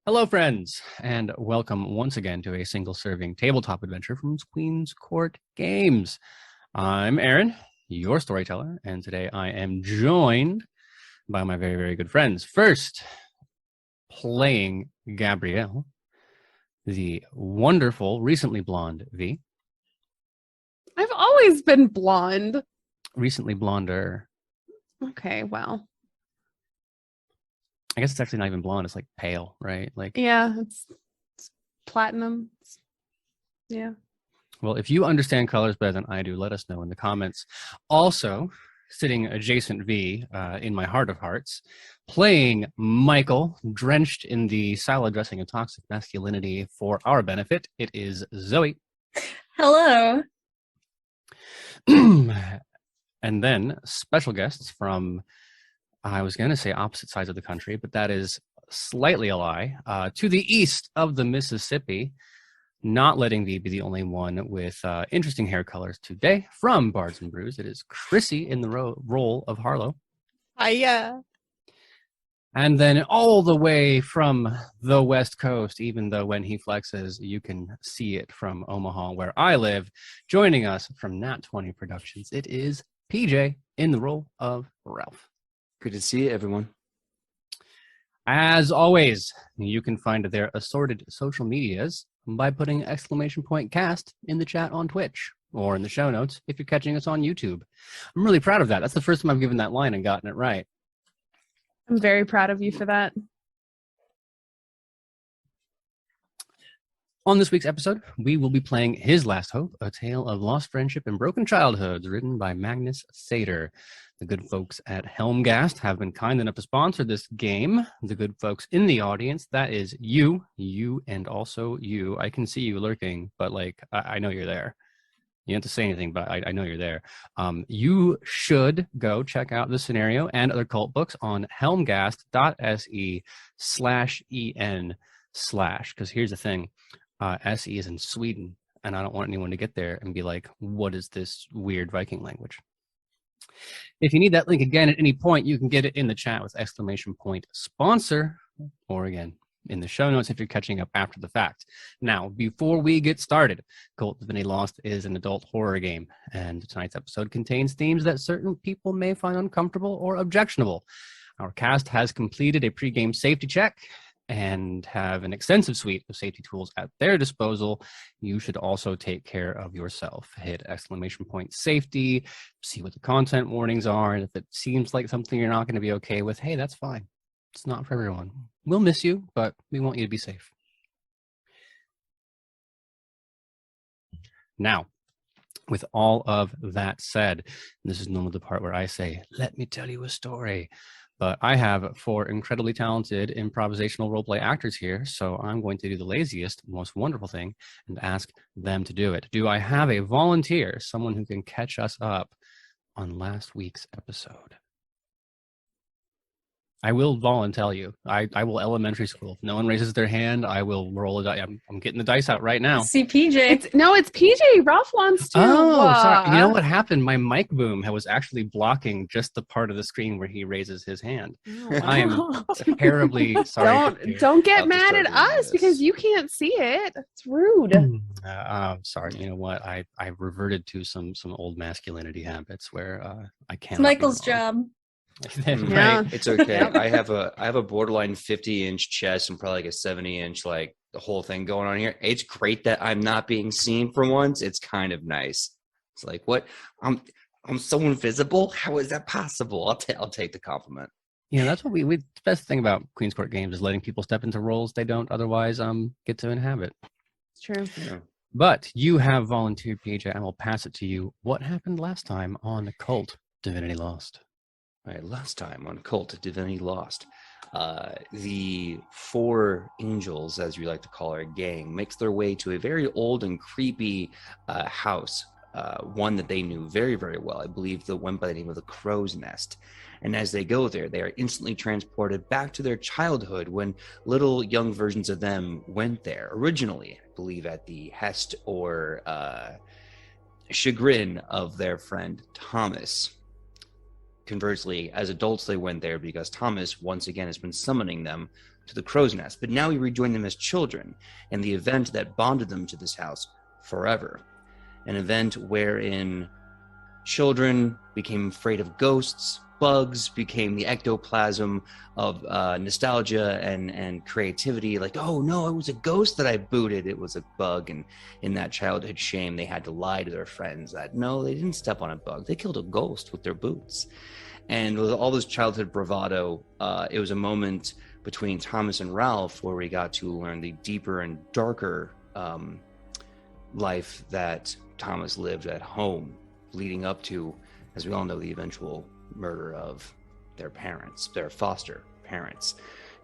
Hello, friends, and welcome once again to a single-serving tabletop adventure from Queen's Court Games. I'm Aaron, your storyteller, and today I am joined by my very, very good friends. First, playing Gabrielle, the wonderful, recently blonde V. I've always been blonde. Recently blonder. Okay, well. I guess it's actually not even blonde. It's like pale, right? Like, yeah, it's platinum. Yeah. Well, if you understand colors better than I do, let us know in the comments. Also, sitting adjacent V in my heart of hearts, playing Michael, drenched in the salad dressing of toxic masculinity for our benefit, it is Zoe. Hello. And then special guests from, I was going to say opposite sides of the country, but that is slightly a lie. To the east of the Mississippi, not letting V be the only one with interesting hair colors today. From Bards and Brews, it is Krissy in the role of Harlow. Hiya. And then all the way from the West Coast, even though when he flexes, you can see it from Omaha, where I live, joining us from Nat 20 Productions, it is PJ in the role of Ralph. Good to see you, everyone. As always, you can find their assorted social medias by putting !cast in the chat on Twitch or in the show notes if you're catching us on YouTube. I'm really proud of that. That's the first time I've given that line and gotten it right. I'm very proud of you for that. On this week's episode, we will be playing His Last Hope, a tale of lost friendship and broken childhoods, written by Magnus Sader. The good folks at Helmgast have been kind enough to sponsor this game. The good folks in the audience, that is you, and also you. I can see you lurking, but I know you're there. You don't have to say anything, but I know you're there. You should go check out the scenario and other cult books on helmgast.se/en/, because here's the thing. SE is in Sweden, and I don't want anyone to get there and be like, what is this weird Viking language? If you need that link again at any point, you can get it in the chat with !sponsor, or again, in the show notes if you're catching up after the fact. Now, before we get started, Kult Divinity Lost is an adult horror game, and tonight's episode contains themes that certain people may find uncomfortable or objectionable. Our cast has completed a pre-game safety check and have an extensive suite of safety tools at their disposal. You should also take care of yourself. Hit !safety, see what the content warnings are, and if it seems like something you're not going to be okay with, hey, that's fine. It's not for everyone. We'll miss you, but we want you to be safe. Now, with all of that said, this is normally the part where I say, let me tell you a story. But I have 4 incredibly talented improvisational roleplay actors here, so I'm going to do the laziest, most wonderful thing and ask them to do it. Do I have a volunteer, someone who can catch us up on last week's episode? I will volunteer you. I will elementary school. If no one raises their hand, I will roll a dice. I'm getting the dice out right now. See PJ. It's PJ. Ralph wants to. Oh, sorry. You know what happened? My mic boom was actually blocking just the part of the screen where he raises his hand. I am terribly sorry. Don't get mad at us because you can't see it. It's rude. Sorry. You know what? I reverted to some old masculinity habits where I can't. It's Michael's job. Yeah. It's okay. I have a borderline 50-inch chest and probably like a 70-inch, like the whole thing going on here. It's great that I'm not being seen for once. It's kind of nice. It's like, what? I'm so invisible. How is that possible? I'll take the compliment. Yeah, that's what the best thing about Queen's Court games is letting people step into roles they don't otherwise get to inhabit. It's true. Yeah. But you have volunteered, PJ, and we'll pass it to you. What happened last time on Kult Divinity Lost? All right, last time on Kult Divinity Lost, the 4 angels, as we like to call our gang, makes their way to a very old and creepy house, one that they knew very, very well. I believe that went by the name of the Crow's Nest. And as they go there, they are instantly transported back to their childhood when little young versions of them went there originally, I believe at the hest or chagrin of their friend Thomas. Conversely, as adults, they went there because Thomas, once again, has been summoning them to the Crow's Nest. But now he rejoined them as children in the event that bonded them to this house forever. An event wherein children became afraid of ghosts, bugs became the ectoplasm of nostalgia and creativity. Like, oh no, it was a ghost that I booted. It was a bug. And in that childhood shame, they had to lie to their friends that no, they didn't step on a bug. They killed a ghost with their boots. And with all this childhood bravado, it was a moment between Thomas and Ralph where we got to learn the deeper and darker life that Thomas lived at home, leading up to, as we all know, the eventual murder of their parents, their foster parents.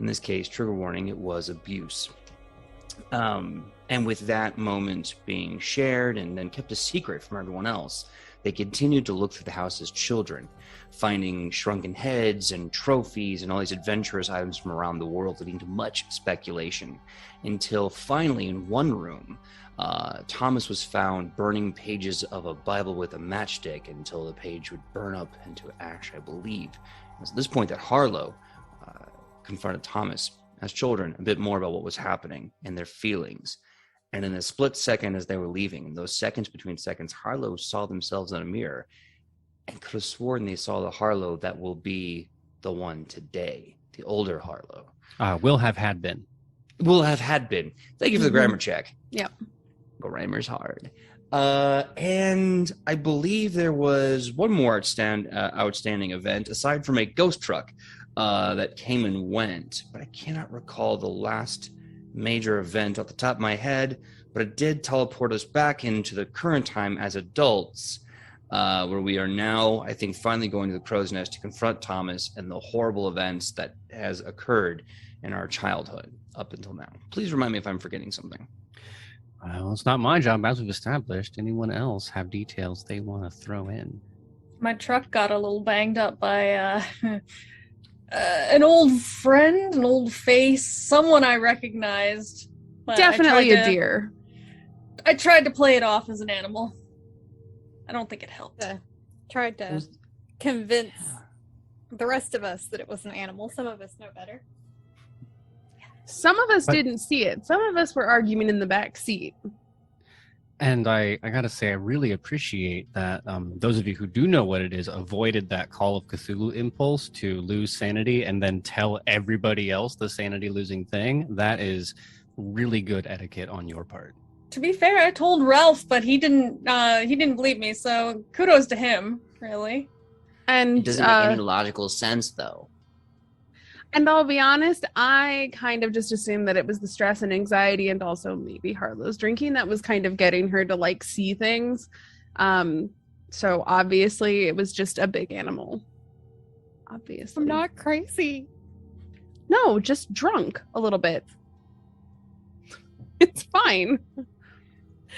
In this case, trigger warning, it was abuse. And with that moment being shared and then kept a secret from everyone else, they continued to look through the house as children, finding shrunken heads and trophies and all these adventurous items from around the world, leading to much speculation, until finally in one room, Thomas was found burning pages of a Bible with a matchstick until the page would burn up into ash, I believe. It was at this point that Harlow confronted Thomas as children a bit more about what was happening and their feelings. And in a split second as they were leaving, in those seconds between seconds, Harlow saw themselves in a mirror and could have sworn they saw the Harlow that will be the one today, the older Harlow. Will have had been. Will have had been. Thank you for the grammar check. Yep. Grammar's hard. And I believe there was one more outstanding event, aside from a ghost truck that came and went, but I cannot recall the last major event off the top of my head, but it did teleport us back into the current time as adults, where we are now, I think, finally going to the Crow's Nest to confront Thomas and the horrible events that has occurred in our childhood up until now. Please remind me if I'm forgetting something. Well, it's not my job, as we've established. Anyone else have details they want to throw in? My truck got a little banged up by an old friend, an old face, someone I recognized. But Definitely a deer. I tried to play it off as an animal. I don't think it helped. Tried to convince the rest of us that it was an animal. Some of us know better. Some of us didn't see it. Some of us were arguing in the back seat. And I gotta say, I really appreciate that those of you who do know what it is avoided that Call of Cthulhu impulse to lose sanity and then tell everybody else the sanity-losing thing. That is really good etiquette on your part. To be fair, I told Ralph, but he didn't believe me, so kudos to him, really. And It doesn't make any logical sense, though. And I'll be honest, I kind of just assumed that it was the stress and anxiety and also maybe Harlow's drinking that was kind of getting her to like see things. So obviously it was just a big animal. obviously. I'm not crazy. No, just drunk a little bit. It's fine.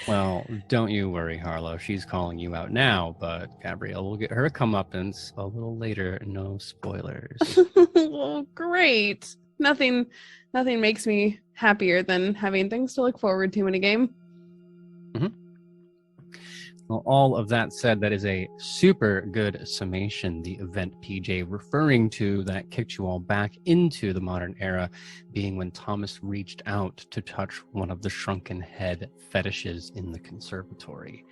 Well, don't you worry, Harlow. She's calling you out now, but Gabrielle will get her comeuppance a little later. No spoilers. Well, great. Nothing makes me happier than having things to look forward to in a game. Well, all of that said, that is a super good summation. The event PJ referring to that kicked you all back into the modern era being when Thomas reached out to touch one of the shrunken head fetishes in the conservatory.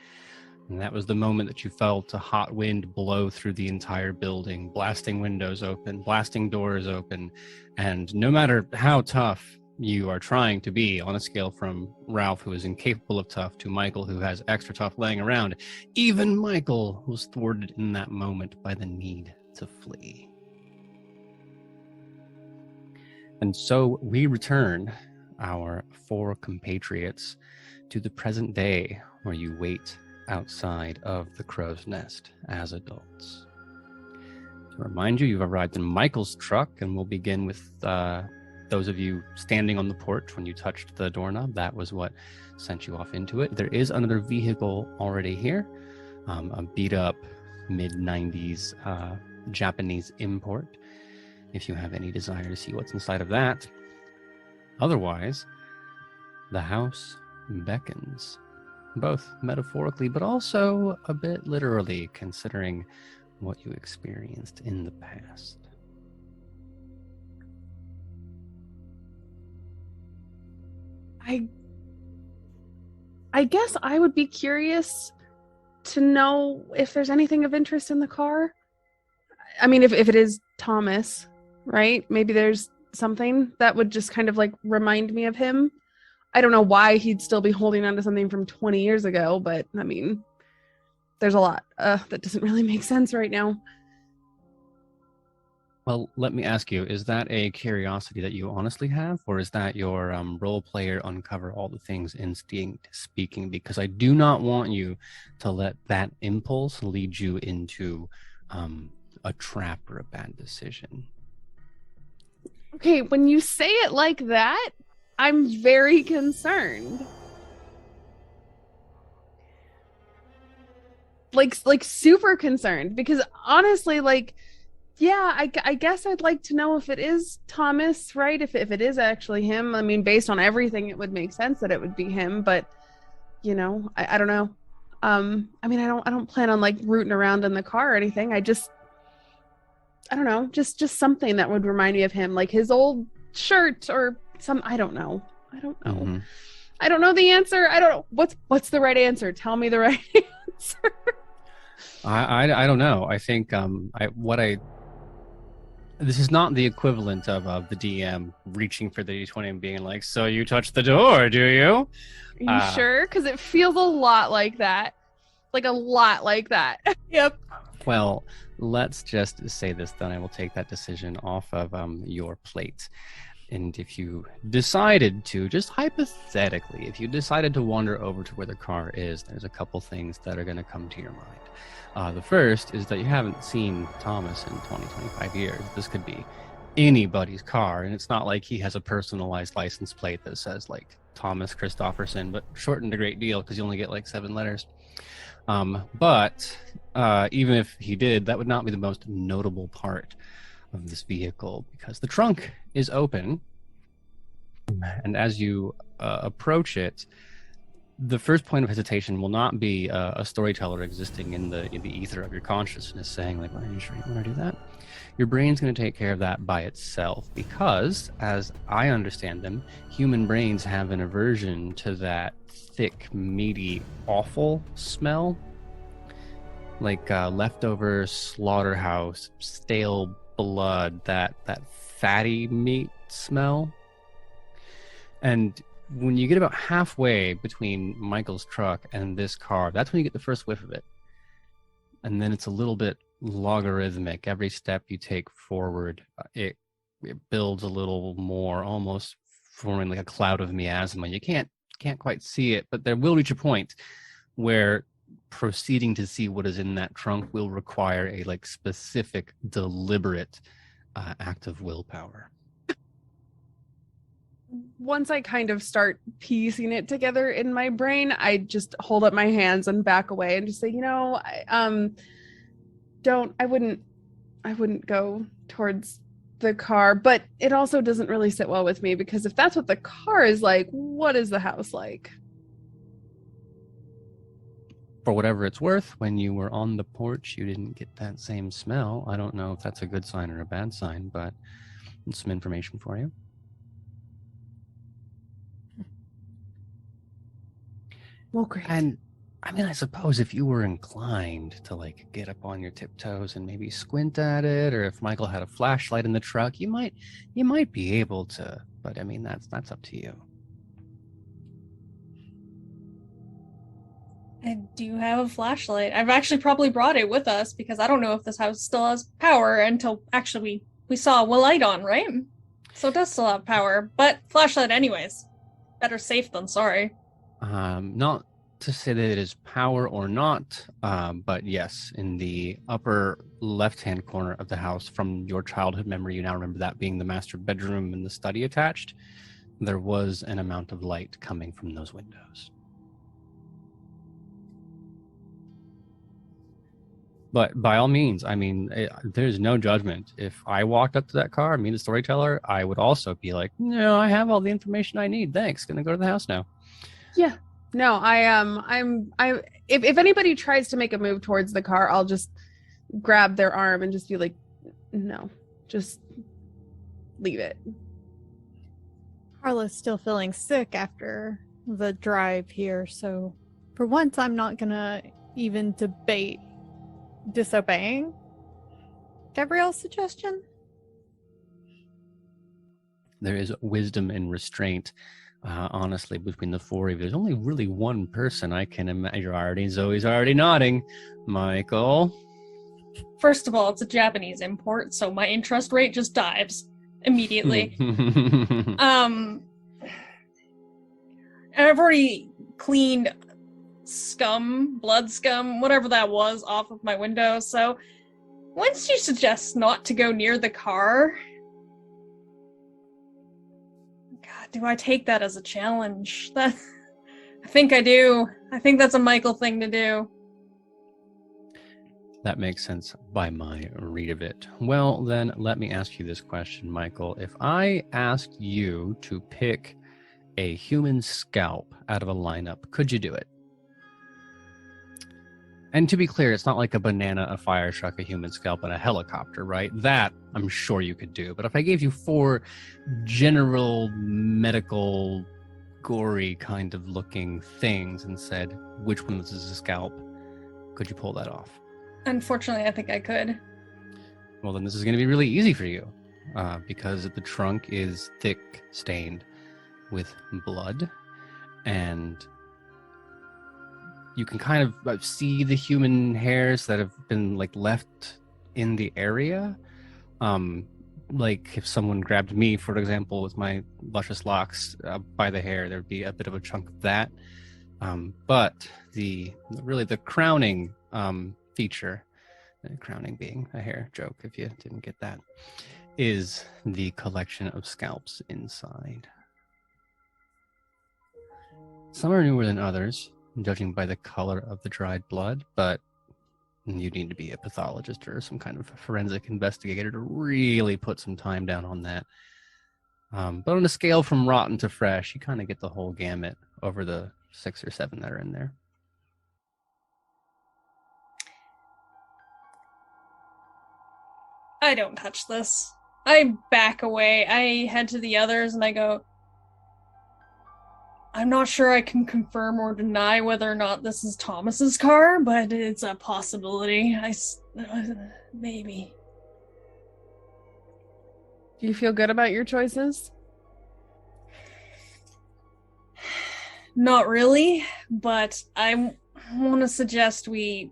And that was the moment that you felt a hot wind blow through the entire building, blasting windows open, blasting doors open. And no matter how tough you are trying to be on a scale from Ralph, who is incapable of tough, to Michael, who has extra tough laying around, even Michael was thwarted in that moment by the need to flee. And so we return our four compatriots to the present day, where you wait outside of the crow's nest as adults. To remind you, you've arrived in Michael's truck, and we'll begin with those of you standing on the porch when you touched the doorknob. That was what sent you off into it. There is another vehicle already here, a beat-up mid-90s Japanese import, if you have any desire to see what's inside of that. Otherwise, the house beckons, both metaphorically but also a bit literally, considering what you experienced in the past. I guess I would be curious to know if there's anything of interest in the car. I mean, if it is Thomas, right? Maybe there's something that would just kind of like remind me of him. I don't know why he'd still be holding on to something from 20 years ago, but I mean, there's a lot that doesn't really make sense right now. Well, let me ask you, is that a curiosity that you honestly have, or is that your role player uncover all the things instinct speaking? Because I do not want you to let that impulse lead you into a trap or a bad decision. Okay, when you say it like that, I'm very concerned. Like super concerned, because honestly, like, yeah, I guess I'd like to know if it is Thomas, right? If it is actually him. I mean, based on everything, it would make sense that it would be him, but you know, I don't know. I mean, I don't plan on like rooting around in the car or anything. I don't know, just something that would remind me of him, like his old shirt or some. I don't know. Mm-hmm. I don't know the answer. I don't know what's the right answer. Tell me the right answer. I don't know. I think this is not the equivalent of the DM reaching for the D20 and being like, "So you touched the door, do you?" Are you sure? Because it feels a lot like that. Like a lot like that. Yep. Well, let's just say this, then I will take that decision off of your plate. And if you decided to, just hypothetically, if you decided to wander over to where the car is, there's a couple things that are going to come to your mind. The first is that you haven't seen Thomas in 25 years. This could be anybody's car, and it's not like he has a personalized license plate that says like Thomas Kristofferson, but shortened a great deal because you only get like 7 letters. But even if he did, that would not be the most notable part of this vehicle, because the trunk is open, and as you approach it, the first point of hesitation will not be a storyteller existing in the ether of your consciousness saying like, "Well, are you sure you want to do that?" Your brain's going to take care of that by itself, because as I understand them, human brains have an aversion to that thick, meaty, awful smell, like leftover slaughterhouse, stale blood, that fatty meat smell. And when you get about halfway between Michael's truck and this car, that's when you get the first whiff of it. And then it's a little bit logarithmic. Every step you take forward, it builds a little more, almost forming like a cloud of miasma. You can't quite see it, but there will reach a point where proceeding to see what is in that trunk will require a like specific, deliberate act of willpower. Once I kind of start piecing it together in my brain, I just hold up my hands and back away and just say, I wouldn't go towards the car, but it also doesn't really sit well with me, because if that's what the car is like, what is the house like? For whatever it's worth, when you were on the porch, you didn't get that same smell. I don't know if that's a good sign or a bad sign, but it's some information for you. Well, great. And I mean, I suppose if you were inclined to like get up on your tiptoes and maybe squint at it, or if Michael had a flashlight in the truck, you might be able to, but I mean, that's up to you. I do have a flashlight. I've actually probably brought it with us because I don't know if this house still has power until actually we saw a light on, right? So it does still have power, but flashlight anyways. Better safe than sorry. Not to say that it is power or not, but yes, in the upper left-hand corner of the house, from your childhood memory, you now remember that being the master bedroom and the study attached. There was an amount of light coming from those windows. But by all means, I mean, there's no judgment. If I walked up to that car, me, the storyteller, I would also be like, no, I have all the information I need. Thanks. Gonna go to the house now. Yeah. No, if anybody tries to make a move towards the car, I'll just grab their arm and just be like, no, just leave it. Harlow's still feeling sick after the drive here, so for once I'm not gonna even debate disobeying Gabrielle's suggestion. There is wisdom and restraint. Honestly, between the four of you, there's only really one person I can imagine. Zoe's already nodding. Michael. First of all, it's a Japanese import, so my interest rate just dives immediately. And I've already cleaned blood scum, whatever that was, off of my window. So once you suggest not to go near the car, God, do I take that as a challenge? I think I do. I think that's a Michael thing to do. That makes sense by my read of it. Well, then let me ask you this question, Michael. If I asked you to pick a human scalp out of a lineup, could you do it? And to be clear, it's not like a banana, a fire truck, a human scalp, and a helicopter, right? That I'm sure you could do. But if I gave you 4 general medical, gory kind of looking things and said, which one is a scalp, could you pull that off? Unfortunately, I think I could. Well, then this is going to be really easy for you because the trunk is thick, stained with blood, and you can kind of see the human hairs that have been like left in the area. Like if someone grabbed me, for example, with my luscious locks by the hair, there'd be a bit of a chunk of that. But the crowning feature, crowning being a hair joke, if you didn't get that, is the collection of scalps inside. Some are newer than others, judging by the color of the dried blood, but you need to be a pathologist or some kind of forensic investigator to really put some time down on that. But on a scale from rotten to fresh, you kind of get the whole gamut over the 6 or 7 that are in there. I don't touch this. I back away. I head to the others and I go, I'm not sure I can confirm or deny whether or not this is Thomas's car, but it's a possibility. Maybe. Do you feel good about your choices? Not really, but I want to suggest we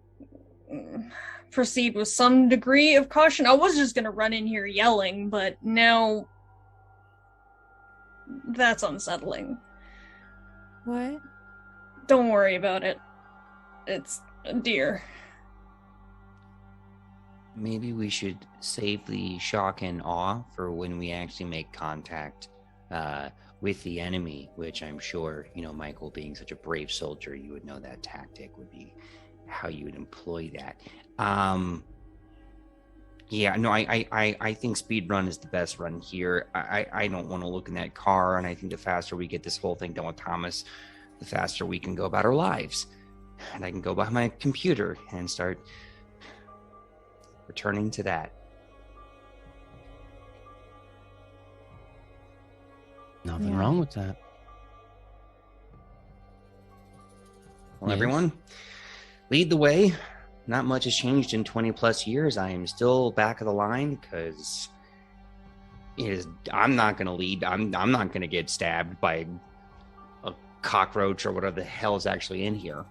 proceed with some degree of caution. I was just going to run in here yelling, but now that's unsettling. What? Don't worry about it. dear. Maybe we should save the shock and awe for when we actually make contact with the enemy, which I'm sure, Michael, being such a brave soldier, you would know that tactic would be how you would employ that. Yeah, no, I think speed run is the best run here. I don't want to look in that car, and I think the faster we get this whole thing done with Thomas, the faster we can go about our lives. And I can go by my computer and start returning to that. Nothing wrong with that. Well, Yes. everyone, lead the way. Not much has changed in 20 plus years. I am still back of the line because I'm not going to lead. I'm not going to get stabbed by a cockroach or whatever the hell is actually in here.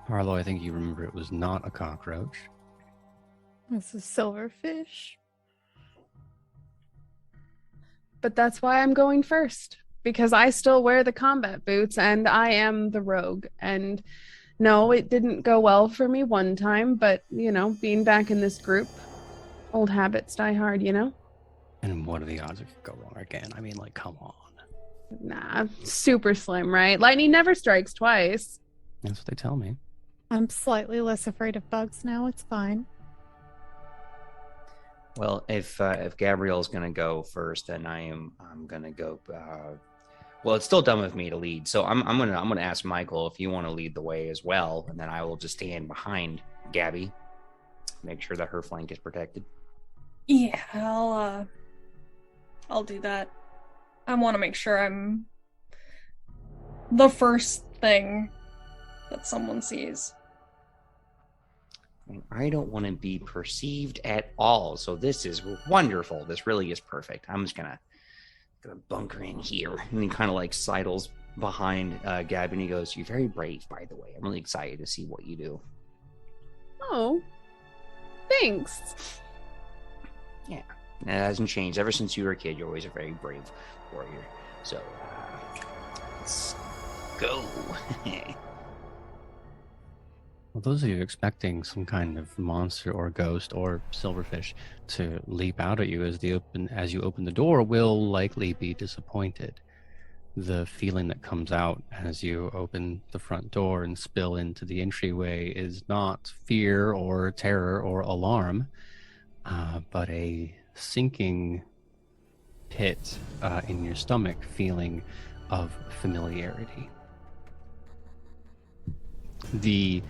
Harlow, I think you remember it was not a cockroach. It's a silverfish. But that's why I'm going first, because I still wear the combat boots and I am the rogue. And no, it didn't go well for me one time, but, being back in this group, old habits die hard, And what are the odds it could go wrong again? I mean, come on. Nah, super slim, right? Lightning never strikes twice. That's what they tell me. I'm slightly less afraid of bugs now. It's fine. Well, if Gabrielle's going to go first, then I'm going to go. Well, it's still done with me to lead, so I'm gonna ask Michael if you want to lead the way as well, and then I will just stand behind Gabby, make sure that her flank is protected. Yeah, I'll do that. I want to make sure I'm the first thing that someone sees. And I don't want to be perceived at all, so this is wonderful. This really is perfect. I'm just gonna bunker in here, and he kind of sidles behind Gabby, and he goes, "You're very brave, by the way. I'm really excited to see what you do." Oh, thanks. Yeah, and it hasn't changed ever since you were a kid. You're always a very brave warrior. So let's go. Well, those of you expecting some kind of monster or ghost or silverfish to leap out at you as you open the door will likely be disappointed. The feeling that comes out as you open the front door and spill into the entryway is not fear or terror or alarm, but a sinking pit in your stomach feeling of familiarity. The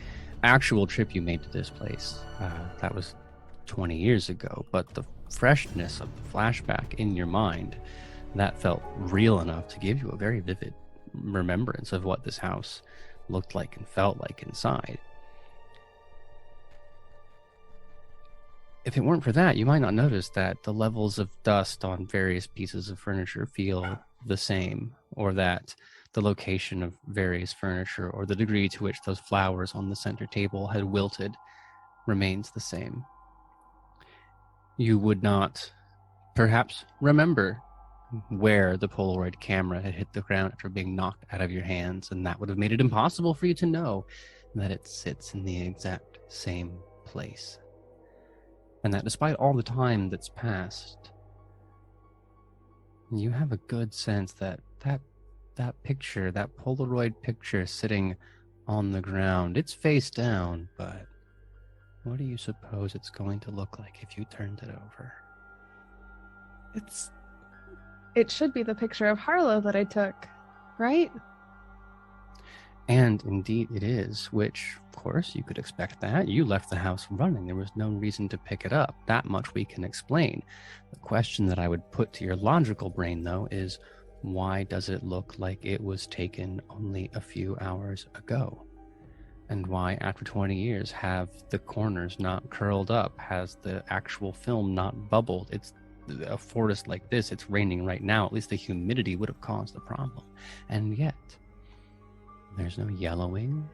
actual trip you made to this place, that was 20 years ago, but the freshness of the flashback in your mind, that felt real enough to give you a very vivid remembrance of what this house looked like and felt like inside. If it weren't for that, you might not notice that the levels of dust on various pieces of furniture feel the same, or that the location of various furniture or the degree to which those flowers on the center table had wilted remains the same. You would not perhaps remember where the Polaroid camera had hit the ground after being knocked out of your hands, and that would have made it impossible for you to know that it sits in the exact same place. And that despite all the time that's passed, you have a good sense that picture, that Polaroid picture sitting on the ground, it's face down, but what do you suppose it's going to look like if you turned it over? It should be the picture of Harlow that I took, right? And indeed it is, which, of course, you could expect that. You left the house running. There was no reason to pick it up. That much we can explain. The question that I would put to your logical brain, though, is why does it look like it was taken only a few hours ago? And why, after 20 years, have the corners not curled up? Has the actual film not bubbled? It's a forest like this. It's raining right now. At least the humidity would have caused the problem. And yet, there's no yellowing.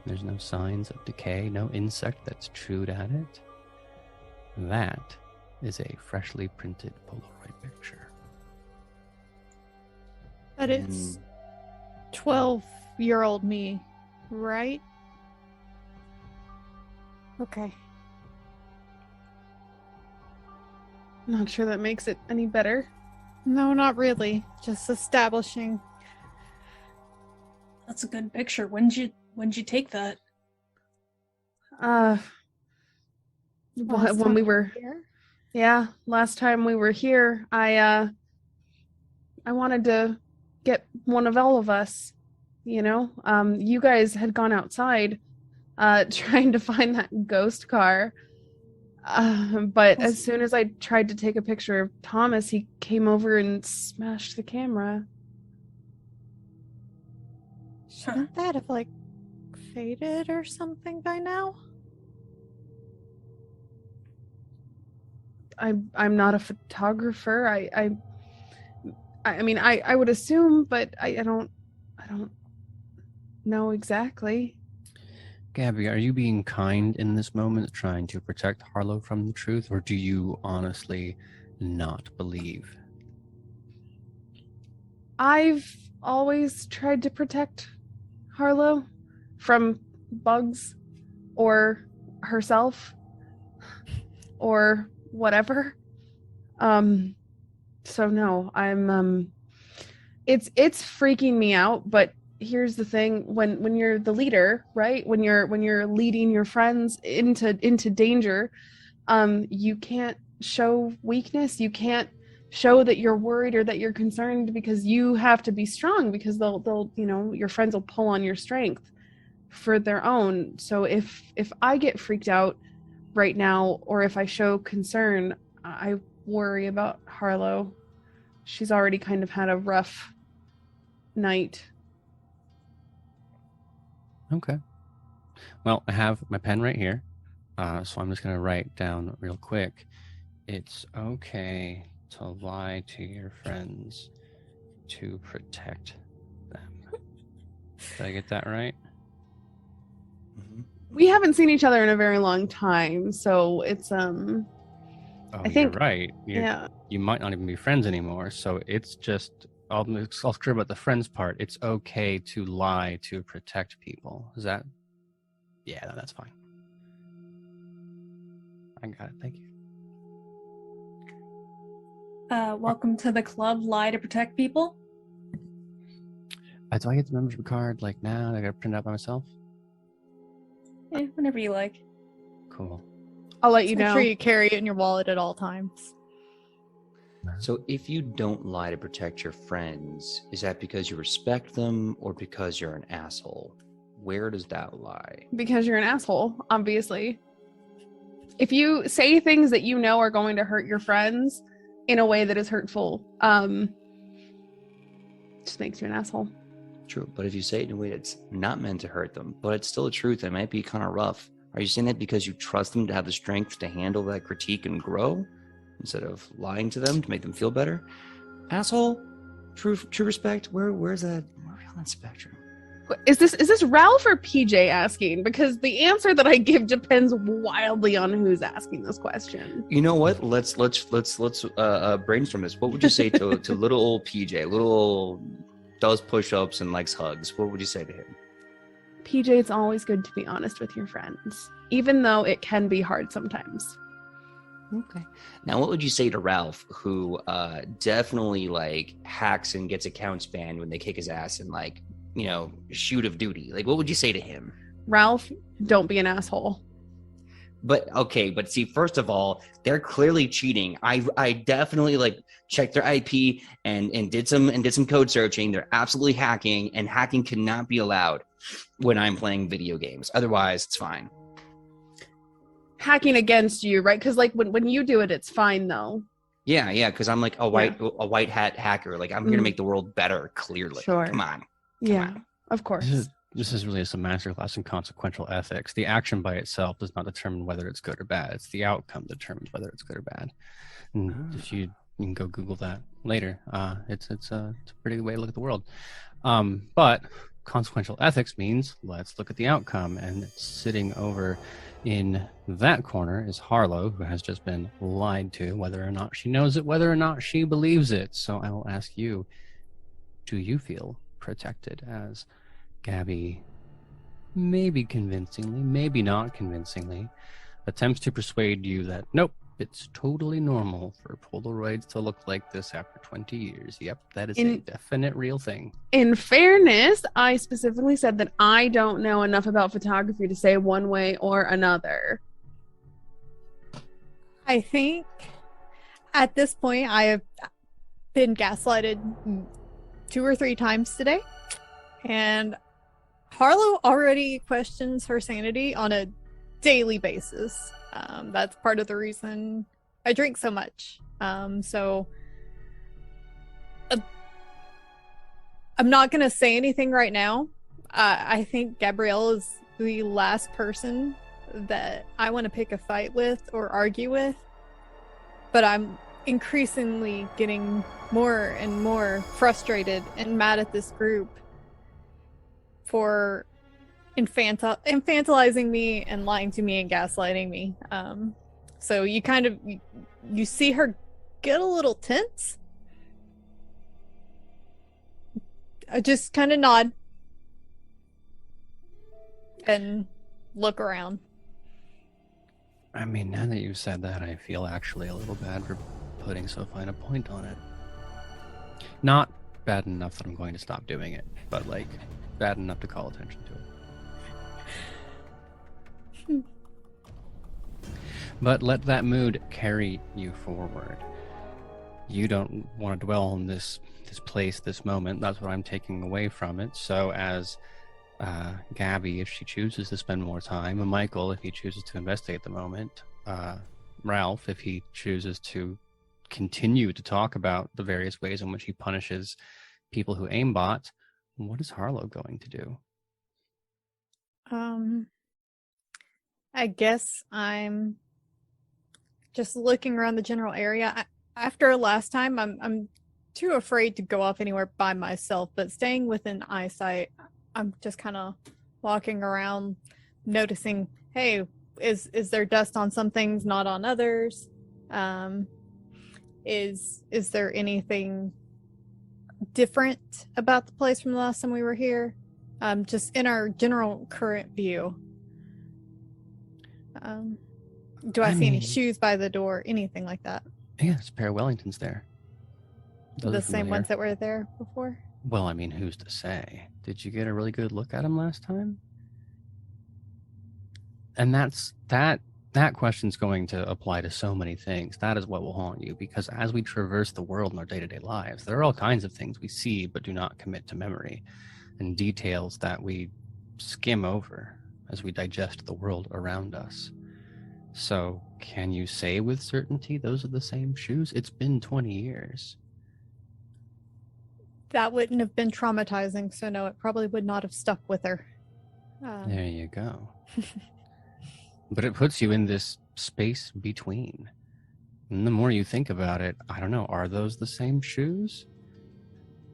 There's no signs of decay, no insect that's chewed at it. That is a freshly printed Polaroid picture. But it's 12 12-year-old me, right? Okay. Not sure that makes it any better. No, not really. Just establishing. That's a good picture. When'd you take that? Last When time we were, here? yeah, last time we were here, I wanted to get one of all of us, you know. You guys had gone outside, trying to find that ghost car. But as soon as I tried to take a picture of Thomas, he came over and smashed the camera. Shouldn't that have like faded or something by now? I'm not a photographer. I mean I would assume, but I don't know exactly. Gabby, are you being kind in this moment, trying to protect Harlow from the truth, or do you honestly not believe? I've always tried to protect Harlow from bugs or herself or whatever. So no, I'm it's freaking me out, but here's the thing, when you're the leader, right? When you're leading your friends into danger, you can't show weakness. You can't show that you're worried or that you're concerned, because you have to be strong, because they'll you know, your friends will pull on your strength for their own. So if I get freaked out right now, or if I show concern, I worry about Harlow. She's already kind of had a rough night. Okay. Well, I have my pen right here, so I'm just going to write down real quick. It's okay to lie to your friends to protect them. Did I get that right? Mm-hmm. We haven't seen each other in a very long time, so it's Oh, I think you're right. yeah. You might not even be friends anymore, so it's just, I'll clear about the friends part. It's okay to lie to protect people. Is that? Yeah, that's fine. I got it. Thank you. Welcome to the club. Lie to protect people. Do I get the membership card like now? I got to print it out by myself? Whenever you like. Cool. I'll let you Make know. sure you carry it in your wallet at all times. So if you don't lie to protect your friends, is that because you respect them or because you're an asshole? Where does that lie? Because you're an asshole, obviously. If you say things that you know are going to hurt your friends in a way that is hurtful, just makes you an asshole. True, but if you say it in a way that's not meant to hurt them, but it's still a truth, it might be kind of rough. Are you saying that because you trust them to have the strength to handle that critique and grow, instead of lying to them to make them feel better? Asshole? True respect? Where's that? Where are we on that spectrum? Is this Ralph or PJ asking? Because the answer that I give depends wildly on who's asking this question. You know what? Let's brainstorm this. What would you say to little old PJ? Little old does push-ups and likes hugs. What would you say to him? PJ, it's always good to be honest with your friends, even though it can be hard sometimes. Okay. Now, what would you say to Ralph, who definitely like hacks and gets accounts banned when they kick his ass in like, you know, shoot of duty? Like, what would you say to him? Ralph, don't be an asshole. But okay, but see, first of all, they're clearly cheating. I definitely like checked their IP and did some code searching. They're absolutely hacking, and hacking cannot be allowed when I'm playing video games. Otherwise, it's fine. Hacking against you, right? Because like when you do it, it's fine though. Yeah, because I'm like a white hat hacker. Like I'm here to make the world better. Clearly, Sure. Come on. Of course. This is really just a masterclass in consequential ethics. The action by itself does not determine whether it's good or bad. It's the outcome that determines whether it's good or bad. And if you can go Google that later. It's a pretty good way to look at the world. But consequential ethics means let's look at the outcome. And sitting over in that corner is Harlow, who has just been lied to, whether or not she knows it, whether or not she believes it. So I will ask you, do you feel protected as Gabby, maybe convincingly, maybe not convincingly, attempts to persuade you that, nope, it's totally normal for Polaroids to look like this after 20 years. Yep, that is a definite real thing. In fairness, I specifically said that I don't know enough about photography to say one way or another. I think at this point I have been gaslighted 2 or 3 times today, and Harlow already questions her sanity on a daily basis. That's part of the reason I drink so much. So I'm not going to say anything right now. I think Gabrielle is the last person that I want to pick a fight with or argue with. But I'm increasingly getting more and more frustrated and mad at this group for infantilizing me and lying to me and gaslighting me. So you kind of you see her get a little tense. I just kind of nod and look around. I mean, now that you've said that, I feel actually a little bad for putting so fine a point on it. Not bad enough that I'm going to stop doing it, but like bad enough to call attention to it. But let that mood carry you forward. You don't want to dwell on this place, this moment. That's what I'm taking away from it. So as Gabby, if she chooses to spend more time, and Michael, if he chooses to investigate the moment, Ralph, if he chooses to continue to talk about the various ways in which he punishes people who aimbot, what is Harlow going to do? I guess I'm just looking around the general area. After last time, I'm too afraid to go off anywhere by myself, but staying within eyesight, I'm just kind of walking around, noticing, hey, is there dust on some things, not on others? Is there anything different about the place from the last time we were here? Just in our general current view. Do I see any shoes by the door? Anything like that? Yeah, there's a pair of Wellingtons there. Those the same ones that were there before? Well, I mean, who's to say? Did you get a really good look at them last time? And that question's going to apply to so many things. That is what will haunt you, because as we traverse the world in our day-to-day lives, there are all kinds of things we see but do not commit to memory, and details that we skim over as we digest the world around us. So can you say with certainty those are the same shoes? It's been 20 years. That wouldn't have been traumatizing, so no, it probably would not have stuck with her. There you go. But it puts you in this space between. And the more you think about it, I don't know, are those the same shoes?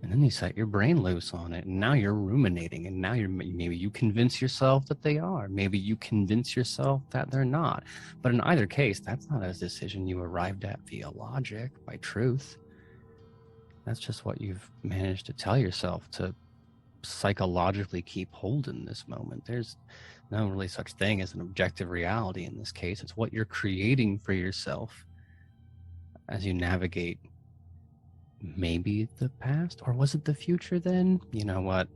And then you set your brain loose on it, and now you're ruminating, and now maybe you convince yourself that they are. Maybe you convince yourself that they're not. But in either case, that's not a decision you arrived at via logic, by truth. That's just what you've managed to tell yourself to psychologically keep hold in this moment. There's no really such thing as an objective reality in this case. It's what you're creating for yourself as you navigate maybe the past, or was it the future then? You know what?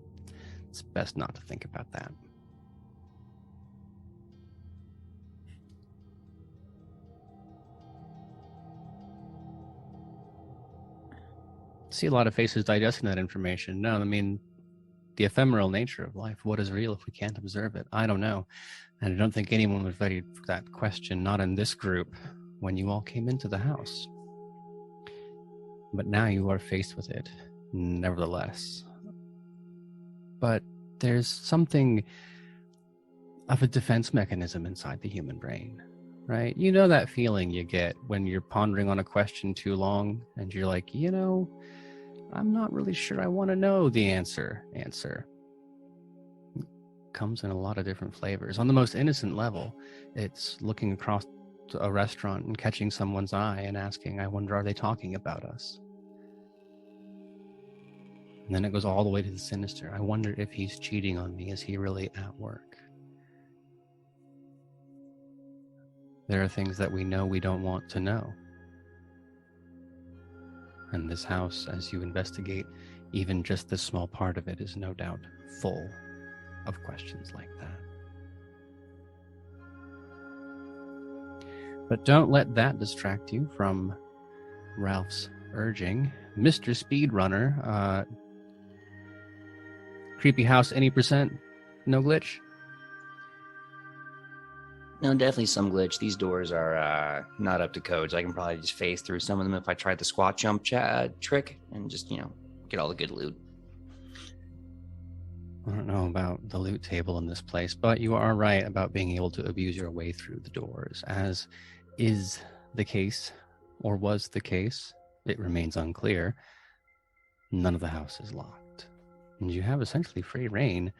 It's best not to think about that. See a lot of faces digesting that information. No, I mean, the ephemeral nature of life. What is real if we can't observe it? I don't know. And I don't think anyone was ready for that question, not in this group, when you all came into the house. But now you are faced with it, nevertheless. But there's something of a defense mechanism inside the human brain, right? You know that feeling you get when you're pondering on a question too long and you're like, you know, I'm not really sure I want to know the answer. It comes in a lot of different flavors. On the most innocent level, it's looking across a restaurant and catching someone's eye and asking, I wonder, are they talking about us? And then it goes all the way to the sinister. I wonder if he's cheating on me. Is he really at work? There are things that we know we don't want to know. And this house, as you investigate, even just this small part of it is no doubt full of questions like that. But don't let that distract you from Ralph's urging. Mr. Speedrunner, creepy house, any percent? No glitch? No, definitely some glitch. These doors are not up to code, so I can probably just phase through some of them if I tried the squat jump trick and just, get all the good loot. I don't know about the loot table in this place, but you are right about being able to abuse your way through the doors, as is the case, or was the case. It remains unclear. None of the house is locked, and you have essentially free reign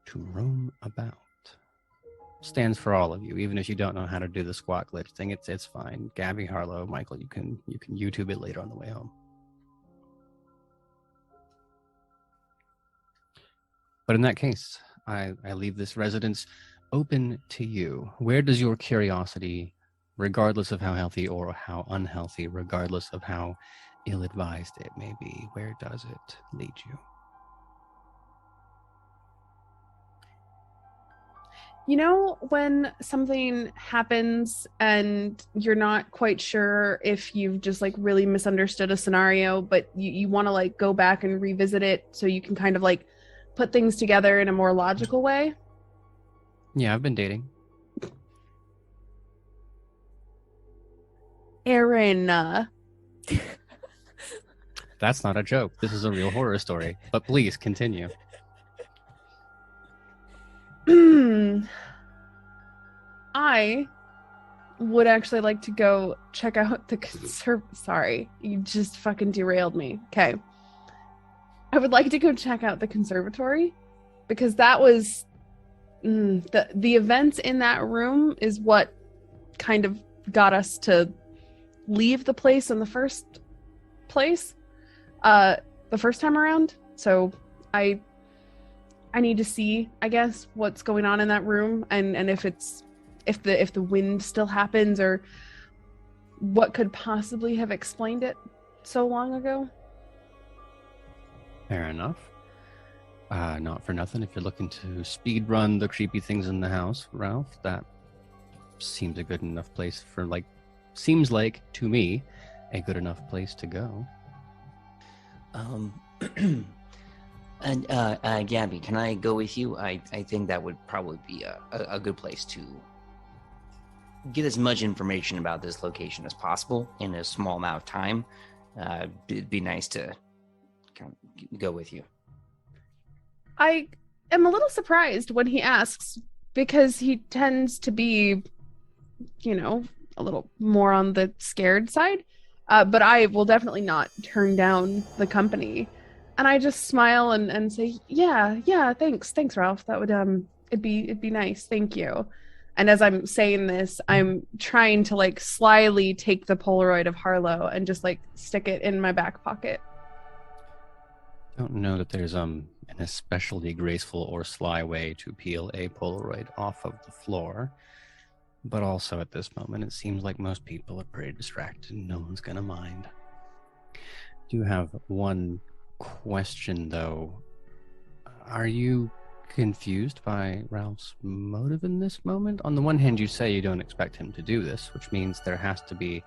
to roam about. Stands for all of you, even if you don't know how to do the squat glitch thing. It's fine. Gabby, Harlow, Michael, you can YouTube it later on the way home. But in that case, I leave this residence open to you. Where does your curiosity, regardless of how healthy or how unhealthy, regardless of how ill-advised it may be, where does it lead you? You know, when something happens and you're not quite sure if you've just like really misunderstood a scenario, but you want to like go back and revisit it so you can kind of like put things together in a more logical way? Yeah, I've been dating. Aaron. That's not a joke. This is a real horror story. But please continue. I would actually like to go check out the Sorry, you just fucking derailed me. Okay. I would like to go check out the conservatory because that was the events in that room is what kind of got us to leave the place in the first place, the first time around. So I need to see, I guess, what's going on in that room and if the wind still happens or what could possibly have explained it so long ago. Fair enough. Not for nothing. If you're looking to speed run the creepy things in the house, Ralph, that seems a good enough place seems like to me a good enough place to go. And Gabby, can I go with you? I think that would probably be a good place to get as much information about this location as possible in a small amount of time. It'd be nice to kind of go with you. I am a little surprised when he asks because he tends to be, a little more on the scared side. But I will definitely not turn down the company. And I just smile and say, yeah, thanks, Ralph. That would it'd be nice, thank you. And as I'm saying this, I'm trying to like slyly take the Polaroid of Harlow and just like stick it in my back pocket. Don't know that there's an especially graceful or sly way to peel a Polaroid off of the floor. But also at this moment, it seems like most people are pretty distracted and no one's gonna mind. Do have one question though. Are you confused by Ralph's motive in this moment? On the one hand, you say you don't expect him to do this, which means there has to be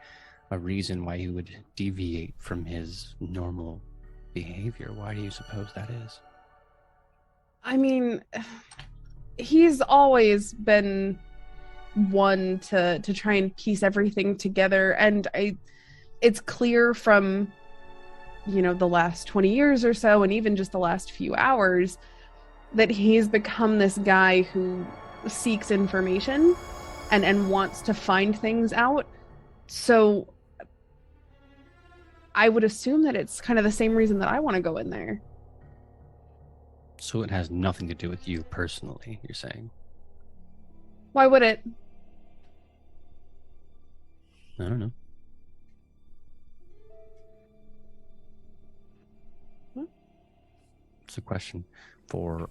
a reason why he would deviate from his normal behavior. Why do you suppose that is? I mean, he's always been one to try and piece everything together, and it's clear from the last 20 years or so, and even just the last few hours, that he's become this guy who seeks information and wants to find things out. So I would assume that it's kind of the same reason that I want to go in there. So it has nothing to do with you personally, you're saying? Why would it? I don't know. It's a question for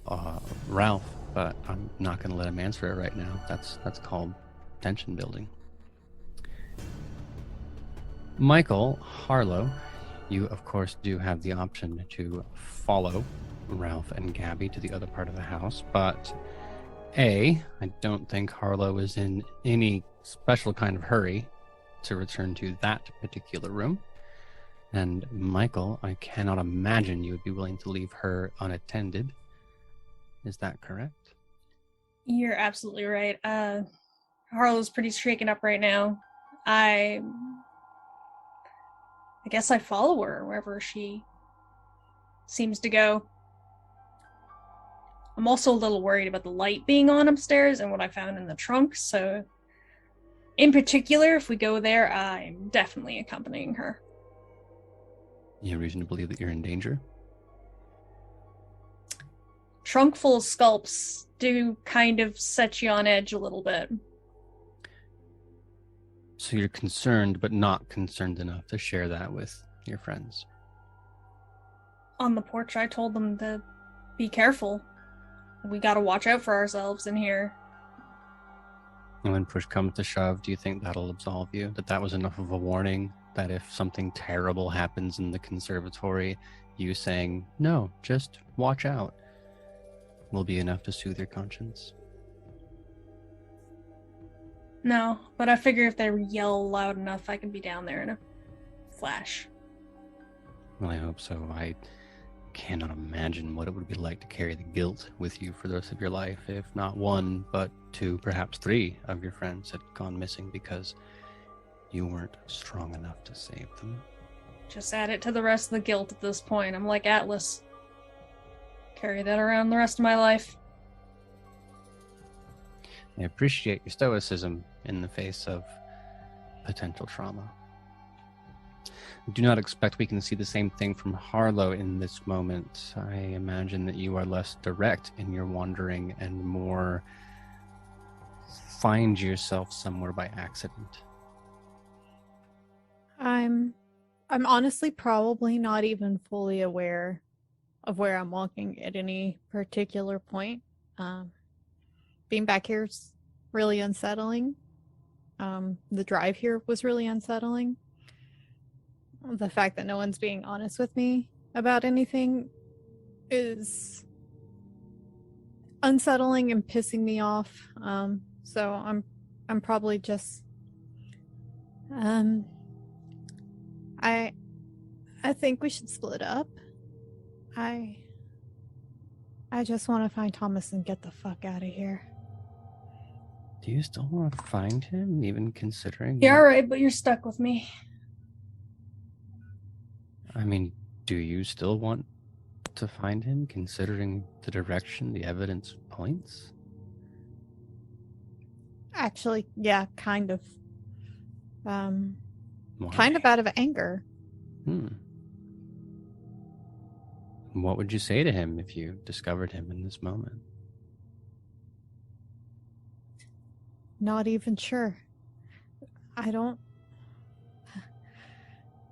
Ralph, but I'm not going to let him answer it right now. That's called tension building. Michael, Harlow, you of course do have the option to follow Ralph and Gabby to the other part of the house, but I don't think Harlow is in any special kind of hurry to return to that particular room. And Michael, I cannot imagine you would be willing to leave her unattended. Is that correct? You're absolutely right. Harlow's pretty shaken up right now. I guess I follow her wherever she seems to go. I'm also a little worried about the light being on upstairs and what I found in the trunk, so in particular, if we go there, I'm definitely accompanying her. You have reason to believe that you're in danger? Trunk full of sculpts do kind of set you on edge a little bit. So you're concerned, but not concerned enough to share that with your friends. On the porch, I told them to be careful. We gotta watch out for ourselves in here. And when push comes to shove, do you think that'll absolve you? That was enough of a warning? That if something terrible happens in the conservatory, you saying, no, just watch out, will be enough to soothe your conscience? No, but I figure if they yell loud enough, I can be down there in a flash. Well, I hope so. I cannot imagine what it would be like to carry the guilt with you for the rest of your life if not one, but two, perhaps three of your friends had gone missing because you weren't strong enough to save them. Just add it to the rest of the guilt at this point. I'm like Atlas. Carry that around the rest of my life. I appreciate your stoicism in the face of potential trauma. I do not expect we can see the same thing from Harlow in this moment. I imagine that you are less direct in your wandering and more find yourself somewhere by accident. I'm honestly probably not even fully aware of where I'm walking at any particular point. Being back here is really unsettling. The drive here was really unsettling. The fact that no one's being honest with me about anything is unsettling and pissing me off. So I'm probably just I think we should split up. I just want to find Thomas and get the fuck out of here. Do you still want to find him, even considering? You're alright, but you're stuck with me. I mean, do you still want to find him, considering the direction the evidence points? Actually, yeah, kind of. Why? Kind of out of anger. What would you say to him if you discovered him in this moment? Not even sure.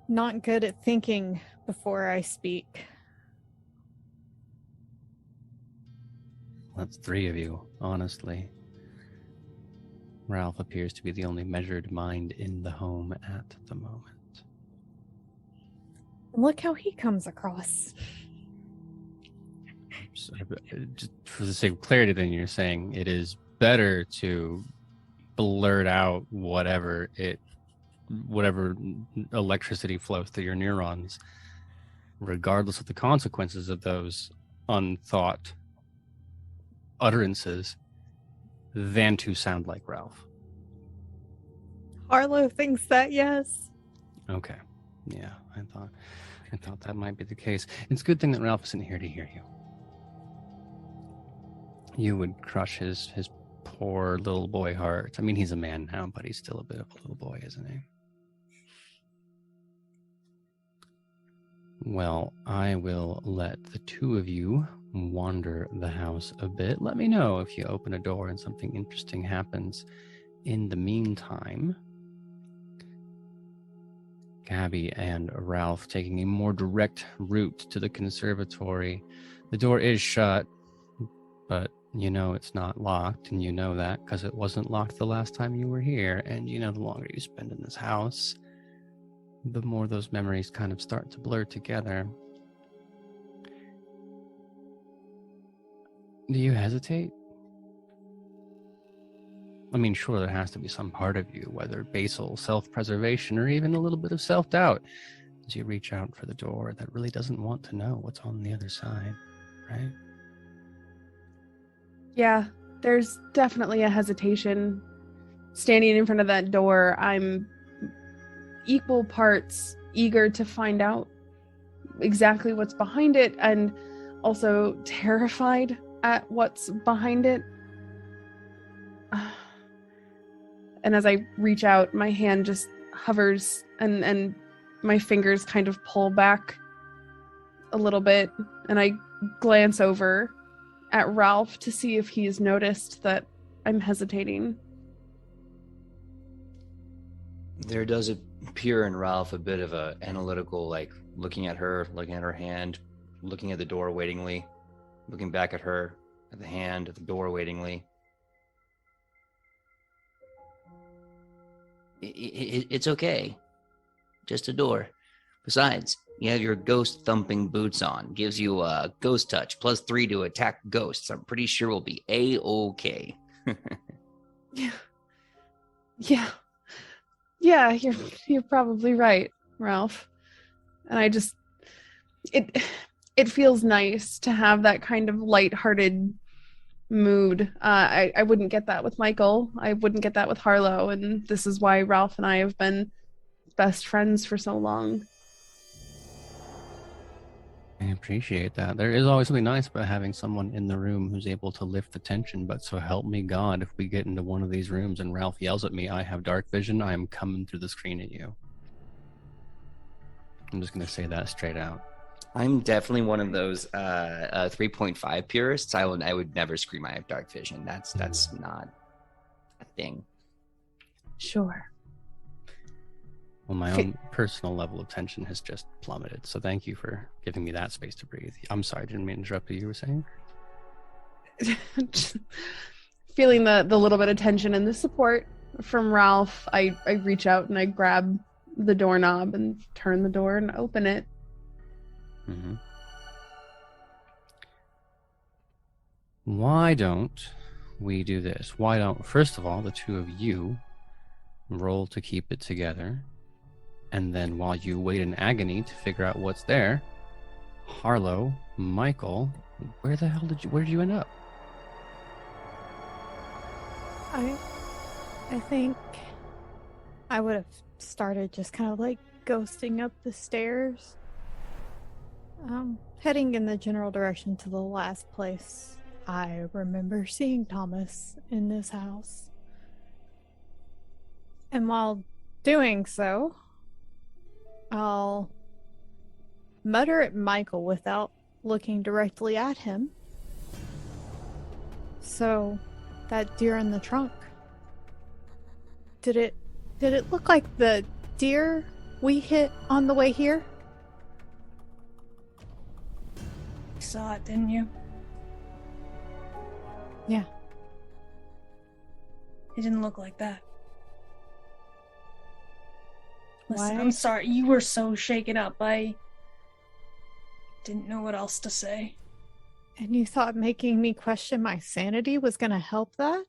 Not good at thinking before I speak. That's three of you, honestly. Ralph appears to be the only measured mind in the home at the moment. Look how he comes across. So, just for the sake of clarity, then you're saying it is better to blurt out whatever electricity flows through your neurons, regardless of the consequences of those unthought utterances, than to sound like Ralph. Harlow thinks that, yes. Okay. Yeah, I thought that might be the case. It's a good thing that Ralph isn't here to hear you. You would crush his poor little boy heart. I mean, he's a man now, but he's still a bit of a little boy, isn't he? Well, I will let the two of you wander the house a bit. Let me know if you open a door and something interesting happens. In the meantime, Gabby and Ralph taking a more direct route to the conservatory The door is shut, but you know it's not locked, and you know that because it wasn't locked the last time you were here, and you know the longer you spend in this house, the more those memories kind of start to blur together. Do you hesitate? I mean, sure, there has to be some part of you, whether basal self-preservation or even a little bit of self-doubt, as you reach out for the door that really doesn't want to know what's on the other side, right? Yeah, there's definitely a hesitation. Standing in front of that door, I'm equal parts eager to find out exactly what's behind it, and also terrified at what's behind it. And as I reach out, my hand just hovers and my fingers kind of pull back a little bit, and I glance over at Ralph to see if he's noticed that I'm hesitating. There does appear in Ralph a bit of a analytical, like looking at her hand, looking at the door waitingly, looking back at her, at the hand, at the door waitingly. It's okay. Just a door. Besides, you have your ghost thumping boots on. Gives you a ghost touch, +3 to attack ghosts. I'm pretty sure we'll be A-okay. Yeah, you're probably right, Ralph. And I just it feels nice to have that kind of lighthearted mood. I wouldn't get that with Michael. I wouldn't get that with Harlow, and this is why Ralph and I have been best friends for so long. I appreciate that. There is always something nice about having someone in the room who's able to lift the tension, but so help me God, if we get into one of these rooms and Ralph yells at me, I have dark vision, I am coming through the screen at you. I'm just going to say that straight out. I'm definitely one of those 3.5 purists. I would never scream I have dark vision. That's not a thing. Sure. Well, my own personal level of tension has just plummeted, so thank you for giving me that space to breathe. I'm sorry, didn't mean to interrupt you were saying? Feeling the little bit of tension and the support from Ralph, I reach out and I grab the doorknob and turn the door and open it. Mm-hmm. Why don't we do this? Why don't, first of all, the two of you roll to keep it together, and then while you wait in agony to figure out what's there, Harlow, Michael, where did you end up? I think I would have started just kind of like ghosting up the stairs. Heading in the general direction to the last place I remember seeing Thomas in this house. And while doing so, I'll mutter at Michael without looking directly at him. So, that deer in the trunk. Did it look like the deer we hit on the way here? You saw it, didn't you? Yeah. It didn't look like that. Listen, Why? I'm sorry. You were so shaken up. I didn't know what else to say. And you thought making me question my sanity was going to help that?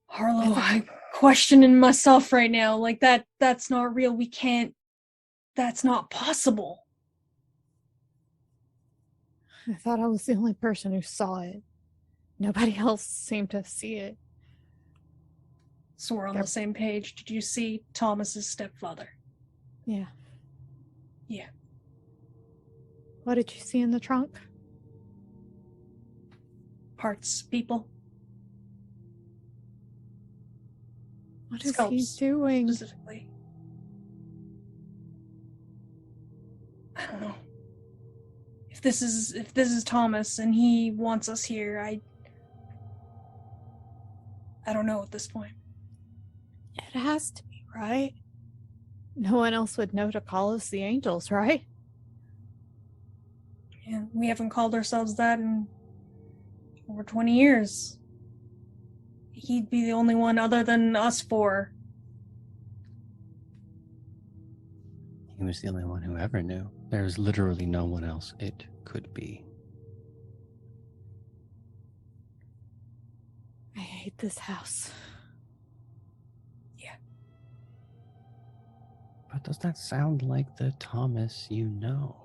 Harlow, I'm questioning myself right now. Like, that's not real. We can't... That's not possible. I thought I was the only person who saw it. Nobody else seemed to see it. So we're on the same page. Did you see Thomas's stepfather? Yeah. Yeah. What did you see in the trunk? Parts, people. What is Skulls, he doing? specifically. I don't know. If this is Thomas and he wants us here, I don't know at this point. It has to be, right? No one else would know to call us the angels, right? And we haven't called ourselves that in over 20 years. He'd be the only one other than us four. He was the only one who ever knew. There's literally no one else it could be. I hate this house. Yeah. But does that sound like the Thomas you know?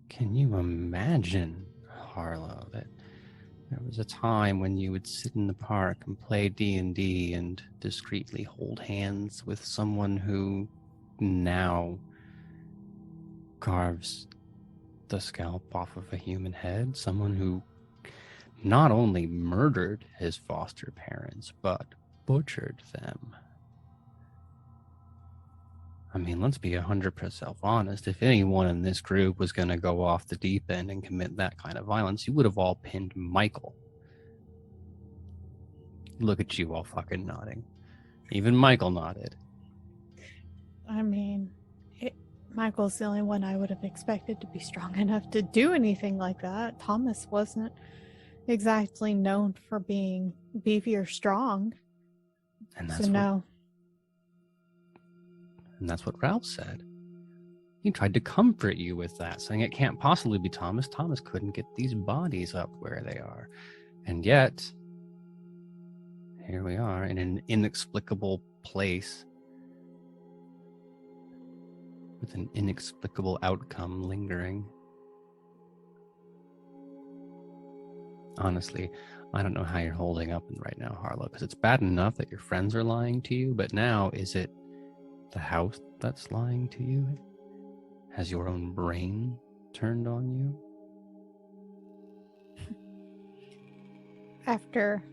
Can you imagine, Harlow, that there was a time when you would sit in the park and play D&D and discreetly hold hands with someone who now carves the scalp off of a human head? Someone who not only murdered his foster parents, but butchered them. I mean, let's be 100% honest. If anyone in this group was going to go off the deep end and commit that kind of violence, you would have all pinned Michael. Look at you all fucking nodding. Even Michael nodded. I mean, Michael's the only one I would have expected to be strong enough to do anything like that. Thomas wasn't exactly known for being beefy or strong. And that's what Ralph said. He tried to comfort you with that, saying it can't possibly be Thomas. Thomas couldn't get these bodies up where they are. And yet, here we are in an inexplicable place with an inexplicable outcome lingering. Honestly, I don't know how you're holding up right now, Harlow, because it's bad enough that your friends are lying to you, but now is it the house that's lying to you? Has your own brain turned on you? After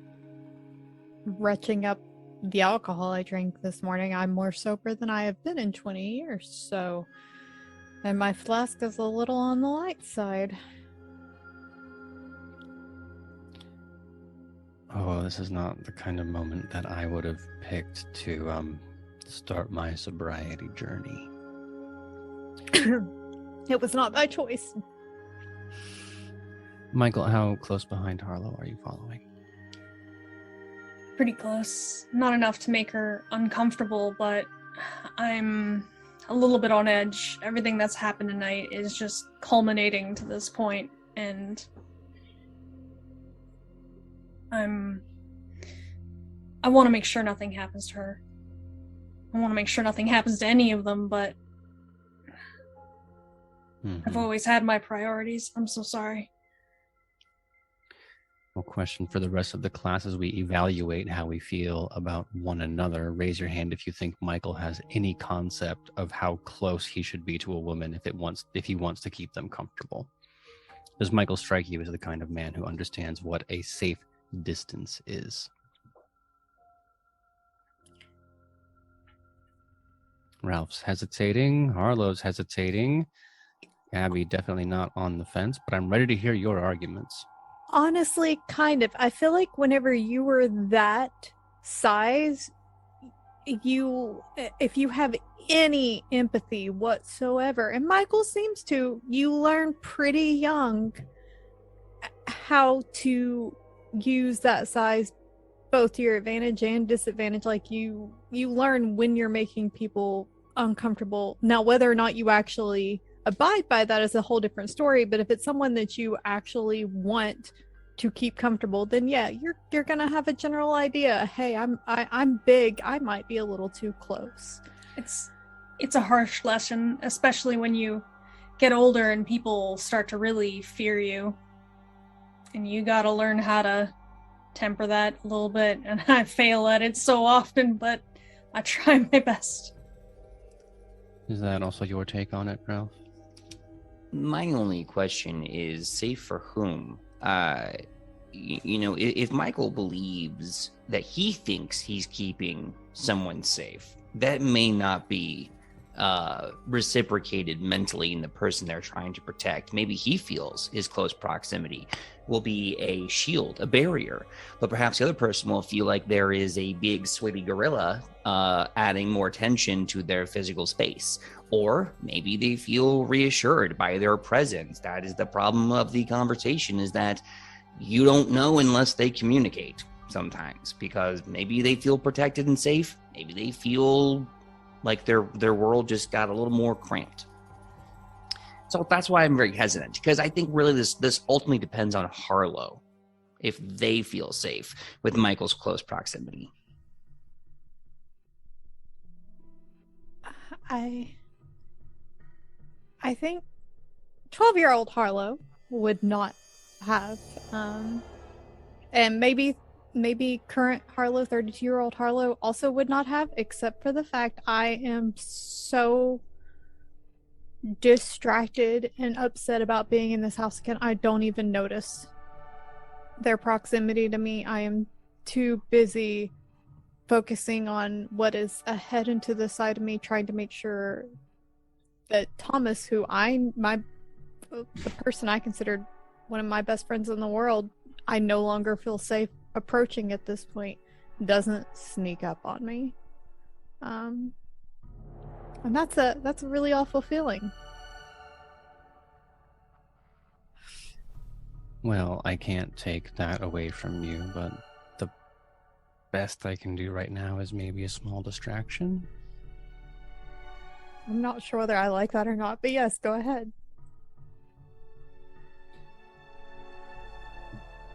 retching up the alcohol I drank this morning, I'm more sober than I have been in 20 years, so... And my flask is a little on the light side. Oh, this is not the kind of moment that I would have picked to start my sobriety journey. It was not my choice. Michael, how close behind Harlow are you following? Pretty close. Not enough to make her uncomfortable, but I'm a little bit on edge. Everything that's happened tonight is just culminating to this point, and I want to make sure nothing happens to her. I want to make sure nothing happens to any of them, but I've always had my priorities. I'm so sorry. Well, question for the rest of the class as we evaluate how we feel about one another. Raise your hand if you think Michael has any concept of how close he should be to a woman if he wants to keep them comfortable. Does Michael strike you as the kind of man who understands what a safe distance is? Ralph's hesitating. Harlow's hesitating. Abby definitely not on the fence, but I'm ready to hear your arguments. Honestly, kind of. I feel like whenever you were that size, if you have any empathy whatsoever, and Michael seems to, you learn pretty young how to use that size both to your advantage and disadvantage. Like you learn when you're making people uncomfortable. Now, whether or not you actually abide by that is a whole different story, but if it's someone that you actually want to keep comfortable, then yeah, you're gonna have a general idea. Hey, I'm big, I might be a little too close. It's a harsh lesson, especially when you get older and people start to really fear you, and you gotta learn how to temper that a little bit. And I fail at it so often, but I try my best. Is that also your take on it, Ralph? My only question is, safe for whom? If Michael believes that he thinks he's keeping someone safe, that may not be reciprocated mentally in the person they're trying to protect. Maybe he feels his close proximity will be a shield, a barrier, but perhaps the other person will feel like there is a big sweaty gorilla adding more tension to their physical space. Or maybe they feel reassured by their presence. That is the problem of the conversation, is that you don't know unless they communicate sometimes, because maybe they feel protected and safe. Maybe they feel like their world just got a little more cramped. So that's why I'm very hesitant, because I think really this ultimately depends on Harlow, if they feel safe with Michael's close proximity. I think 12-year-old Harlow would not have, and maybe current Harlow, 32-year-old Harlow, also would not have, except for the fact I am so distracted and upset about being in this house again. I don't even notice their proximity to me. I am too busy focusing on what is ahead and to the side of me, trying to make sure that Thomas, who the person I considered one of my best friends in the world, I no longer feel safe approaching at this point, doesn't sneak up on me. And that's a really awful feeling. Well, I can't take that away from you, but the best I can do right now is maybe a small distraction. I'm not sure whether I like that or not, but yes, go ahead.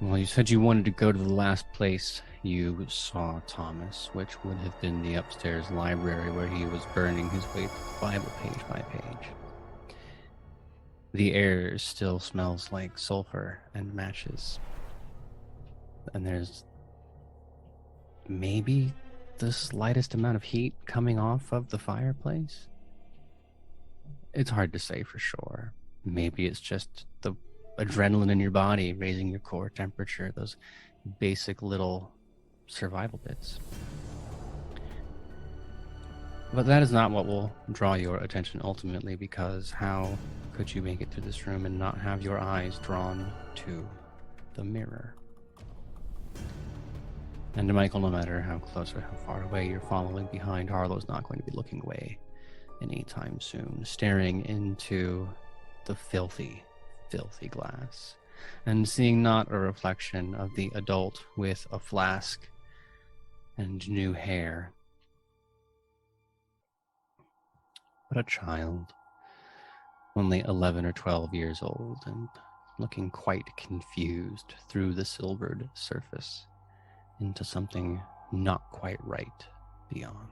Well, you said you wanted to go to the last place you saw Thomas, which would have been the upstairs library where he was burning his way through the Bible page by page. The air still smells like sulfur and matches. And there's maybe the slightest amount of heat coming off of the fireplace. It's hard to say for sure. Maybe it's just the adrenaline in your body raising your core temperature, those basic little survival bits. But that is not what will draw your attention ultimately, because how could you make it through this room and not have your eyes drawn to the mirror? And Michael, no matter how close or how far away you're following behind, Harlow's not going to be looking away anytime soon, staring into the filthy glass and seeing not a reflection of the adult with a flask and new hair, but a child, only 11 or 12 years old, and looking quite confused through the silvered surface into something not quite right beyond.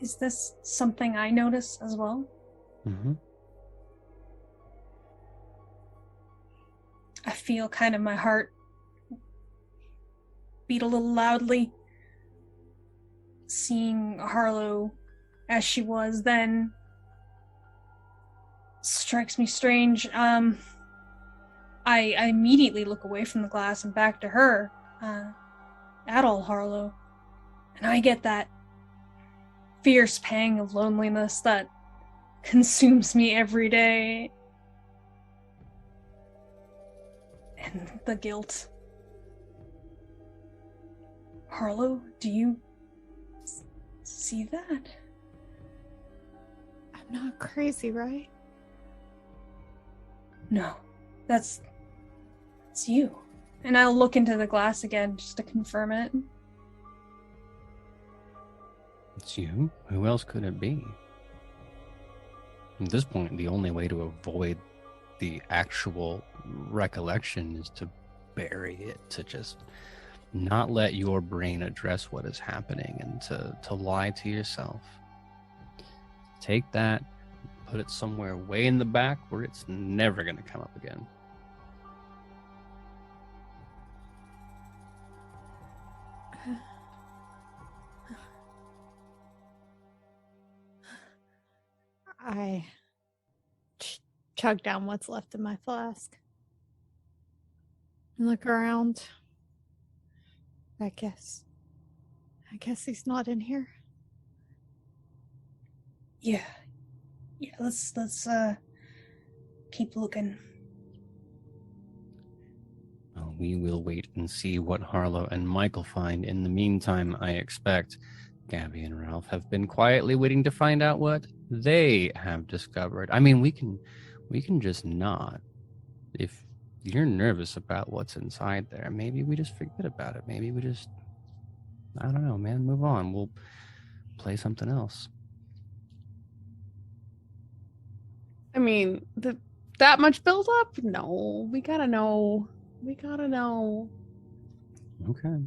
Is this something I notice as well? Mm-hmm. I feel kind of my heart beat a little loudly, seeing Harlow as she was then strikes me strange. I immediately look away from the glass and back to her, adult Harlow, and I get that fierce pang of loneliness that consumes me every day. And the guilt. Harlow, do you see that? I'm not crazy, right? No, that's you. And I'll look into the glass again just to confirm it. It's you? Who else could it be? At this point, the only way to avoid the actual recollection is to bury it, to just not let your brain address what is happening, and to lie to yourself. Take that, put it somewhere way in the back where it's never going to come up again. I chug down what's left of my flask and look around. I guess I guess he's not in here. Yeah. Let's keep looking. Well, we will wait and see what Harlow and Michael find. In the meantime, I expect Gabby and Ralph have been quietly waiting to find out what they have discovered. I mean, we can just not. If you're nervous about what's inside there, maybe we just forget about it. Maybe we just, I don't know, man, move on. We'll play something else. I mean, that much build up? No, we gotta know. Okay.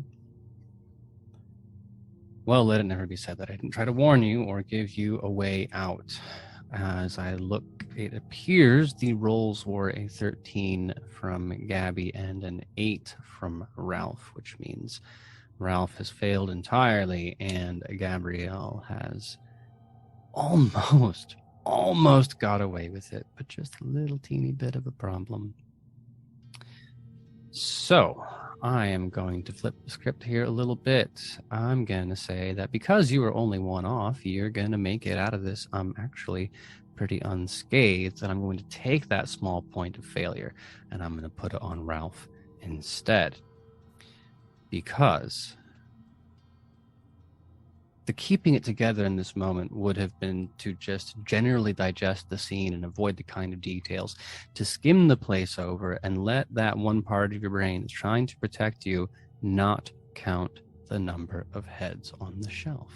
Well, let it never be said that I didn't try to warn you or give you a way out. As I look, it appears the rolls were a 13 from Gabby and an 8 from Ralph, which means Ralph has failed entirely and Gabrielle has almost got away with it, but just a little teeny bit of a problem. So I am going to flip the script here a little bit. I'm going to say that because you were only one off, you're going to make it out of this actually pretty unscathed, and I'm going to take that small point of failure and I'm going to put it on Ralph instead. Because the keeping it together in this moment would have been to just generally digest the scene and avoid the kind of details, to skim the place over and let that one part of your brain that's trying to protect you not count the number of heads on the shelf.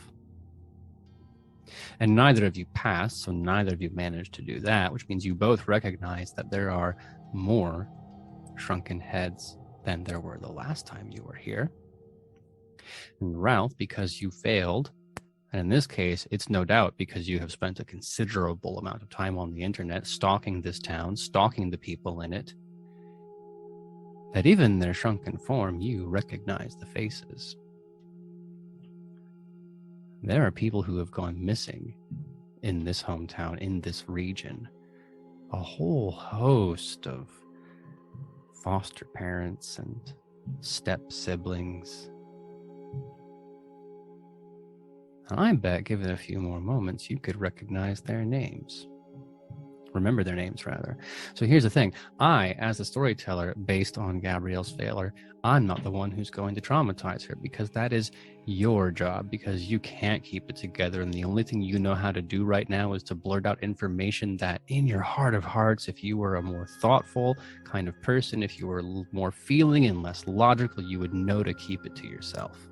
And neither of you passed, so neither of you managed to do that, which means you both recognize that there are more shrunken heads than there were the last time you were here. And Ralph, because you failed, and in this case, it's no doubt because you have spent a considerable amount of time on the internet stalking this town, stalking the people in it, that even in their shrunken form, you recognize the faces. There are people who have gone missing in this hometown, in this region. A whole host of foster parents and step siblings. I bet, give it a few more moments, you could recognize their names. Remember their names, rather. So here's the thing. I, as a storyteller, based on Gabrielle's failure, I'm not the one who's going to traumatize her, because that is your job, because you can't keep it together, and the only thing you know how to do right now is to blurt out information that, in your heart of hearts, if you were a more thoughtful kind of person, if you were more feeling and less logical, you would know to keep it to yourself.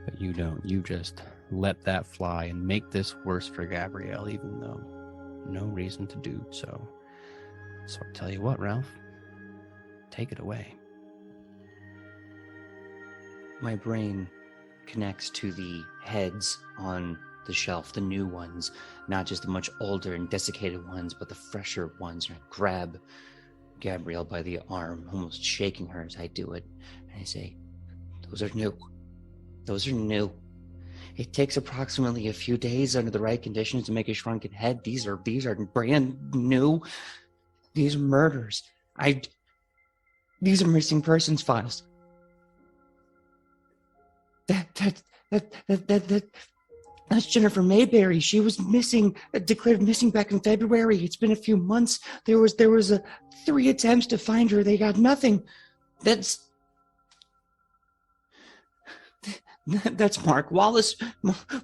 But you don't. You just let that fly and make this worse for Gabrielle, even though no reason to do so. So I tell you what, Ralph, take it away. My brain connects to the heads on the shelf, the new ones, not just the much older and desiccated ones, but the fresher ones. And I grab Gabrielle by the arm, almost shaking her as I do it, and I say, "Those are new. Those are new. It takes approximately a few days under the right conditions to make a shrunken head. These are brand new. These are murders. These are missing persons files. That's Jennifer Mayberry. She was missing, declared missing back in February. It's been a few months. There was 3 attempts to find her. They got nothing. That's Mark Wallace.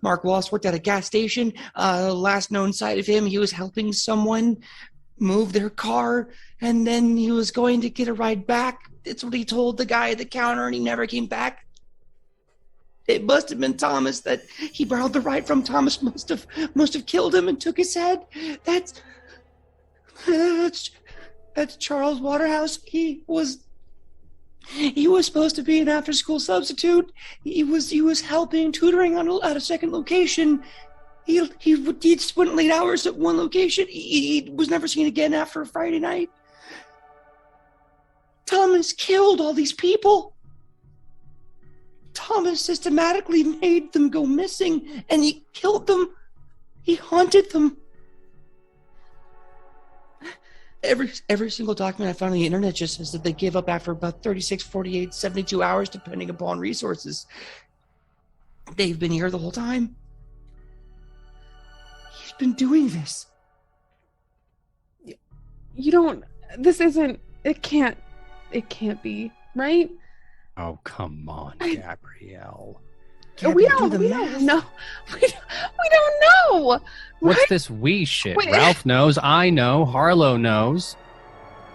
Mark Wallace worked at a gas station. Last known sight of him, he was helping someone move their car, and then he was going to get a ride back. It's what he told the guy at the counter, and he never came back. It must have been Thomas that he borrowed the ride from. Thomas must have killed him and took his head. That's Charles Waterhouse. He was supposed to be an after-school substitute. He was helping, tutoring at a second location. He just went late hours at one location. He was never seen again after a Friday night. Thomas killed all these people. Thomas systematically made them go missing, and he killed them. He haunted them. Every single document I found on the internet just says that they give up after about 36, 48, 72 hours, depending upon resources. They've been here the whole time. He's been doing this. You don't. This isn't. It can't be, right? Oh, come on, Gabrielle. We don't know. We don't know. What's right? this we shit? Wait. Ralph knows, I know, Harlow knows.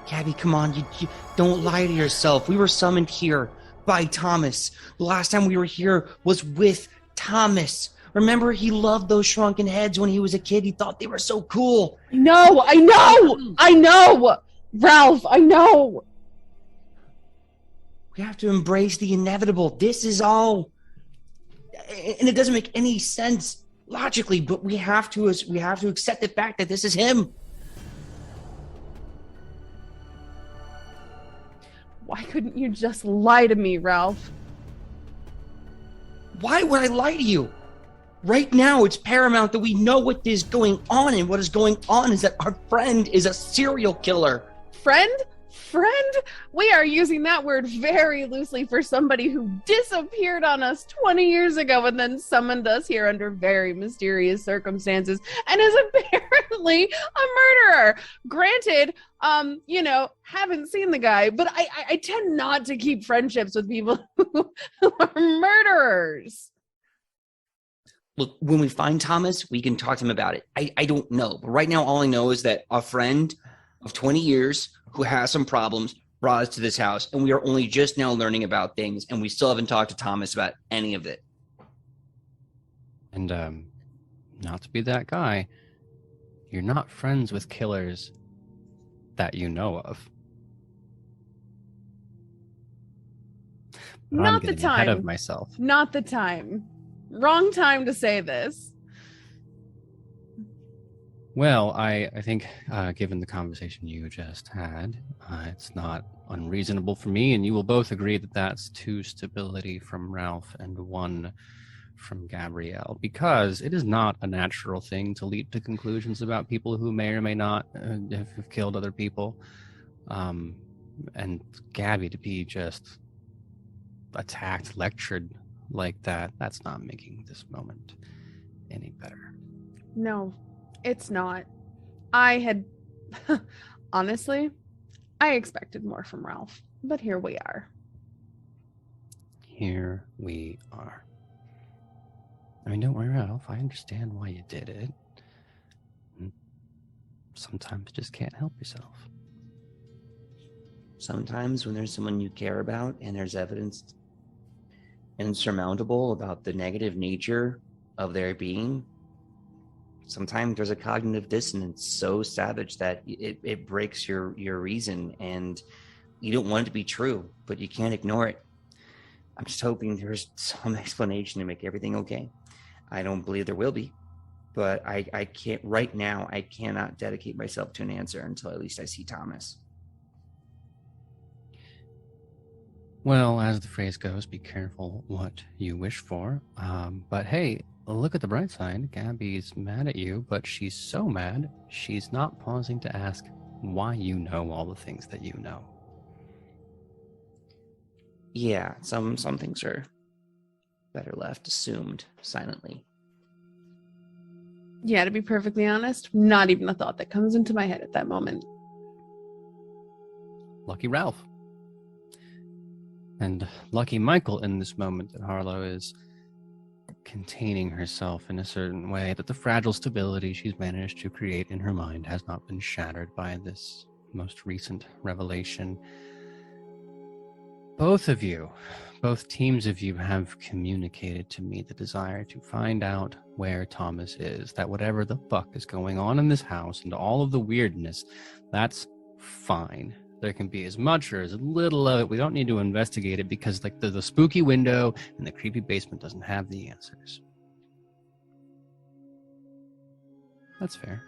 Gabby, come on, you don't lie to yourself. We were summoned here by Thomas. The last time we were here was with Thomas. Remember, he loved those shrunken heads when he was a kid. He thought they were so cool. No, I know, Ralph, I know. We have to embrace the inevitable. This is all, and it doesn't make any sense logically, but we have to accept the fact that this is him. Why couldn't you just lie to me, Ralph? Why would I lie to you? Right now, it's paramount that we know what is going on, and what is going on is that our friend is a serial killer. Friend? We are using that word very loosely for somebody who disappeared on us 20 years ago and then summoned us here under very mysterious circumstances and is apparently a murderer. Granted, haven't seen the guy, but I tend not to keep friendships with people who are murderers. Look, when we find Thomas, we can talk to him about it. I don't know. But right now, all I know is that a friend of 20 years who has some problems brought us to this house, and we are only just now learning about things, and we still haven't talked to Thomas about any of it. And, not to be that guy, you're not friends with killers that you know of. But Not I'm the getting ahead time. of myself. Not the time. Wrong time to say this. Well, I think, given the conversation you just had, it's not unreasonable for me, and you will both agree that that's 2 stability from Ralph and 1 from Gabrielle, because it is not a natural thing to leap to conclusions about people who may or may not have killed other people. And Gabby to be just attacked, lectured like that, that's not making this moment any better. No, it's not. I had, honestly, I expected more from Ralph, but here we are. Here we are. I mean, don't worry, Ralph. I understand why you did it. Sometimes you just can't help yourself. Sometimes when there's someone you care about and there's evidence insurmountable about the negative nature of their being, sometimes there's a cognitive dissonance so savage that it breaks your reason, and you don't want it to be true, but you can't ignore it. I'm just hoping there's some explanation to make everything okay. I don't believe there will be, but I can't right now. I cannot dedicate myself to an answer until at least I see Thomas. Well, as the phrase goes, be careful what you wish for. But hey, look at the bright side. Gabby's mad at you, but she's so mad, she's not pausing to ask why you know all the things that you know. Yeah, some things are better left assumed silently. Yeah, to be perfectly honest, not even a thought that comes into my head at that moment. Lucky Ralph. And lucky Michael in this moment that Harlow is containing herself in a certain way, that the fragile stability she's managed to create in her mind has not been shattered by this most recent revelation. Both of you, both teams of you, have communicated to me the desire to find out where Thomas is, that whatever the fuck is going on in this house and all of the weirdness, that's fine. There can be as much or as little of it. We don't need to investigate it because like the spooky window and the creepy basement doesn't have the answers. That's fair.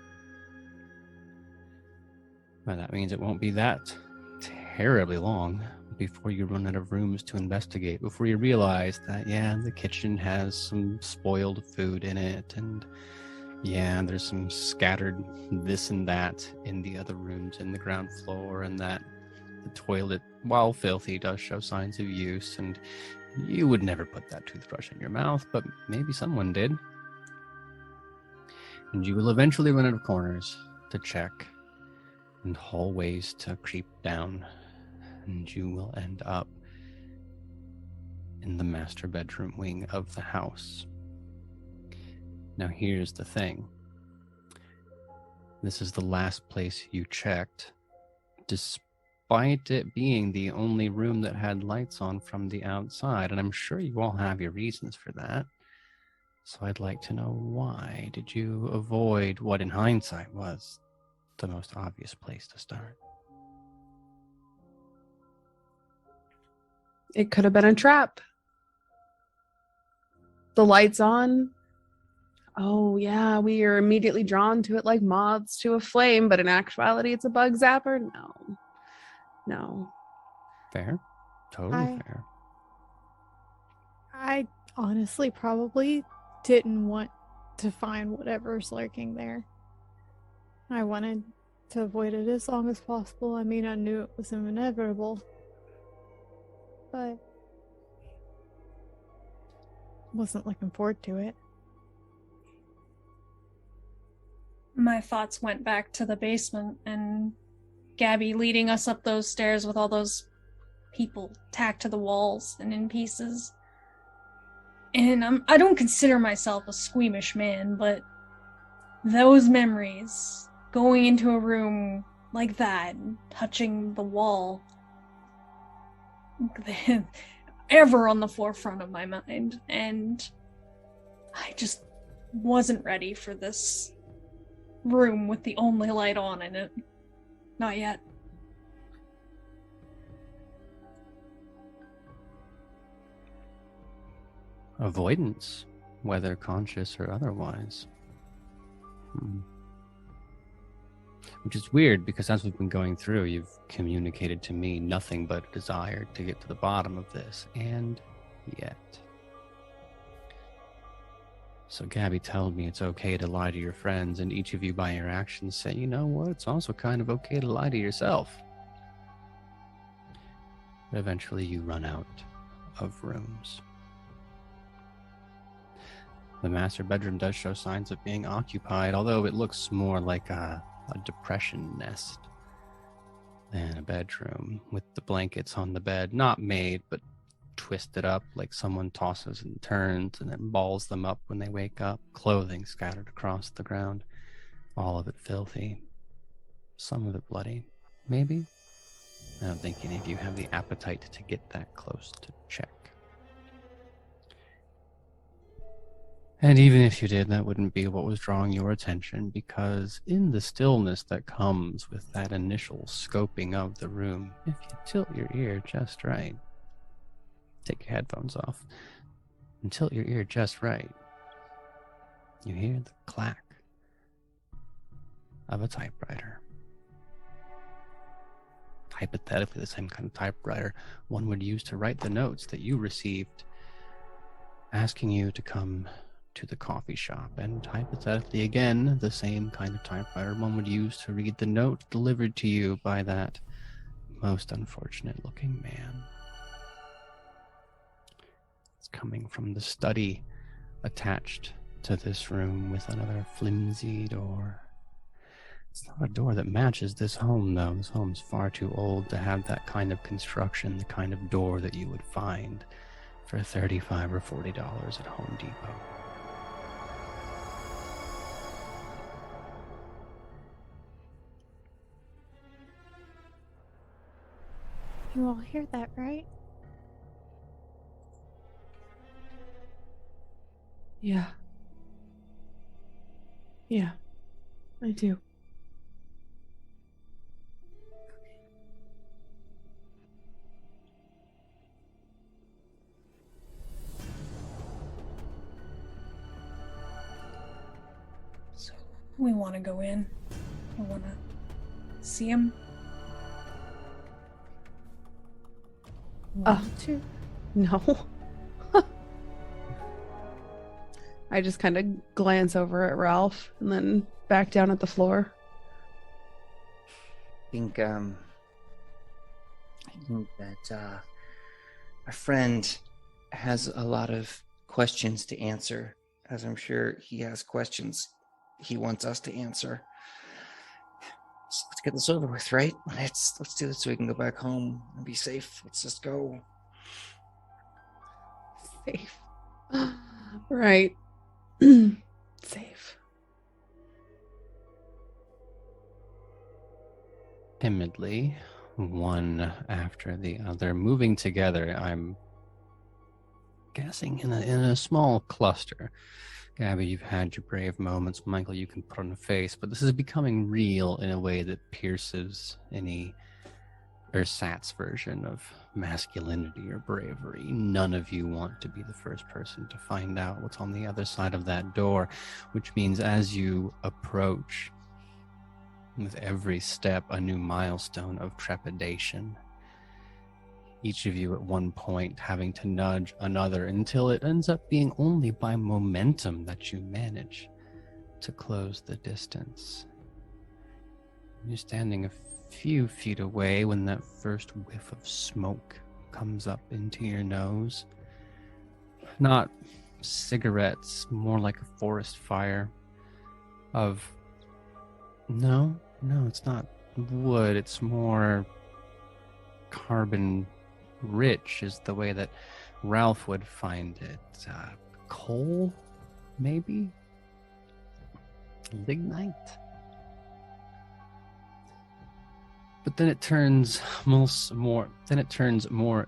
Well, that means it won't be that terribly long before you run out of rooms to investigate, before you realize that, yeah, the kitchen has some spoiled food in it, and Yeah, there's some scattered this and that in the other rooms in the ground floor, and that the toilet, while filthy, does show signs of use, and you would never put that toothbrush in your mouth, but maybe someone did. And you will eventually run out of corners to check and hallways to creep down, and you will end up in the master bedroom wing of the house. Now here's the thing. This is the last place you checked, despite it being the only room that had lights on from the outside, and I'm sure you all have your reasons for that. So I'd like to know, why did you avoid what in hindsight was the most obvious place to start? It could have been a trap. The light's on. Oh, yeah, we are immediately drawn to it like moths to a flame, but in actuality, it's a bug zapper? No. Fair. Totally fair. I honestly probably didn't want to find whatever's lurking there. I wanted to avoid it as long as possible. I mean, I knew it was inevitable, but wasn't looking forward to it. My thoughts went back to the basement and Gabby leading us up those stairs with all those people tacked to the walls and in pieces. And I don't consider myself a squeamish man, but those memories, going into a room like that, touching the wall, ever on the forefront of my mind. And I just wasn't ready for this room with the only light on in it. Not yet. Avoidance, whether conscious or otherwise. Which is weird, because as we've been going through, you've communicated to me nothing but a desire to get to the bottom of this, and yet. So Gabby told me it's okay to lie to your friends, and each of you by your actions say, you know what, it's also kind of okay to lie to yourself. But eventually you run out of rooms. The master bedroom does show signs of being occupied, although it looks more like a depression nest than a bedroom, with the blankets on the bed, not made, but twisted up like someone tosses and turns and then balls them up when they wake up, clothing scattered across the ground, all of it filthy, some of it bloody, maybe? I don't think any of you have the appetite to get that close to check. And even if you did, that wouldn't be what was drawing your attention, because in the stillness that comes with that initial scoping of the room, if you tilt your ear just right, take your headphones off, and tilt your ear just right, you hear the clack of a typewriter. Hypothetically, the same kind of typewriter one would use to write the notes that you received asking you to come to the coffee shop, and hypothetically again, the same kind of typewriter one would use to read the note delivered to you by that most unfortunate looking man. It's coming from the study attached to this room with another flimsy door. It's not a door that matches this home, though. This home's far too old to have that kind of construction, the kind of door that you would find for $35 or $40 at Home Depot. You all hear that, right? Yeah. Yeah, I do. So we want to go in. We want to see him. No. I just kind of glance over at Ralph and then back down at the floor. I think that our friend has a lot of questions to answer, as I'm sure he has questions he wants us to answer. So let's get this over with, right? Let's do this so we can go back home and be safe. Let's just go. Safe. Right. Safe. Timidly, one after the other, moving together, I'm guessing in a small cluster. Gabby, you've had your brave moments. Michael, you can put on a face, but this is becoming real in a way that pierces any ersatz version of masculinity or bravery. None of you want to be the first person to find out what's on the other side of that door, which means as you approach, with every step, a new milestone of trepidation. Each of you at one point having to nudge another until it ends up being only by momentum that you manage to close the distance. You're standing a few feet away when that first whiff of smoke comes up into your nose. Not cigarettes, more like a forest fire of... No, it's not wood. It's more carbon rich is the way that Ralph would find it. Coal, maybe? Lignite? But then it turns more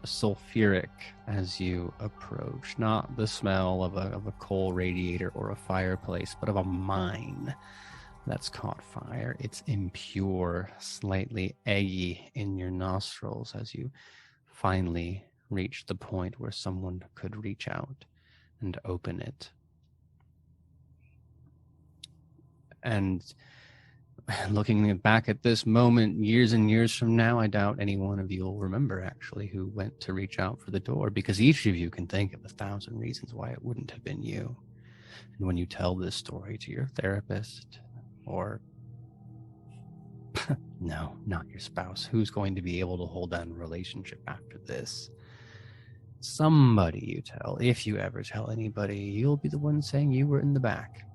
sulfuric as you approach. Not the smell of a coal radiator or a fireplace, but of a mine that's caught fire. It's impure, slightly eggy in your nostrils as you finally reach the point where someone could reach out and open it. And looking back at this moment years and years from now, I doubt any one of you will remember actually who went to reach out for the door, because each of you can think of 1,000 reasons why it wouldn't have been you. And when you tell this story to your therapist, or no, not your spouse, who's going to be able to hold down a relationship after this? Somebody you tell, if you ever tell anybody, you'll be the one saying you were in the back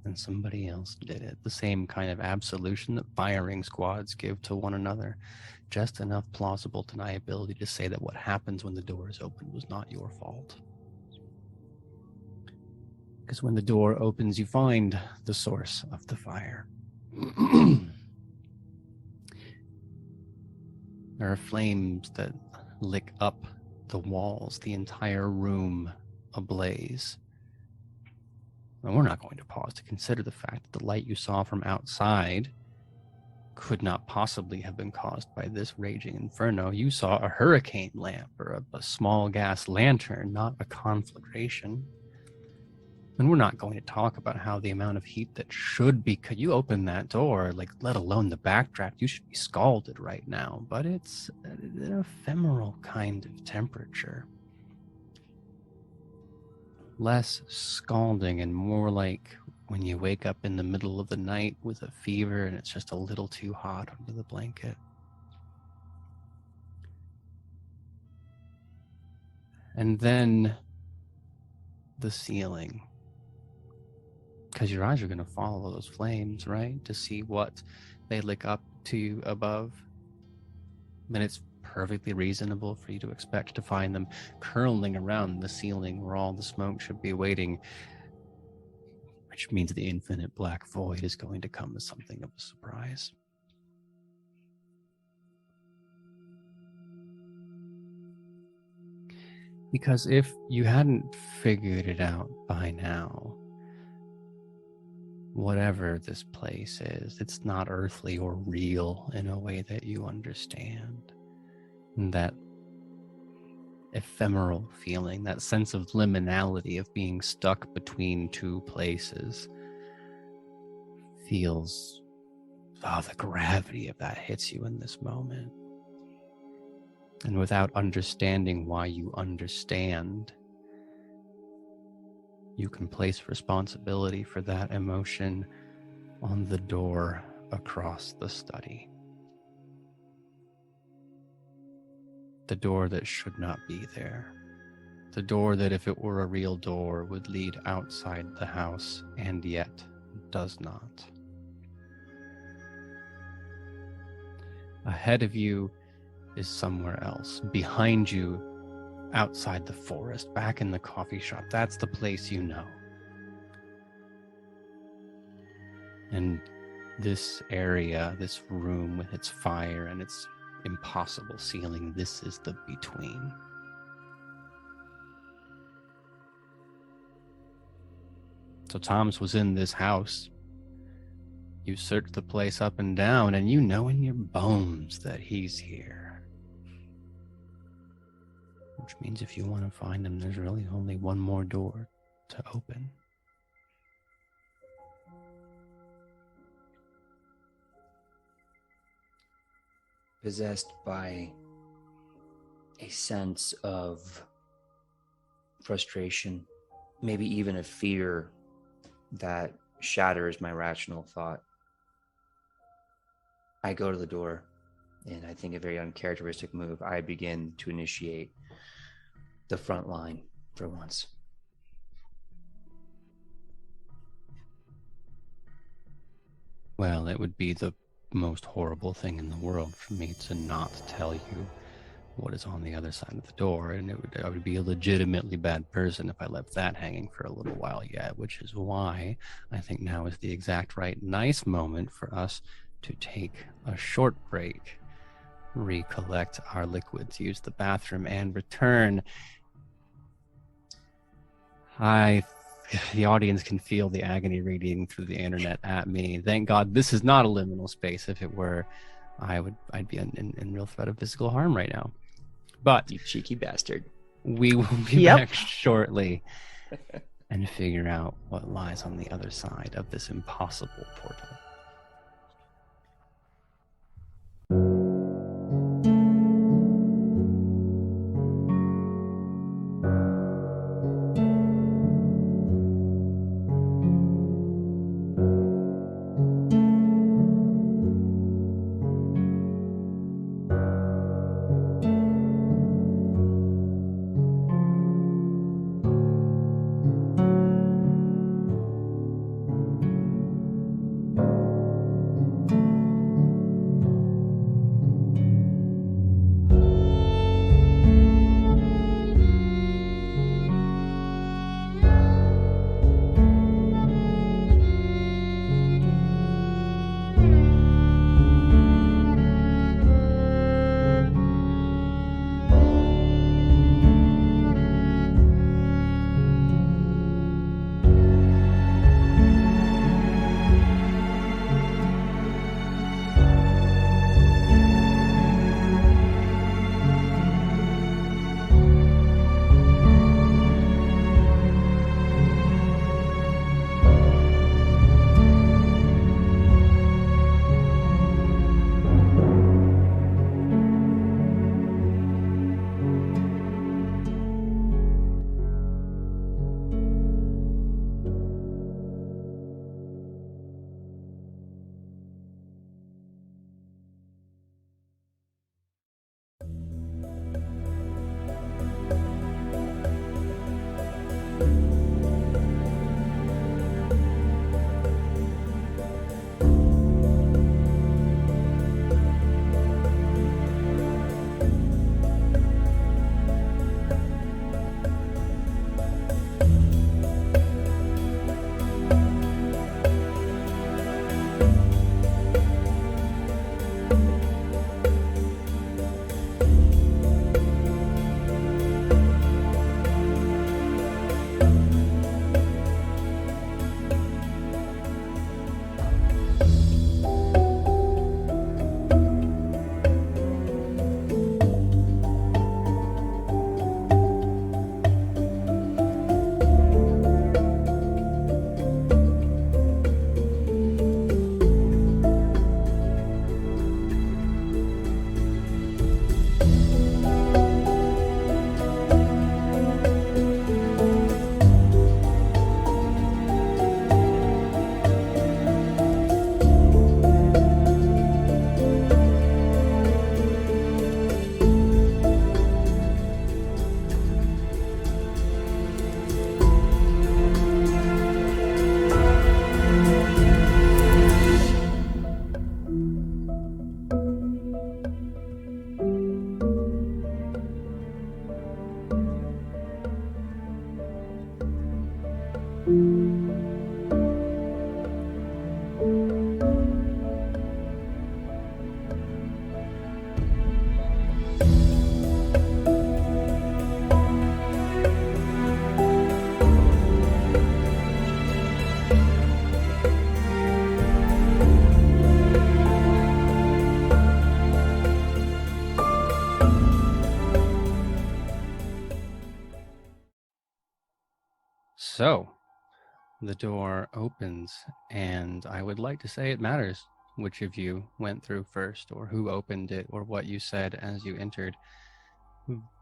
and somebody else did it. The same kind of absolution that firing squads give to one another. Just enough plausible deniability to say that what happens when the door is open was not your fault. Because when the door opens, you find the source of the fire. There are flames that lick up the walls, the entire room ablaze. And we're not going to pause to consider the fact that the light you saw from outside could not possibly have been caused by this raging inferno. You saw a hurricane lamp or a small gas lantern, not a conflagration. And we're not going to talk about how the amount of heat that should be, could you open that door, like let alone the backdraft, you should be scalded right now, but it's an ephemeral kind of temperature. Less scalding and more like when you wake up in the middle of the night with a fever and it's just a little too hot under the blanket. And then the ceiling. Because your eyes are going to follow those flames, right? To see what they lick up to above. And it's perfectly reasonable for you to expect to find them curling around the ceiling where all the smoke should be waiting. Which means the infinite black void is going to come as something of a surprise. Because if you hadn't figured it out by now, whatever this place is, it's not earthly or real in a way that you understand. And that ephemeral feeling, that sense of liminality of being stuck between two places feels, the gravity of that hits you in this moment. And without understanding why you understand, you can place responsibility for that emotion on the door across the study. The door that should not be there. The door that, if it were a real door, would lead outside the house, and yet does not. Ahead of you is somewhere else. Behind you, outside the forest, back in the coffee shop. That's the place you know. And this area, this room with its fire and its impossible ceiling, this is the between. So Thomas was in this house. You search the place up and down, and you know in your bones that he's here. Which means if you want to find him, there's really only one more door to open. Possessed by a sense of frustration, maybe even a fear that shatters my rational thought, I go to the door, and I think a very uncharacteristic move. I begin to initiate the front line for once. Well, it would be the most horrible thing in the world for me to not tell you what is on the other side of the door, and I would be a legitimately bad person if I left that hanging for a little while yet, which is why I think now is the exact right nice moment for us to take a short break, recollect our liquids, use the bathroom, and return. The audience can feel the agony radiating through the internet at me. Thank God this is not a liminal space. If it were, I'd be in real threat of physical harm right now. But You cheeky bastard. we will be back shortly and figure out what lies on the other side of this impossible portal. So, the door opens, and I would like to say it matters which of you went through first, or who opened it, or what you said as you entered.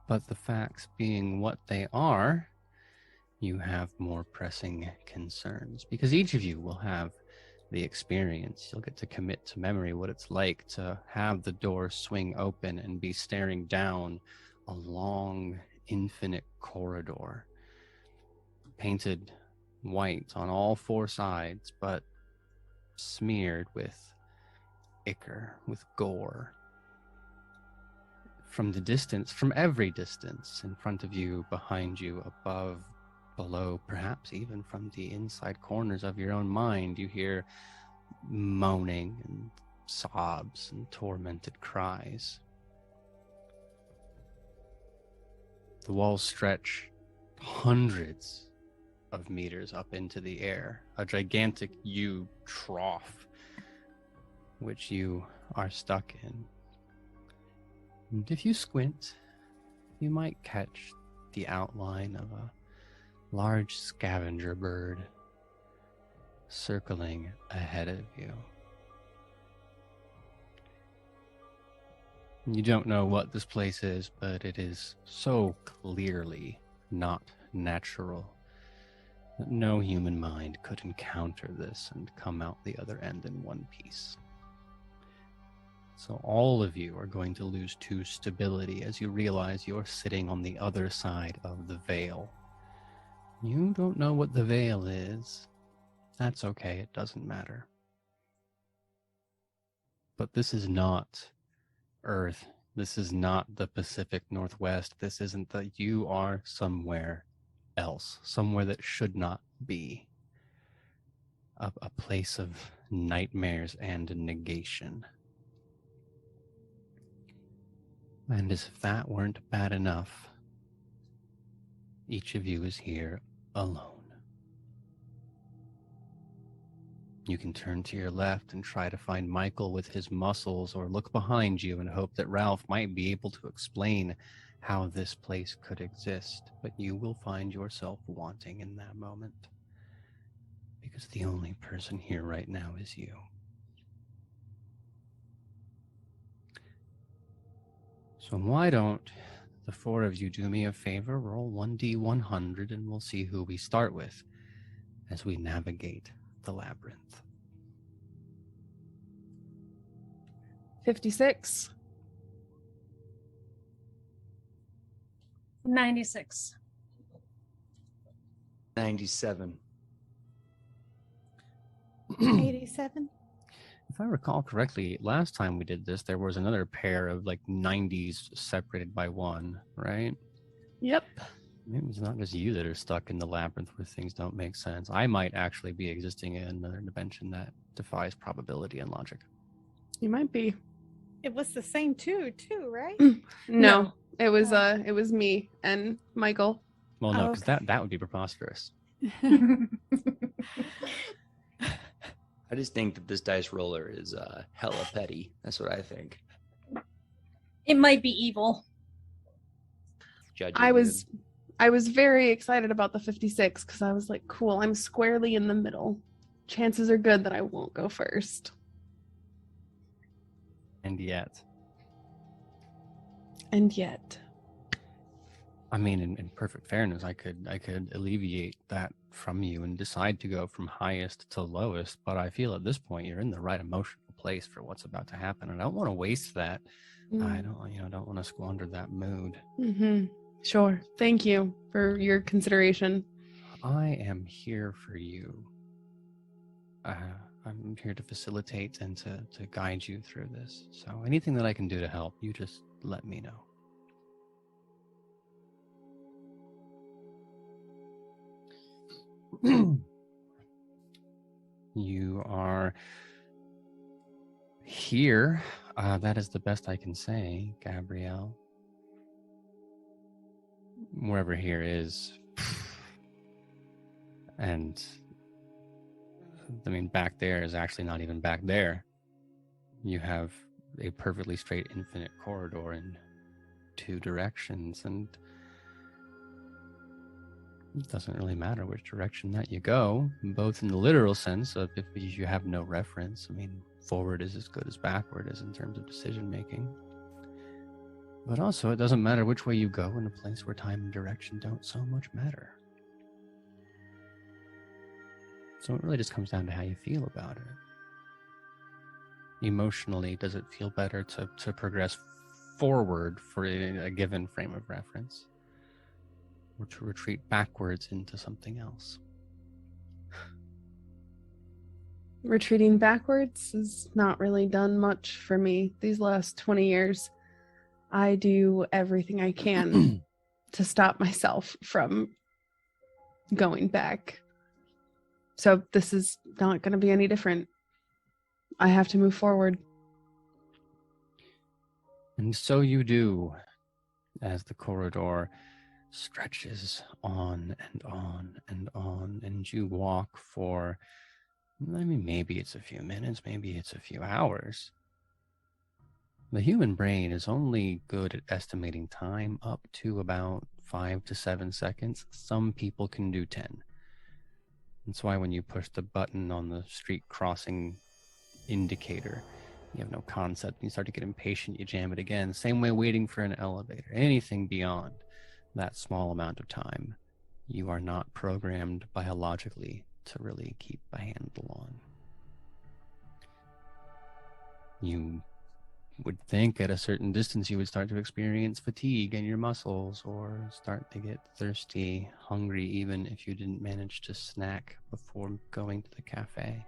But the facts being what they are, you have more pressing concerns, because each of you will have the experience. You'll get to commit to memory what it's like to have the door swing open and be staring down a long, infinite corridor, painted white on all four sides, but smeared with ichor, with gore. From the distance, from every distance, in front of you, behind you, above, below, perhaps even from the inside corners of your own mind, you hear moaning and sobs and tormented cries. The walls stretch hundreds of meters up into the air, a gigantic U trough, which you are stuck in. And if you squint, you might catch the outline of a large scavenger bird circling ahead of you. You don't know what this place is, but it is so clearly not natural that no human mind could encounter this and come out the other end in one piece. So all of you are going to lose 2 stability as you realize you're sitting on the other side of the veil. You don't know what the veil is. That's okay, it doesn't matter. But this is not Earth. This is not the Pacific Northwest. This isn't that. You are somewhere else, somewhere that should not be. A place of nightmares and negation. And as if that weren't bad enough, each of you is here alone. You can turn to your left and try to find Michael with his muscles, or look behind you and hope that Ralph might be able to explain how this place could exist, but you will find yourself wanting in that moment, because the only person here right now is you. So why don't the 4 of you do me a favor, roll 1d100, and we'll see who we start with as we navigate the labyrinth. 56. 96. 97. 87. If I recall correctly, last time we did this, there was another pair of like 90s separated by 1, right? Yep. Maybe it's not just you that are stuck in the labyrinth where things don't make sense. I might actually be existing in another dimension that defies probability and logic. You might be. It was the same too, right? No, it was me and Michael. Well, no, because Okay. that would be preposterous. I just think that this dice roller is hella petty. That's what I think. It might be evil. Judging I you. was very excited about the 56 because I was like, cool, I'm squarely in the middle. Chances are good that I won't go first. And yet, I mean, in perfect fairness, I could alleviate that from you and decide to go from highest to lowest, but I feel at this point you're in the right emotional place for what's about to happen, and I don't want to waste that. I don't want to squander that mood. Mm-hmm. Sure. Thank you for your consideration. I am here for you. I'm here to facilitate and to guide you through this. So anything that I can do to help, you just let me know. You are here. That is the best I can say, Gabrielle. Wherever here is. And I mean, back there is actually not even back there. You have a perfectly straight infinite corridor in 2 directions, and it doesn't really matter which direction that you go, both in the literal sense of if you have no reference. I mean, forward is as good as backward is in terms of decision making. But also, it doesn't matter which way you go in a place where time and direction don't so much matter. So it really just comes down to how you feel about it. Emotionally, does it feel better to progress forward for a given frame of reference, or to retreat backwards into something else? Retreating backwards has not really done much for me these last 20 years. I do everything I can to stop myself from going back. So this is not going to be any different. I have to move forward. And so you do, as the corridor stretches on and on and on, and you walk for, I mean, maybe it's a few minutes, maybe it's a few hours. The human brain is only good at estimating time up to about 5 to 7 seconds. Some people can do 10. That's why when you push the button on the street crossing indicator, you have no concept. You start to get impatient, you jam it again. Same way waiting for an elevator. Anything beyond that small amount of time, you are not programmed biologically to really keep a handle on. You would think at a certain distance you would start to experience fatigue in your muscles, or start to get thirsty, hungry, even if you didn't manage to snack before going to the cafe.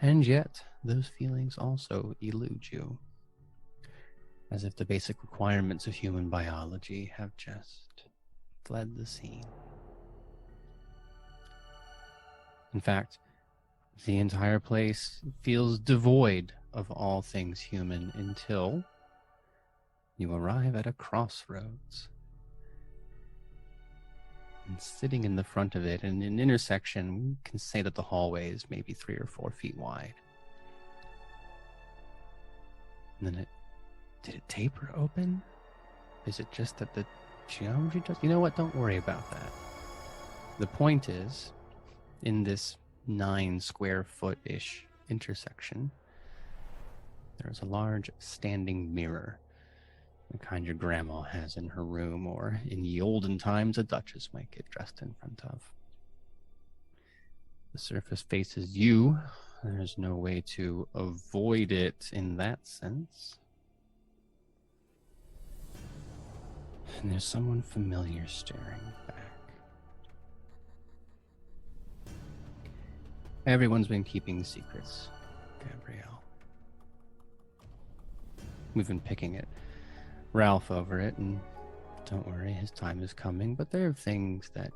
And yet, those feelings also elude you, as if the basic requirements of human biology have just fled the scene. In fact, the entire place feels devoid of all things human until you arrive at a crossroads. And sitting in the front of it, in an intersection, we can say that the hallway is maybe 3 or 4 feet wide. And then did it taper open? Is it just that the geometry just, you know what, don't worry about that. The point is, in this 9 square foot-ish intersection, there's a large standing mirror, the kind your grandma has in her room, or in the olden times a duchess might get dressed in front of. The surface faces you. There's no way to avoid it in that sense. And there's someone familiar staring back. Everyone's been keeping secrets, Gabrielle. We've been picking at Ralph over it, and don't worry, his time is coming, but there are things that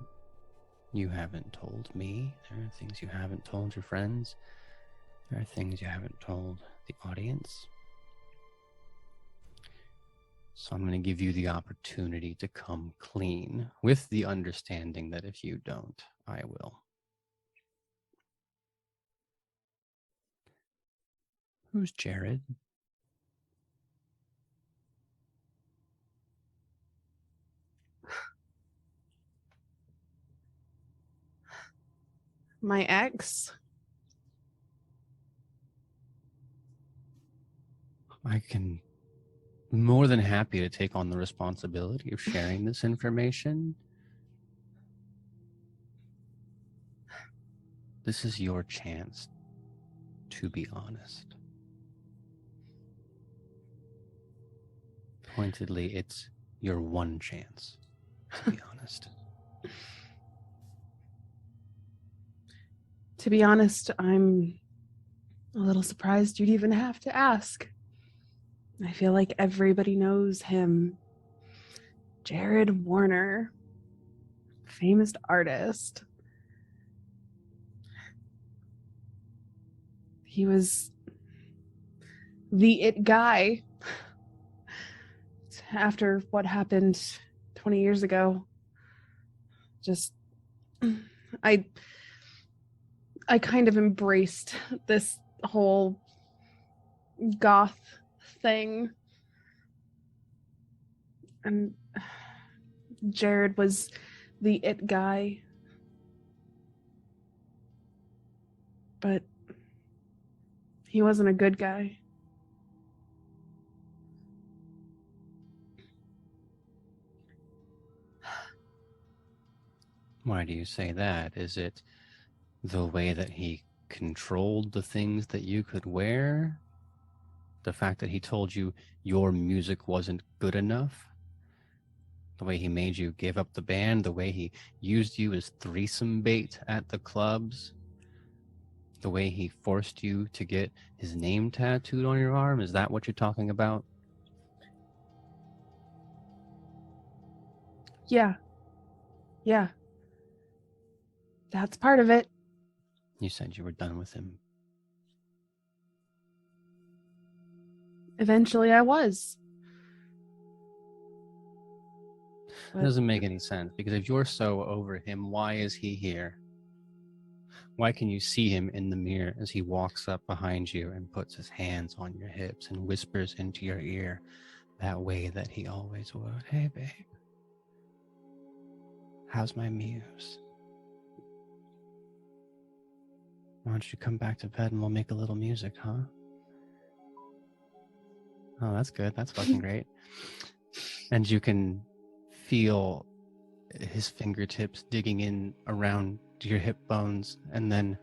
you haven't told me. There are things you haven't told your friends. There are things you haven't told the audience. So I'm going to give you the opportunity to come clean, with the understanding that if you don't, I will. Who's Jared? My ex. I can more than happy to take on the responsibility of sharing this information. This is your chance to be honest. Pointedly, it's your one chance to be honest. To be honest, I'm a little surprised you'd even have to ask. I feel like everybody knows him. Jared Warner, famous artist. He was the it guy after what happened 20 years ago. Just, I kind of embraced this whole goth thing. And Jared was the it guy. But he wasn't a good guy. Why do you say that? Is it the way that he controlled the things that you could wear? The fact that he told you your music wasn't good enough? The way he made you give up the band? The way he used you as threesome bait at the clubs? The way he forced you to get his name tattooed on your arm? Is that what you're talking about? Yeah. That's part of it. You said you were done with him. Eventually I was. It doesn't make any sense, because if you're so over him, why is he here? Why can you see him in the mirror as he walks up behind you and puts his hands on your hips and whispers into your ear that way that he always would? Hey, babe. How's my muse? Why don't you come back to bed and we'll make a little music, huh? Oh, that's good. That's fucking great. And you can feel his fingertips digging in around your hip bones and then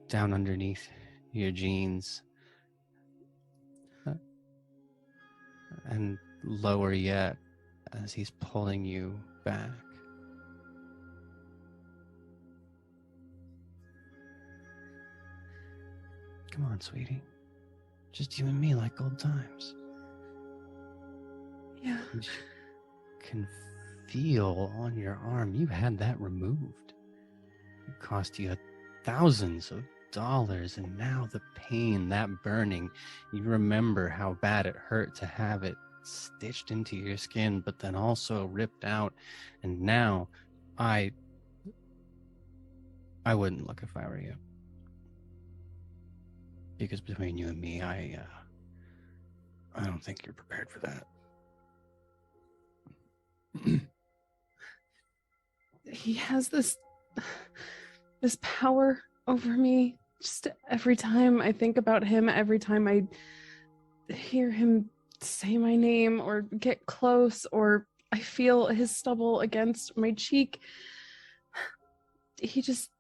down underneath your jeans. And lower yet as he's pulling you back. Come on, sweetie. Just you and me like old times. Yeah. You can feel on your arm you had that removed. It cost you thousands of dollars, and now the pain, that burning, you remember how bad it hurt to have it stitched into your skin, but then also ripped out. And now I wouldn't look if I were you. Because between you and me, I don't think you're prepared for that. He has this power over me. Just every time I think about him, every time I hear him say my name or get close, or I feel his stubble against my cheek, he just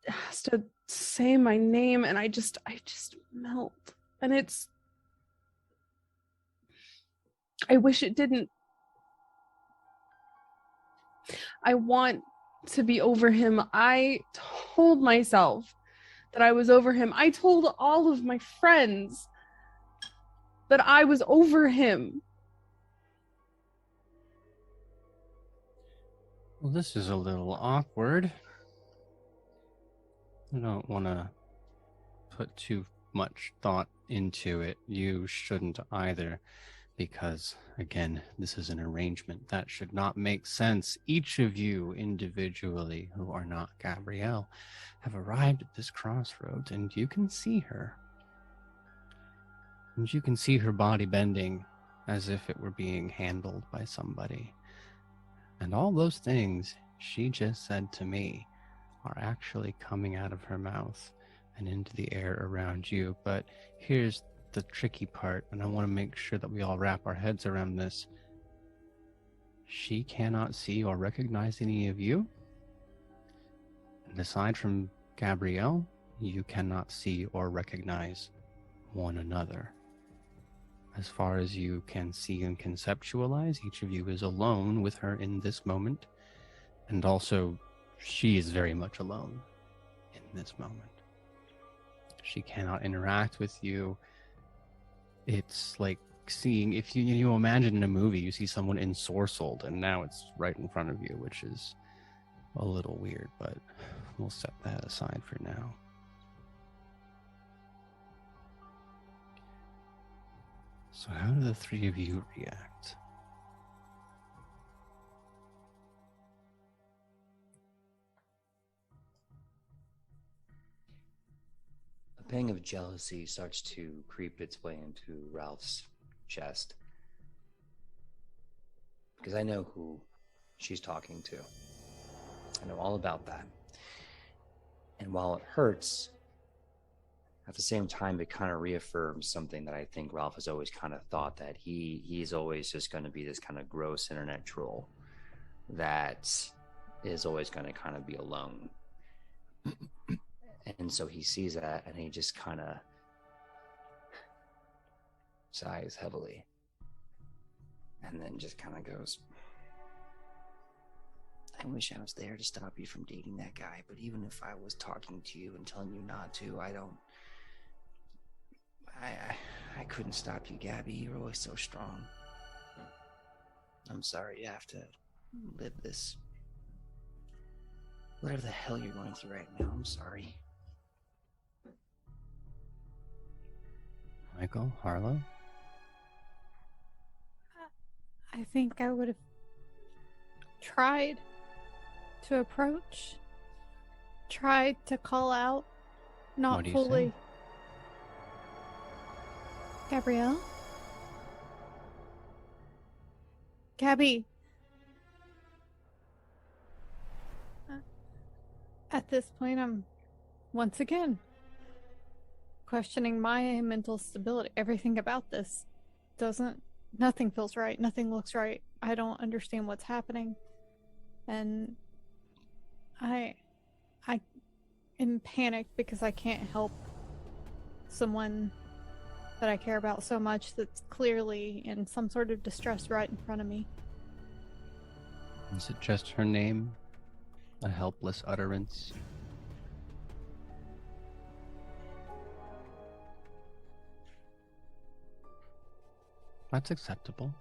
has to say my name, and I just melt. And I wish it didn't. I want to be over him. I told myself that I was over him. I told all of my friends that I was over him. Well, this is a little awkward. I don't want to put too much thought into it. You shouldn't either, because, again, this is an arrangement that should not make sense. Each of you individually, who are not Gabrielle, have arrived at this crossroads, and you can see her. And you can see her body bending as if it were being handled by somebody. And all those things she just said to me are actually coming out of her mouth and into the air around you. But here's the tricky part, and I want to make sure that we all wrap our heads around this. She cannot see or recognize any of you. And aside from Gabrielle, you cannot see or recognize one another. As far as you can see and conceptualize, each of you is alone with her in this moment. And also, she is very much alone in this moment. She cannot interact with you. It's like seeing, if you imagine in a movie, you see someone ensorcelled, and now it's right in front of you, which is a little weird, but we'll set that aside for now. So how do the three of you react? A pang of jealousy starts to creep its way into Ralph's chest. Because I know who she's talking to. I know all about that. And while it hurts, at the same time, it kind of reaffirms something that I think Ralph has always kind of thought, that he's always just going to be this kind of gross internet troll that is always going to kind of be alone. And so he sees that and he just kind of sighs heavily and then just kind of goes, I wish I was there to stop you from dating that guy, but even if I was talking to you and telling you not to, I couldn't stop you, Gabby. You're always so strong. I'm sorry you have to live this. Whatever the hell you're going through right now, I'm sorry. Michael, Harlow? I think I would have tried to approach, tried to call out, not What do you fully. say? Gabrielle? Gabby. At this point, I'm once again questioning my mental stability. Everything about this nothing feels right. Nothing looks right. I don't understand what's happening. And I am panicked because I can't help someone that I care about so much that's clearly in some sort of distress right in front of me. Is it just her name? A helpless utterance? That's acceptable.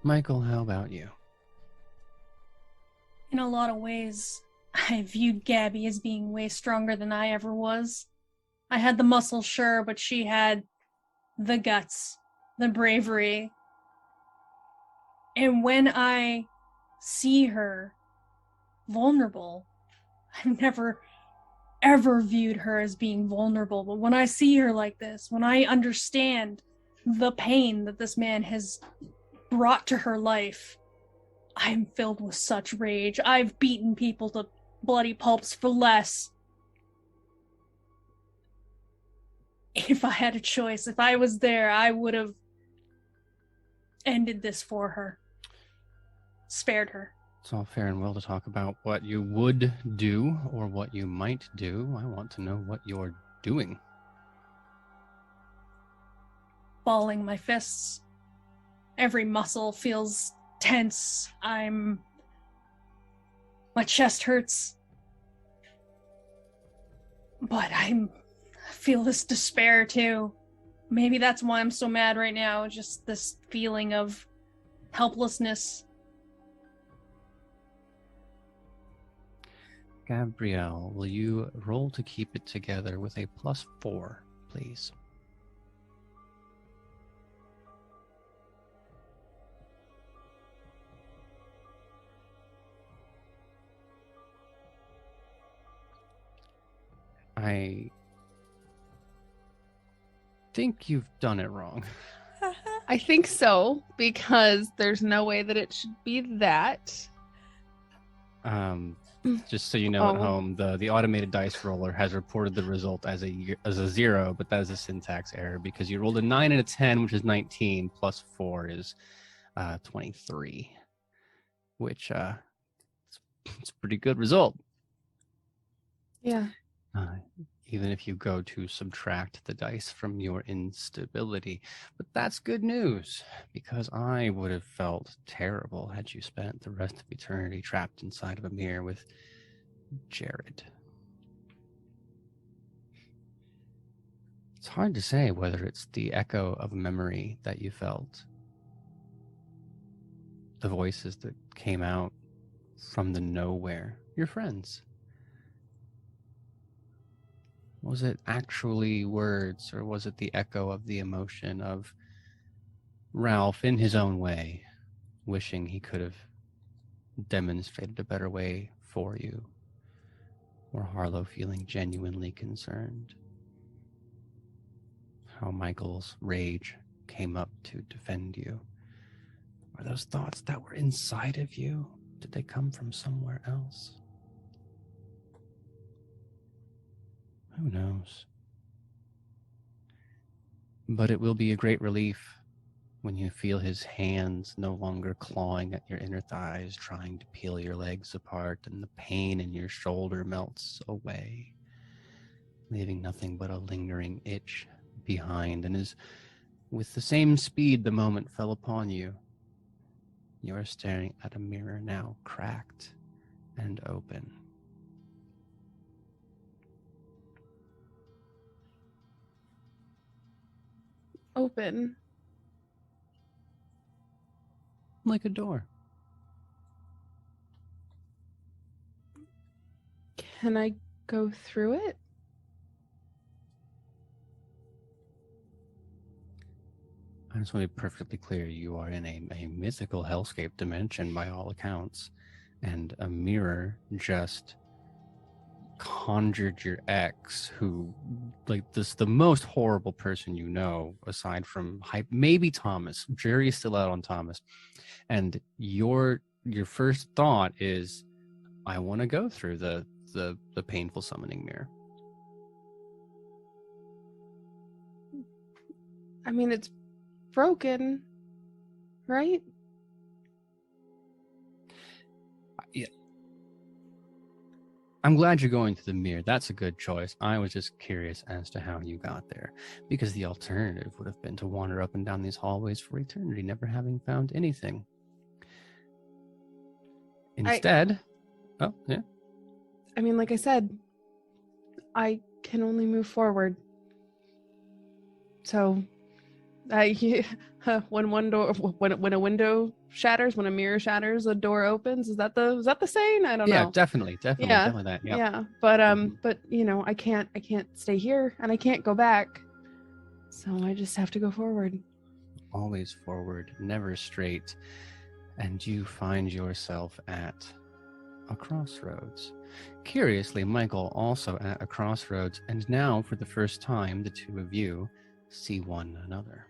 Michael, how about you? In a lot of ways, I viewed Gabby as being way stronger than I ever was. I had the muscle, sure, but she had the guts, the bravery. And when I see her vulnerable, I've never, ever viewed her as being vulnerable. But when I see her like this, when I understand the pain that this man has brought to her life, I'm filled with such rage. I've beaten people to bloody pulps for less. If I had a choice, if I was there, I would have ended this for her. Spared her. It's all fair and well to talk about what you would do or what you might do. I want to know what you're doing. Balling my fists. Every muscle feels tense. My chest hurts. But I feel this despair too. Maybe that's why I'm so mad right now. Just this feeling of helplessness. Gabrielle, will you roll to keep it together with a +4, please? I think you've done it wrong. I think so, because there's no way that it should be that. Just so you know at Oh. home, the automated dice roller has reported the result as a 0, but that is a syntax error because you rolled a 9 and a 10, which is 19, +4 is 23, which it's a pretty good result. Yeah. Even if you go to subtract the dice from your instability. But that's good news, because I would have felt terrible had you spent the rest of eternity trapped inside of a mirror with Jared. It's hard to say whether it's the echo of a memory that you felt, the voices that came out from the nowhere, your friends. Was it actually words, or was it the echo of the emotion of Ralph, in his own way, wishing he could have demonstrated a better way for you? Or Harlow feeling genuinely concerned? How Michael's rage came up to defend you? Are those thoughts that were inside of you? Did they come from somewhere else? Who knows? But it will be a great relief when you feel his hands no longer clawing at your inner thighs, trying to peel your legs apart, and the pain in your shoulder melts away, leaving nothing but a lingering itch behind. And as with the same speed the moment fell upon you, you are staring at a mirror now cracked and open. Open. Like a door. Can I go through it? I just want to be perfectly clear. You are in a mythical hellscape dimension by all accounts, and a mirror just conjured your ex, who, like, this the most horrible person you know, aside from maybe Thomas. Jury is still out on Thomas, and your first thought is, I want to go through the painful summoning mirror. I mean, it's broken, right? Yeah. I'm glad you're going through the mirror. That's a good choice. I was just curious as to how you got there, because the alternative would have been to wander up and down these hallways for eternity, never having found anything. Instead, oh, yeah. I mean, like I said, I can only move forward. So, when a window shatters, when a mirror shatters, a door opens. Is that the saying? I don't know. Yeah, definitely that. Yep. Yeah. But you know, I can't stay here, and I can't go back. So I just have to go forward. Always forward, never straight. And you find yourself at a crossroads. Curiously, Michael also at a crossroads, and now for the first time, the two of you see one another.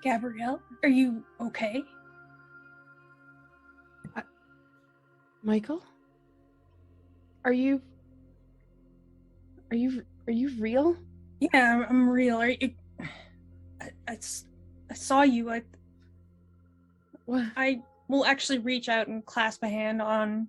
Gabrielle, are you okay? Michael? Are you real? Yeah, I'm real. Are you... I saw you. What? I will actually reach out and clasp a hand on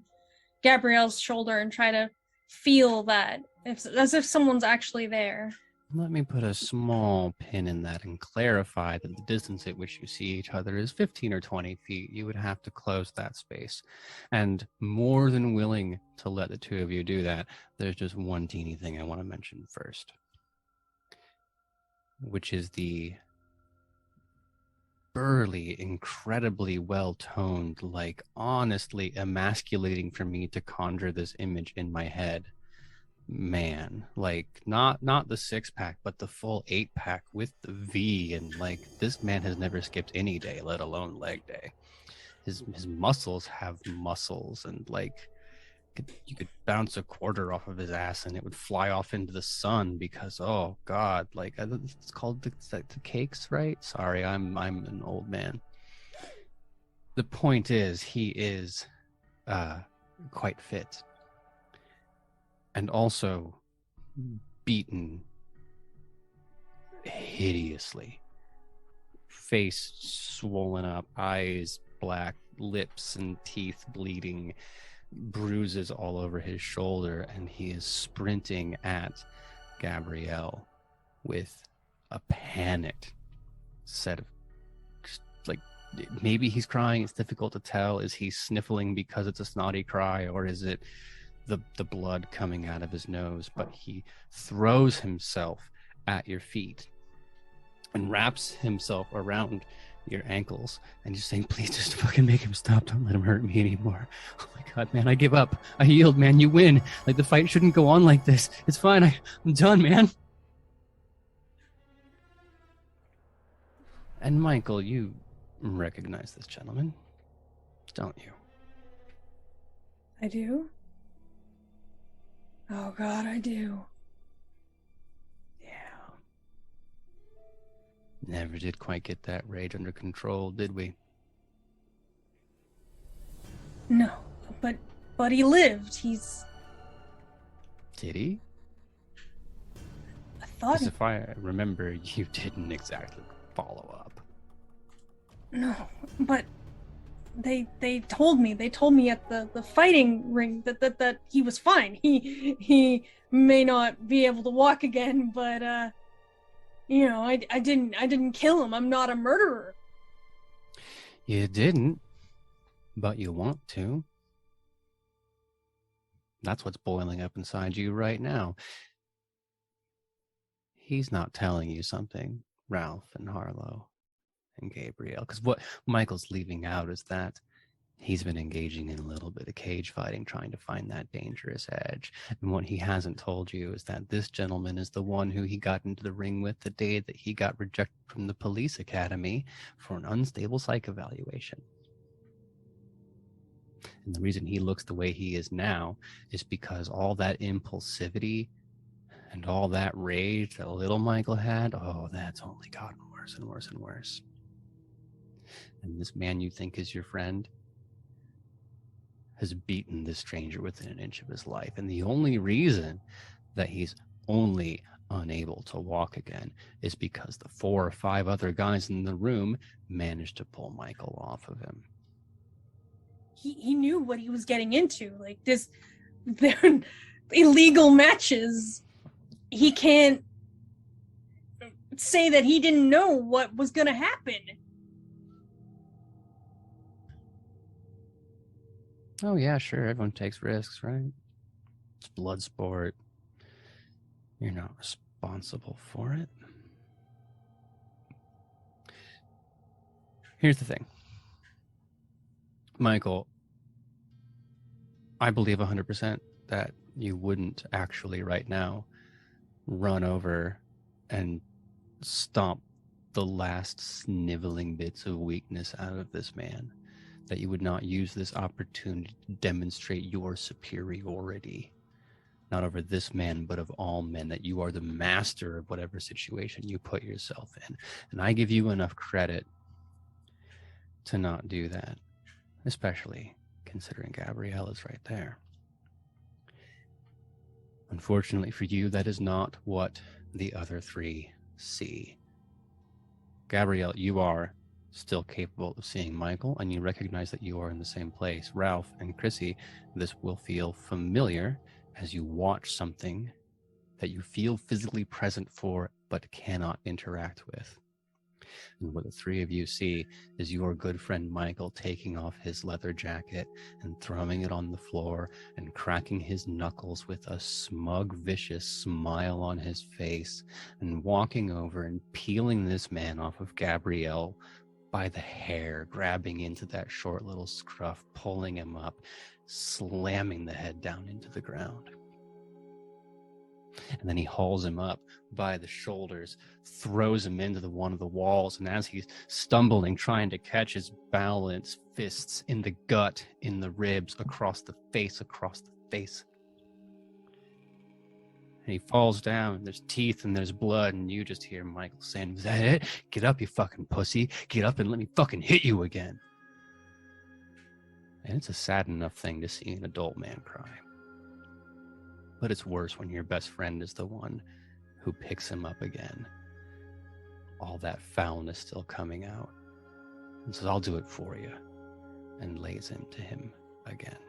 Gabrielle's shoulder and try to feel that, as if someone's actually there. Let me put a small pin in that and clarify that the distance at which you see each other is 15 or 20 feet. You would have to close that space. And more than willing to let the two of you do that, there's just one teeny thing I want to mention first, which is the burly, incredibly well-toned, like honestly emasculating for me to conjure this image in my head. Man, like not the 6-pack, but the full 8-pack with the V, and like this man has never skipped any day, let alone leg day. His muscles have muscles, and like you could bounce a quarter off of his ass and it would fly off into the sun because, oh god, like it's called the cakes, right? Sorry, I'm an old man. The point is, he is quite fit. And also beaten hideously. Face swollen up, eyes black, lips and teeth bleeding, bruises all over his shoulder, and he is sprinting at Gabrielle with a panicked set of, like, maybe he's crying, it's difficult to tell. Is he sniffling because it's a snotty cry, or is it the blood coming out of his nose? But he throws himself at your feet and wraps himself around your ankles and just saying, please just fucking make him stop. Don't let him hurt me anymore. Oh my God, man, I give up. I yield, man. You win. Like, the fight shouldn't go on like this. It's fine. I'm done, man. And Michael, you recognize this gentleman, don't you? I do? Oh God, I do. Yeah. Never did quite get that rage under control, did we? No, but he lived. Did he? I thought Because if I remember, you didn't exactly follow up. No, but they told me at the fighting ring that he was fine. He may not be able to walk again, but I didn't kill him. I'm not a murderer. You didn't, but you want to. That's what's boiling up inside you right now. He's not telling you something, Ralph and Harlow and Gabrielle, because what Michael's leaving out is that he's been engaging in a little bit of cage fighting, trying to find that dangerous edge. And what he hasn't told you is that this gentleman is the one who he got into the ring with the day that he got rejected from the police academy for an unstable psych evaluation. And the reason he looks the way he is now is because all that impulsivity and all that rage that little Michael had, oh, that's only gotten worse and worse and worse. And this man you think is your friend has beaten this stranger within an inch of his life. And the only reason that he's only unable to walk again is because the 4 or 5 other guys in the room managed to pull Michael off of him. He knew what he was getting into. Like, they're illegal matches. He can't say that he didn't know what was going to happen. Oh, yeah, sure. Everyone takes risks, right? It's blood sport. You're not responsible for it. Here's the thing. Michael, I believe 100% that you wouldn't actually right now run over and stomp the last sniveling bits of weakness out of this man. That you would not use this opportunity to demonstrate your superiority, not over this man, but of all men, that you are the master of whatever situation you put yourself in. And I give you enough credit to not do that, especially considering Gabrielle is right there. Unfortunately for you, that is not what the other 3 see. Gabrielle, you are still capable of seeing Michael, and you recognize that you are in the same place. Ralph and Krissy, this will feel familiar as you watch something that you feel physically present for but cannot interact with. And what the 3 of you see is your good friend Michael taking off his leather jacket and throwing it on the floor and cracking his knuckles with a smug, vicious smile on his face and walking over and peeling this man off of Gabrielle by the hair, grabbing into that short little scruff, pulling him up, slamming the head down into the ground. And then he hauls him up by the shoulders, throws him into one of the walls, and as he's stumbling, trying to catch his balance, fists in the gut, in the ribs, across the face. And he falls down, and there's teeth and there's blood, and you just hear Michael saying, "Is that it? Get up, you fucking pussy. Get up and let me fucking hit you again." And it's a sad enough thing to see an adult man cry. But it's worse when your best friend is the one who picks him up again. All that foulness still coming out. And says, "I'll do it for you," and lays into him again.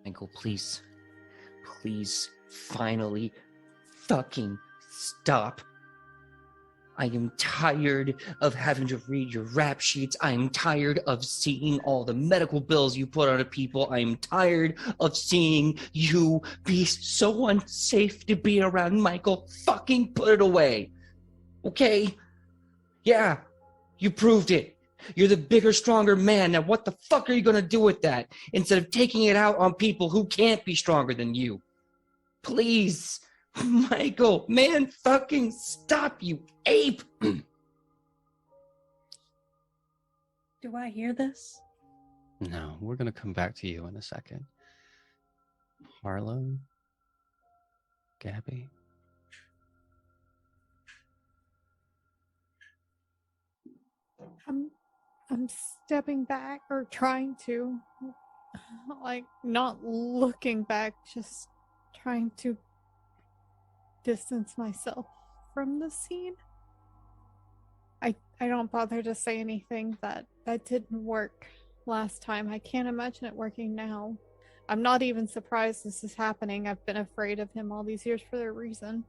Michael, please, finally, fucking stop. I am tired of having to read your rap sheets. I am tired of seeing all the medical bills you put on people. I am tired of seeing you be so unsafe to be around. Michael, fucking put it away. Okay. Yeah, you proved it. You're the bigger, stronger man. Now what the fuck are you gonna do with that? Instead of taking it out on people who can't be stronger than you. Please. Michael, man, fucking stop, you ape. Do I hear this? No, we're going to come back to you in a second. Harlow? Gabby? I'm stepping back, or trying to, like, not looking back, just trying to distance myself from the scene. I don't bother to say anything. That didn't work last time. I can't imagine it working now. I'm not even surprised this is happening. I've been afraid of him all these years for a reason.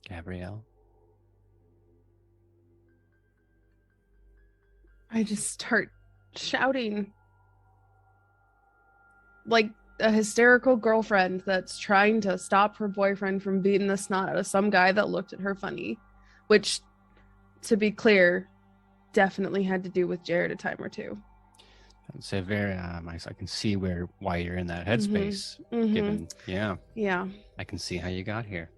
Gabrielle? I just start shouting like a hysterical girlfriend that's trying to stop her boyfriend from beating the snot out of some guy that looked at her funny, which, to be clear, definitely had to do with Jared a time or two. I'd say very nice. I can see why you're in that headspace. Mhm. Given, Yeah. I can see how you got here.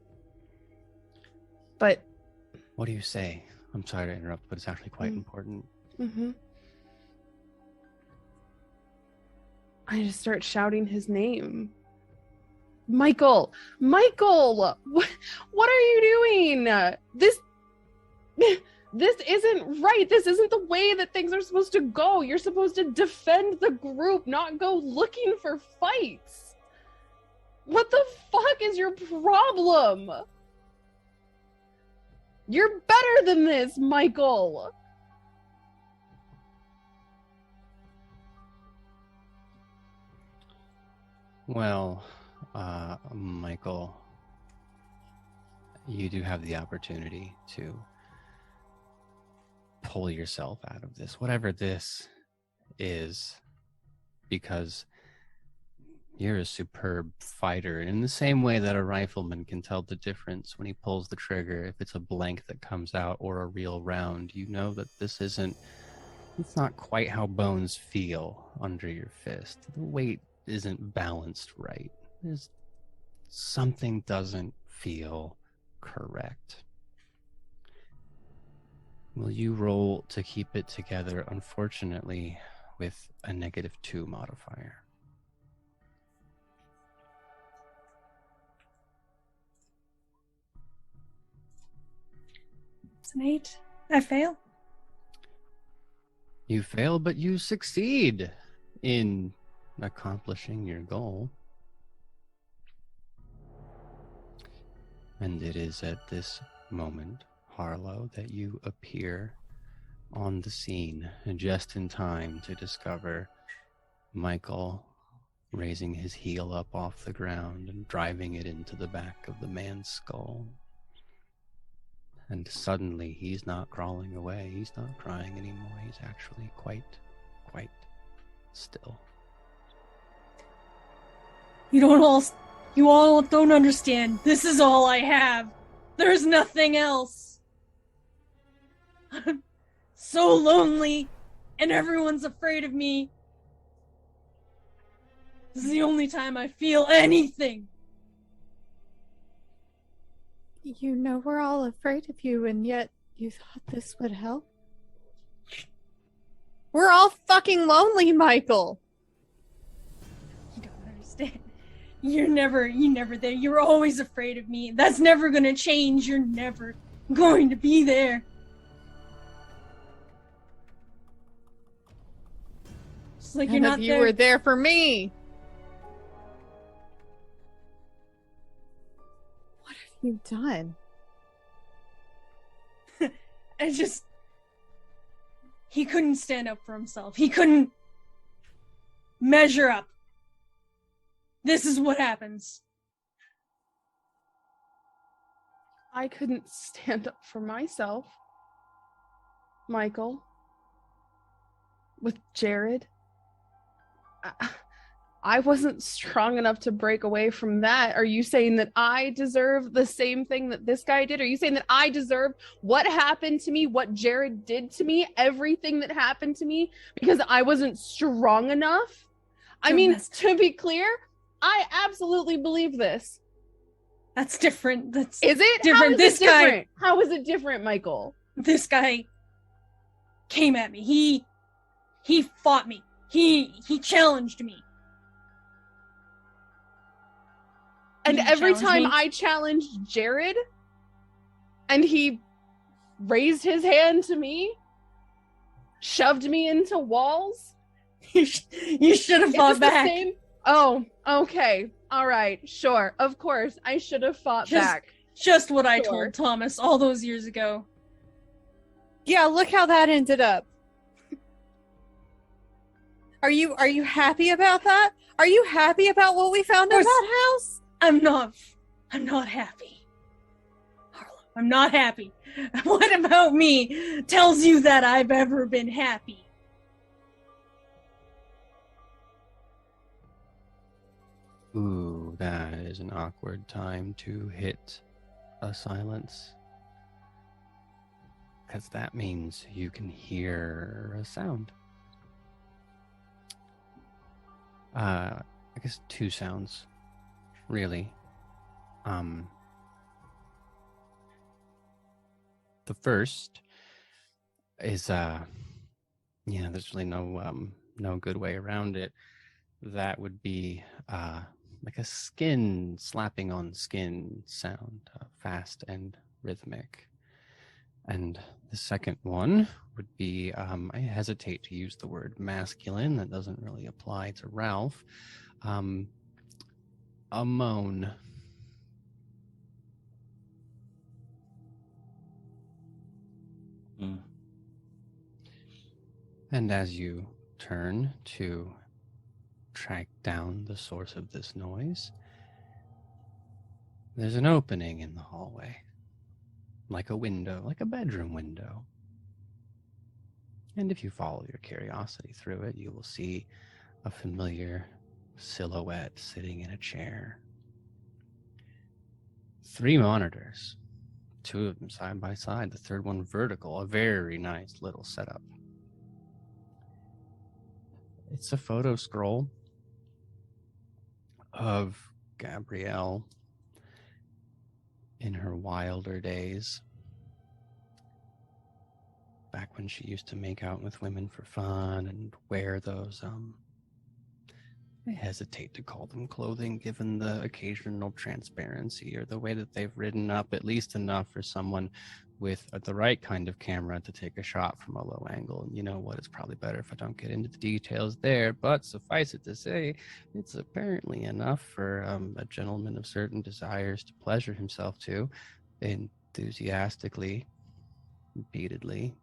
But What do you say? I'm sorry to interrupt, but it's actually quite important. I just start shouting his name. Michael! Michael! What are you doing? This isn't right. This isn't the way that things are supposed to go. You're supposed to defend the group, not go looking for fights. What the fuck is your problem? You're better than this, Michael. Well, Michael, you do have the opportunity to pull yourself out of this, whatever this is, because you're a superb fighter. And in the same way that a rifleman can tell the difference when he pulls the trigger, if it's a blank that comes out or a real round, you know that it's not quite how bones feel under your fist. The weight isn't balanced right. Something doesn't feel correct. Will you roll to keep it together, unfortunately, with a -2 modifier? It's an 8. I fail. You fail, but you succeed in accomplishing your goal. And it is at this moment, Harlow, that you appear on the scene just in time to discover Michael raising his heel up off the ground and driving it into the back of the man's skull. And suddenly he's not crawling away. He's not crying anymore. He's actually quite still. You all don't understand. This is all I have. There's nothing else. I'm so lonely, and everyone's afraid of me. This is the only time I feel anything. You know we're all afraid of you, and yet you thought this would help? We're all fucking lonely, Michael! You don't understand. You're never there. You're always afraid of me. That's never gonna change. You're never going to be there. Just like you're not there. You were there for me! What have you done? He couldn't stand up for himself. He couldn't measure up. This is what happens. I couldn't stand up for myself, Michael. With Jared. I wasn't strong enough to break away from that. Are you saying that I deserve the same thing that this guy did? Are you saying that I deserve what happened to me, what Jared did to me, everything that happened to me because I wasn't strong enough? I mean, to be clear, I absolutely believe this. That's different. Is it different? This guy. How is it different, Michael? This guy came at me. He fought me. He challenged me. And every time I challenged Jared and he raised his hand to me, shoved me into walls, you should have fought back. Oh, okay. All right. Sure. Of course. I should have fought back. Just what I told Thomas all those years ago. Yeah, look how that ended up. Are you happy about that? Are you happy about what we found in that house? I'm not happy. Harlow, I'm not happy. What about me tells you that I've ever been happy? Ooh, that is an awkward time to hit a silence. Because that means you can hear a sound. I guess two sounds. Really. The first is there's really no good way around it. That would be like a skin slapping on skin sound, fast and rhythmic. And the second one would be I hesitate to use the word masculine. That doesn't really apply to Ralph. A moan. And as you turn to track down the source of this noise, there's an opening in the hallway, like a window, like a bedroom window. And if you follow your curiosity through it, you will see a familiar silhouette sitting in a chair. 3 monitors, 2 of them side by side, the third one vertical, a very nice little setup. It's a photo scroll of Gabrielle in her wilder days, back when she used to make out with women for fun and wear those I hesitate to call them clothing given the occasional transparency or the way that they've ridden up at least enough for someone with the right kind of camera to take a shot from a low angle. And you know what, it's probably better if I don't get into the details there, but suffice it to say, it's apparently enough for a gentleman of certain desires to pleasure himself to, enthusiastically, repeatedly,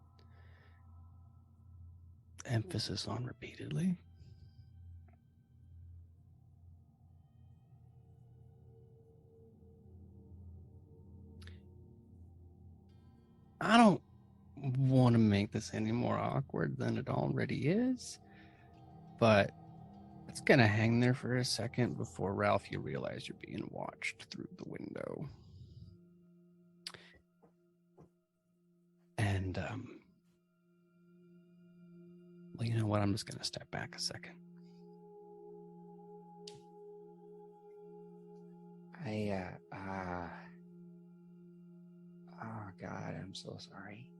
emphasis on repeatedly. I don't want to make this any more awkward than it already is, but it's going to hang there for a second before, Ralph, you realize you're being watched through the window. And, well, you know what? I'm just going to step back a second. Oh God, I'm so sorry.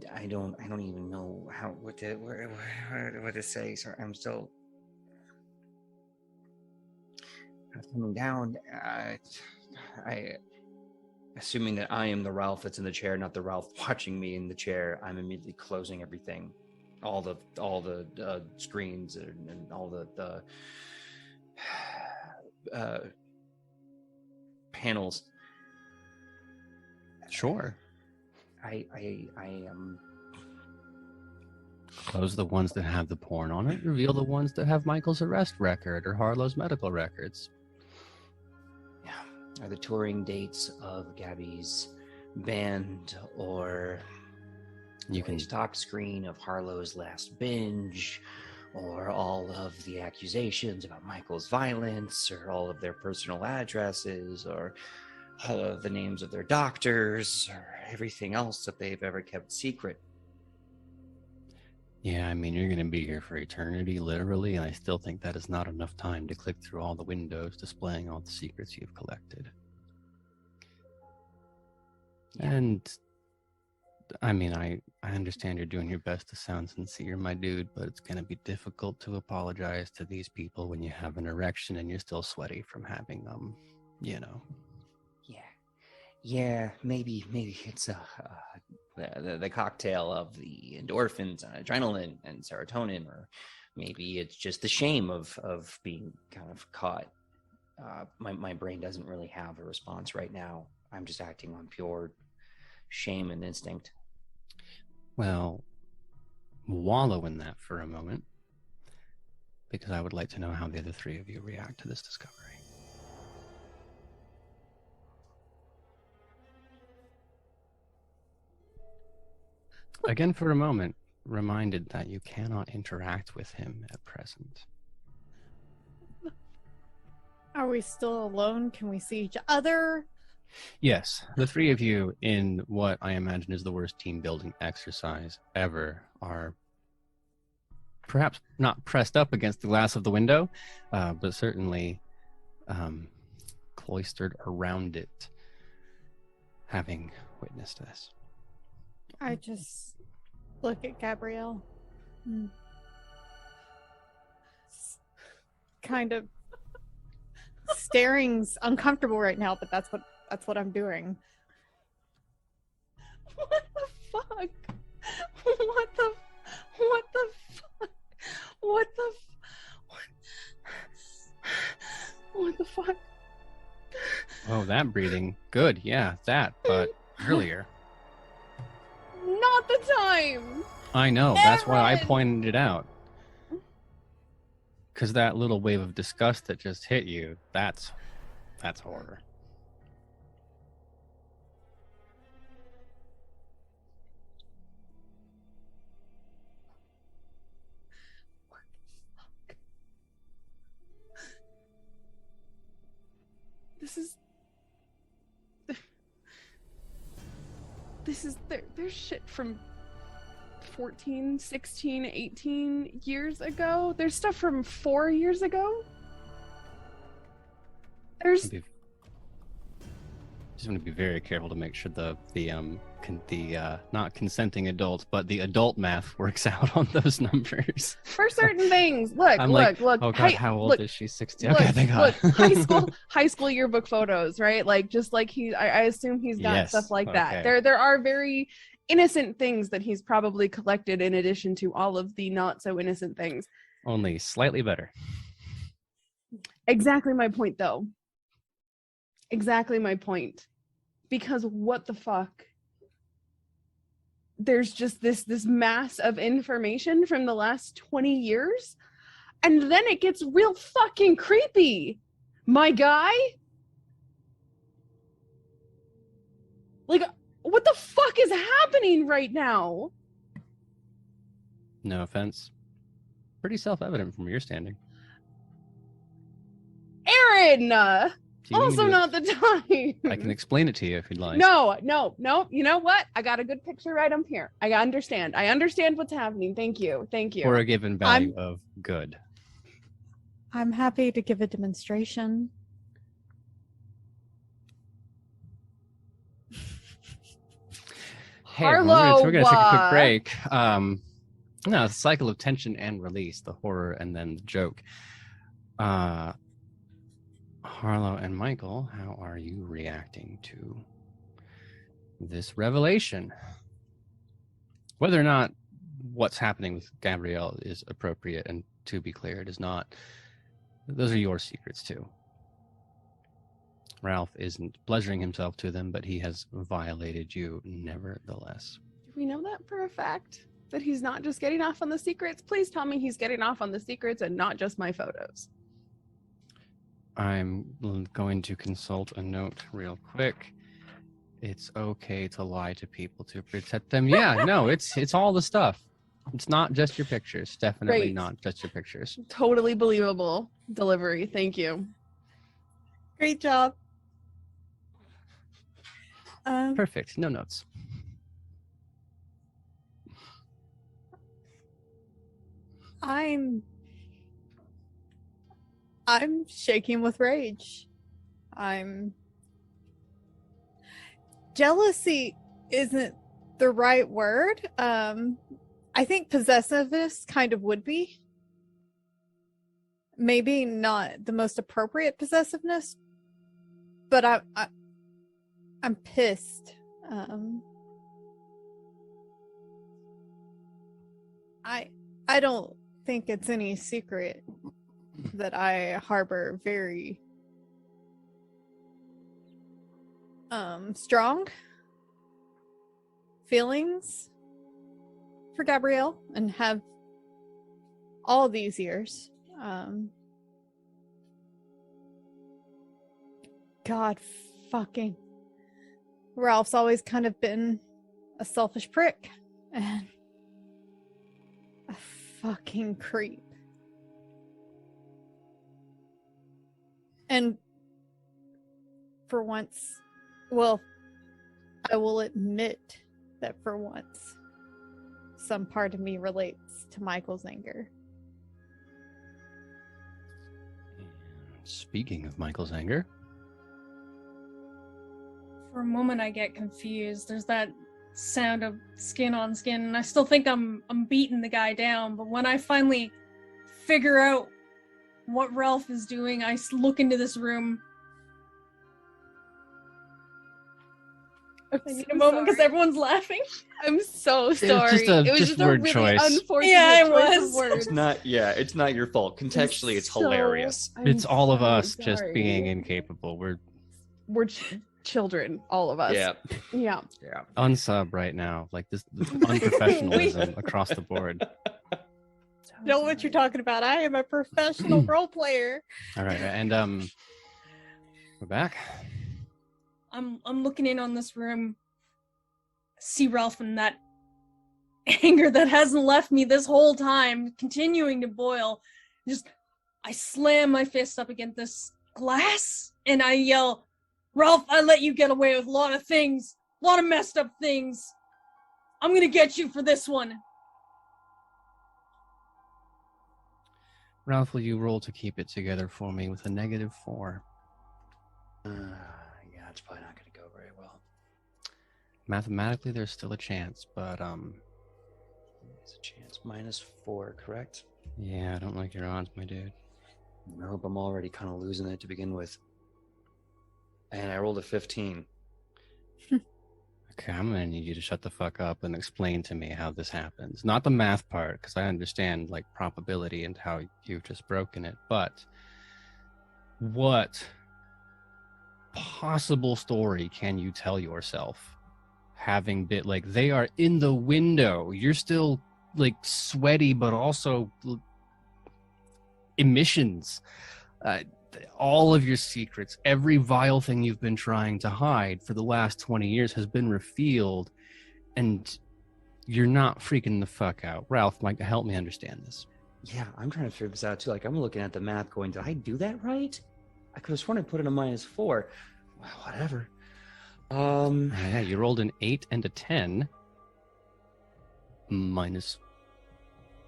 I don't even know what to say. Sorry, I'm still coming down. Assuming that I am the Ralph that's in the chair, not the Ralph watching me in the chair, I'm immediately closing everything, all the screens and all the panels. Sure. I am. Close the ones that have the porn on it. Reveal the ones that have Michael's arrest record or Harlow's medical records. Yeah. Are the touring dates of Gabby's banned or You can stock screen of Harlow's last binge, or all of the accusations about Michael's violence, or all of their personal addresses, or all of the names of their doctors, or everything else that they've ever kept secret. Yeah, I mean, you're going to be here for eternity, literally, and I still think that is not enough time to click through all the windows displaying all the secrets you've collected. Yeah. And, I mean, I understand you're doing your best to sound sincere, my dude, but it's going to be difficult to apologize to these people when you have an erection and you're still sweaty from having them, you know. Yeah, maybe it's the cocktail of the endorphins and adrenaline and serotonin, or maybe it's just the shame of being kind of caught. My brain doesn't really have a response right now. I'm just acting on pure shame and instinct. Well, wallow in that for a moment, because I would like to know how the other three of you react to this discovery. Again, for a moment, reminded that you cannot interact with him at present. Are we still alone? Can we see each other? Yes, the three of you, in what I imagine is the worst team building exercise ever, are perhaps not pressed up against the glass of the window, but certainly cloistered around it, having witnessed this. I just look at Gabrielle. Kind of staring's uncomfortable right now, but that's what I'm doing. What the fuck? What the fuck? What the fuck? Oh, that breathing. Good, yeah, that, but earlier. Not the time. I know, that's why I Aaron! pointed it out. Because that little wave of disgust that just hit you, that's horror. There's shit from 14, 16, 18 years ago. There's stuff from 4 years ago. There's Just want to be very careful to make sure the not consenting adults, but the adult math works out on those numbers. for certain things. Look. Oh God, how old is she? 60. Okay, thank God. Look, high school yearbook photos, right? Like just like I assume he's got Yes, stuff like that. okay. There are very innocent things that he's probably collected in addition to all of the not so innocent things. Only slightly better. Exactly my point, though. Exactly my point. Because what the fuck? There's just this mass of information from the last 20 years, and then it gets real fucking creepy. My guy? Like, what the fuck is happening right now? No offense. Pretty self-evident from your standing. Aaron! Do you need Also me to- not the time. I can explain it to you if you'd like. No. You know what? I got a good picture right up here. I understand. I understand what's happening. Thank you. For a given value of good. I'm happy to give a demonstration. Hey, everyone, Harlow, we're gonna take a quick break. No, it's a cycle of tension and release, the horror and then the joke. Harlow and Michael, how are you reacting to this revelation? Whether or not what's happening with Gabrielle is appropriate, and to be clear, it is not. Those are your secrets too. Ralph isn't pleasuring himself to them, but he has violated you nevertheless. Do we know that for a fact? That he's not just getting off on the secrets? Please tell me he's getting off on the secrets and not just my photos. I'm going to consult a note real quick. It's okay to lie to people to protect them. Yeah, no, it's all the stuff. It's not just your pictures. Definitely Right. not just your pictures. Totally believable delivery. Thank you. Great job. Perfect. No notes. I'm shaking with rage. Jealousy isn't the right word. I think possessiveness kind of would be. Maybe not the most appropriate possessiveness, but I'm pissed. I don't think it's any secret that I harbor very strong feelings for Gabrielle and have all these years. God fucking Ralph's always kind of been a selfish prick and a fucking creep. And for once, well, I will admit that for once, some part of me relates to Michael's anger. Speaking of Michael's anger, For a moment, I get confused. There's that sound of skin on skin, and I still think I'm beating the guy down. But when I finally figure out what Ralph is doing, I look into this room. I need a moment because everyone's laughing. I'm so was sorry. just a- It was just just a word really choice. unfortunate Yeah, it choice was. of words. It's not your fault. Contextually, it's hilarious. it's all of so us just sorry. being incapable. We're children, all of us. Yeah. Yeah. Yeah. unsub right now. Like this unprofessionalism across the board. Know what you're talking about. I am a professional role player. All right, and we're back. I'm looking in on this room, see Ralph and that anger that hasn't left me this whole time, continuing to boil. I slam my fist up against this glass and I yell, "Ralph, I let you get away with a lot of things, a lot of messed up things. I'm gonna get you for this one." Ralph, will you roll to keep it together for me with a -4? Yeah, it's probably not going to go very well. Mathematically, there's still a chance, but There's a chance. -4, correct? yeah, I don't like your odds, my dude. I hope I'm already kind of losing it to begin with. And I rolled a 15. Okay, I'm gonna need you to shut the fuck up and explain to me how this happens. Not the math part, because I understand like probability and how you've just broken it, but what possible story can you tell yourself having been like they are in the window, you're still like sweaty but also emissions, all of your secrets, every vile thing you've been trying to hide for the last 20 years has been revealed, and you're not freaking the fuck out. Ralph, Mike, help me understand this. Yeah, I'm trying to figure this out too. Like, I'm looking at the math going, did I do that right? I could have sworn I put in a -4. Well, whatever. Yeah, you rolled an 8 and a 10 minus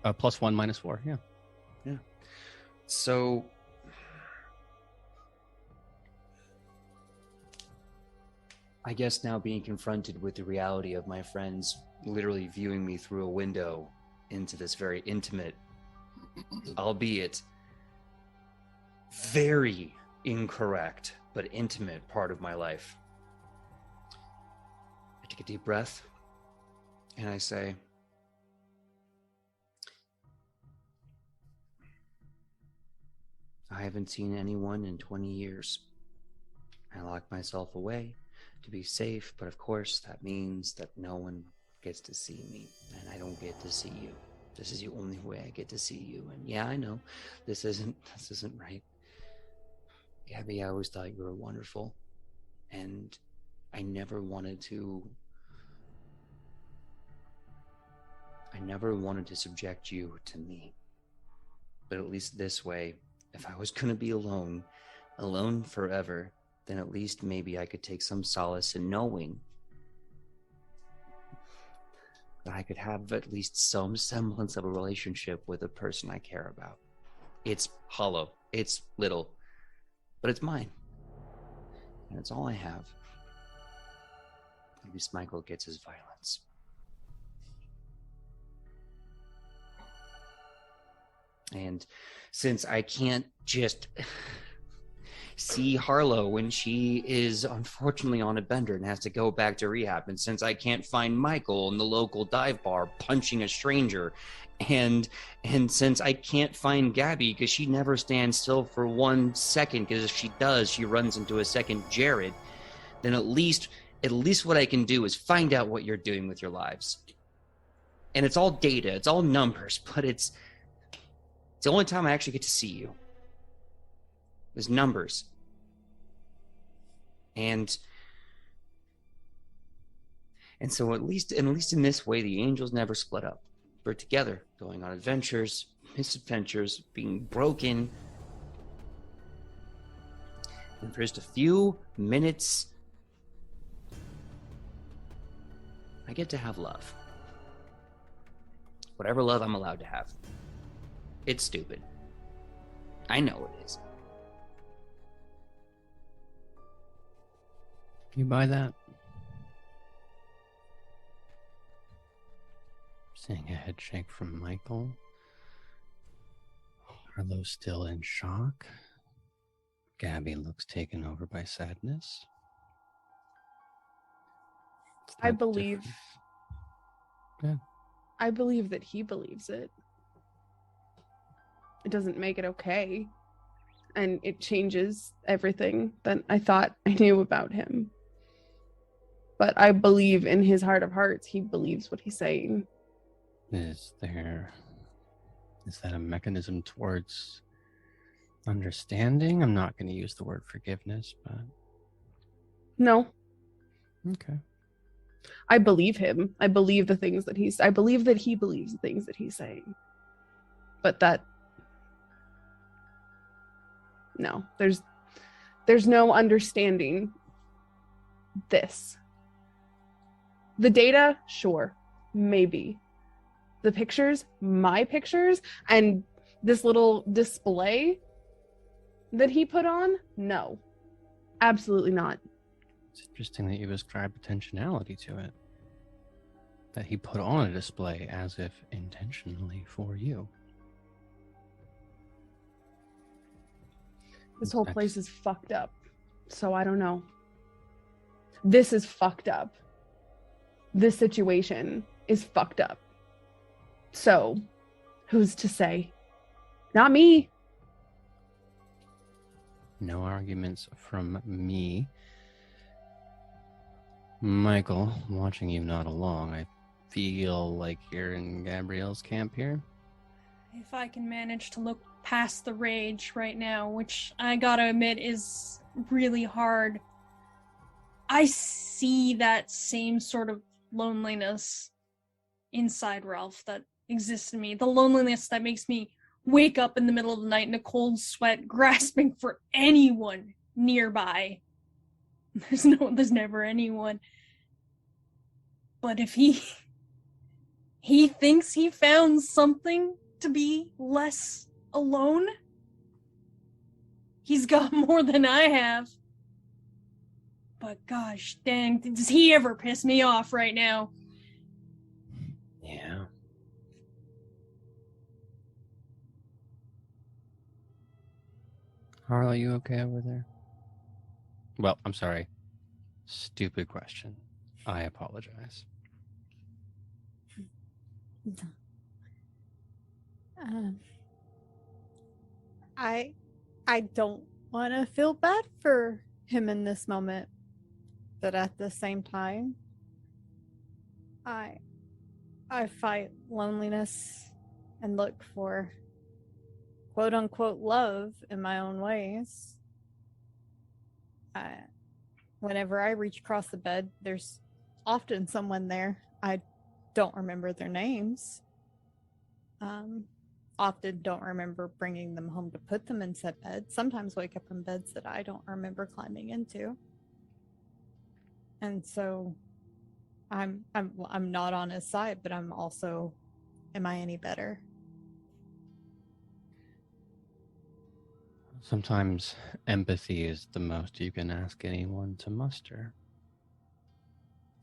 +1 -4. Yeah. So I guess now being confronted with the reality of my friends literally viewing me through a window into this very intimate, albeit very incorrect, but intimate part of my life. I take a deep breath and I say, I haven't seen anyone in 20 years. I lock myself away to be safe, but of course that means that no one gets to see me, and I don't get to see you. This is the only way I get to see you. And yeah, I know this isn't right. Gabby, I always thought you were wonderful, and I never wanted to subject you to me. But at least this way, if I was going to be alone forever, then at least maybe I could take some solace in knowing that I could have at least some semblance of a relationship with a person I care about. It's hollow, it's little, but it's mine. And it's all I have. At least Michael gets his violence. And since I can't just see Harlow when she is unfortunately on a bender and has to go back to rehab, and since I can't find Michael in the local dive bar punching a stranger, and since I can't find Gabby because she never stands still for 1 second, because if she does, she runs into a second Jared, then at least what I can do is find out what you're doing with your lives. And it's all data, it's all numbers, but it's the only time I actually get to see you. There's numbers. And so at least in this way, the angels never split up. We're together, going on adventures, misadventures, being broken. And for just a few minutes, I get to have love. Whatever love I'm allowed to have. It's stupid. I know it is. You buy that? Seeing a head shake from Michael. Harlow still in shock. Gabby looks taken over by sadness. It's I not believe. different. Yeah. I believe that he believes it. It doesn't make it okay. And it changes everything that I thought I knew about him. But I believe in his heart of hearts, he believes what he's saying. Is that a mechanism towards understanding? I'm not going to use the word forgiveness, but... No. Okay. I believe him. I believe the things that I believe that he believes the things that he's saying. But that... No. There's no understanding this. The data, sure. Maybe. The pictures, my pictures, and this little display that he put on, no. Absolutely not. It's interesting that you ascribe intentionality to it. That he put on a display as if intentionally for you. This whole place is fucked up. So I don't know. This is fucked up. This situation is fucked up. So, who's to say? Not me. No arguments from me. Michael, watching you nod along, I feel like you're in Gabrielle's camp here. If I can manage to look past the rage right now, which I gotta admit is really hard, I see that same sort of loneliness inside Ralph that exists in me. The loneliness that makes me wake up in the middle of the night in a cold sweat, grasping for anyone nearby. There's never anyone. But if he thinks he found something to be less alone, he's got more than I have. But gosh dang, does he ever piss me off right now? Yeah. Harlow, you okay over there? Well, I'm sorry. Stupid question. I apologize. I don't want to feel bad for him in this moment, but at the same time, I fight loneliness and look for quote unquote love in my own ways. whenever I reach across the bed, there's often someone there. I don't remember their names. Often don't remember bringing them home to put them in said bed. Sometimes wake up in beds that I don't remember climbing into. And so I'm not on his side, but I'm also, am I any better? Sometimes empathy is the most you can ask anyone to muster.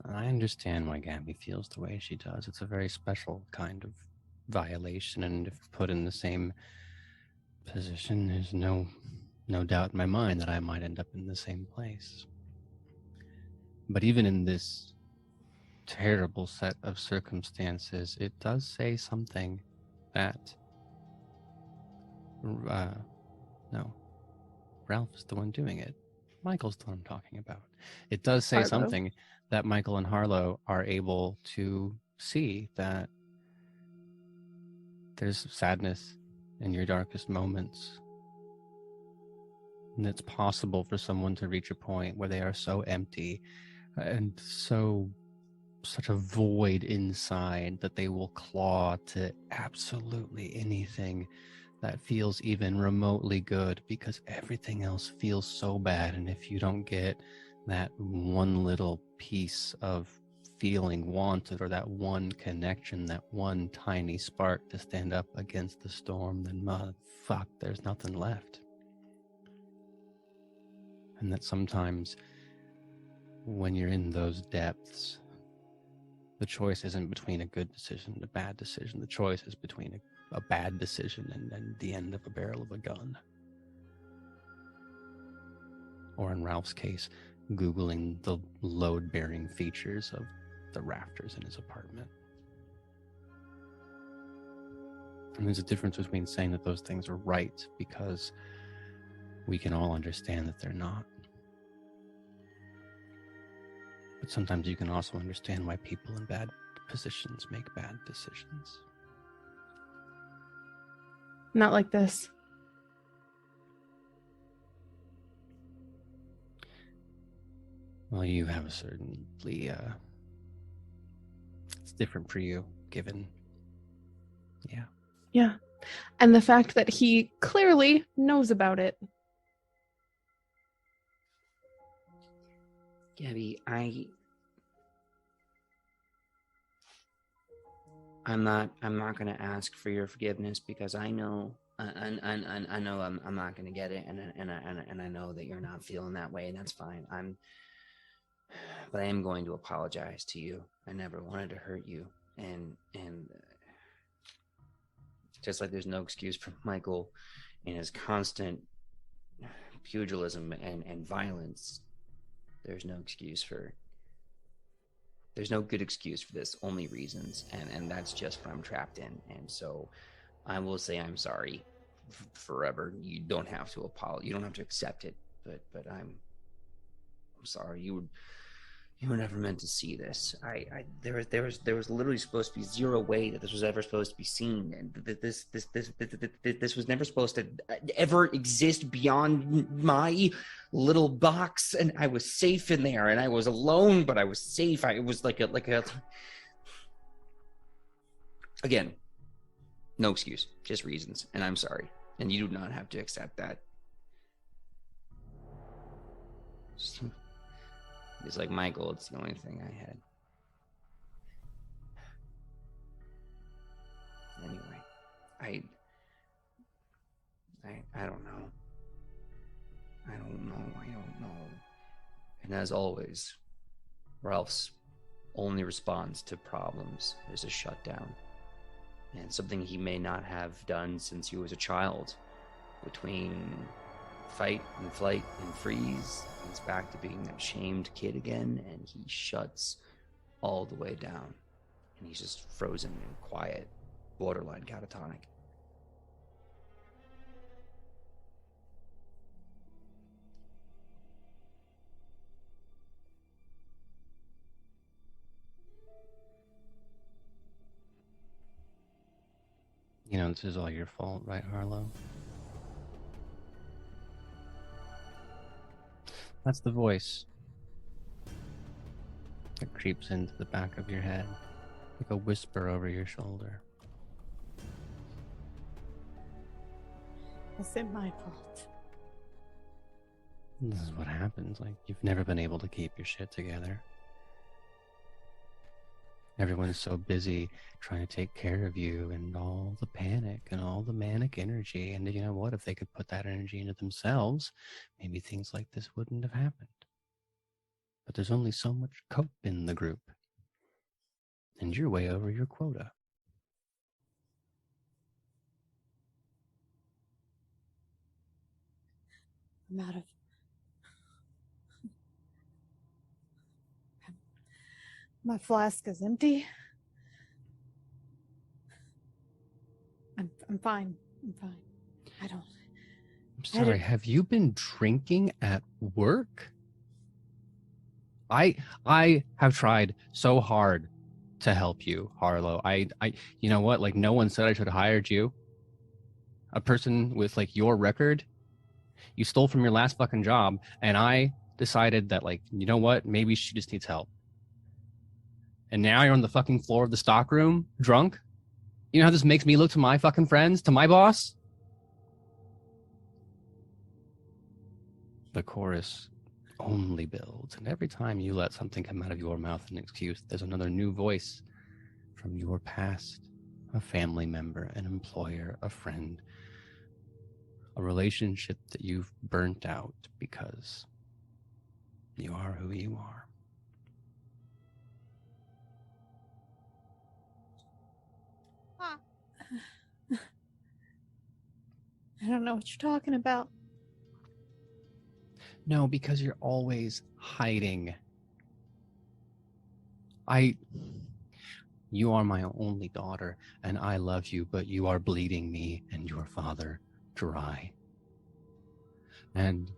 And I understand why Gabby feels the way she does. It's a very special kind of violation, and if put in the same position, there's no doubt in my mind that I might end up in the same place. But even in this terrible set of circumstances, it does say something that no, Ralph is the one doing it. Michael's the one I'm talking about. It does say Harlow. something that Michael and Harlow are able to see, that there's sadness in your darkest moments. And it's possible for someone to reach a point where they are so empty and such a void inside that they will claw to absolutely anything that feels even remotely good, because everything else feels so bad. And if you don't get that one little piece of feeling wanted, or that one connection, that one tiny spark to stand up against the storm, then fuck, there's nothing left. And that sometimes when you're in those depths, the choice isn't between a good decision and a bad decision. The choice is between a bad decision and the end of a barrel of a gun. Or in Ralph's case, Googling the load-bearing features of the rafters in his apartment. And there's a difference between saying that those things are right, because we can all understand that they're not. But sometimes you can also understand why people in bad positions make bad decisions. Not like this. Well, you have a certainly, it's different for you, given, yeah. Yeah. And the fact that he clearly knows about it. Gabby, I'm not going to ask for your forgiveness, because I know I know I'm not going to get it, and I know that you're not feeling that way, and that's fine. But I am going to apologize to you. I never wanted to hurt you, and just like there's no excuse for Michael in his constant pugilism and violence, there's no good excuse for this, only reasons, and that's just what I'm trapped in. And so I will say I'm sorry forever. You don't have to apologize, you don't have to accept it, but I'm sorry. You were never meant to see this. There was literally supposed to be zero way that this was ever supposed to be seen, and this was never supposed to ever exist beyond my little box. And I was safe in there, and I was alone, but I was safe. It was like a again, no excuse, just reasons, and I'm sorry, and you do not have to accept that. It's like, Michael, it's the only thing I had. Anyway, I don't know. I don't know. And as always, Ralph's only response to problems is a shutdown. And something he may not have done since he was a child. Between fight and flight and freeze, he's back to being that shamed kid again, and he shuts all the way down, and he's just frozen and quiet, borderline catatonic. You know, this is all your fault, right, Harlow? That's the voice creeps into the back of your head, like a whisper over your shoulder. Was it my fault? This is what happens. Like, you've never been able to keep your shit together. Everyone's so busy trying to take care of you, and all the panic and all the manic energy. And you know what? If they could put that energy into themselves, maybe things like this wouldn't have happened. But there's only so much cope in the group. And you're way over your quota. I'm out of. My flask is empty. I'm fine. I'm fine. I'm sorry, have you been drinking at work? I have tried so hard to help you, Harlow. I you know what? Like, no one said I should have hired you. A person with like your record, you stole from your last fucking job, and I decided that, like, you know what? Maybe she just needs help. And now you're on the fucking floor of the stockroom, drunk. You know how this makes me look to my fucking friends, to my boss? The chorus only builds, and every time you let something come out of your mouth an excuse, there's another new voice from your past, a family member, an employer, a friend, a relationship that you've burnt out because you are who you are. I don't know what you're talking about. No, because you're always hiding. You are my only daughter, and I love you, but you are bleeding me and your father dry. And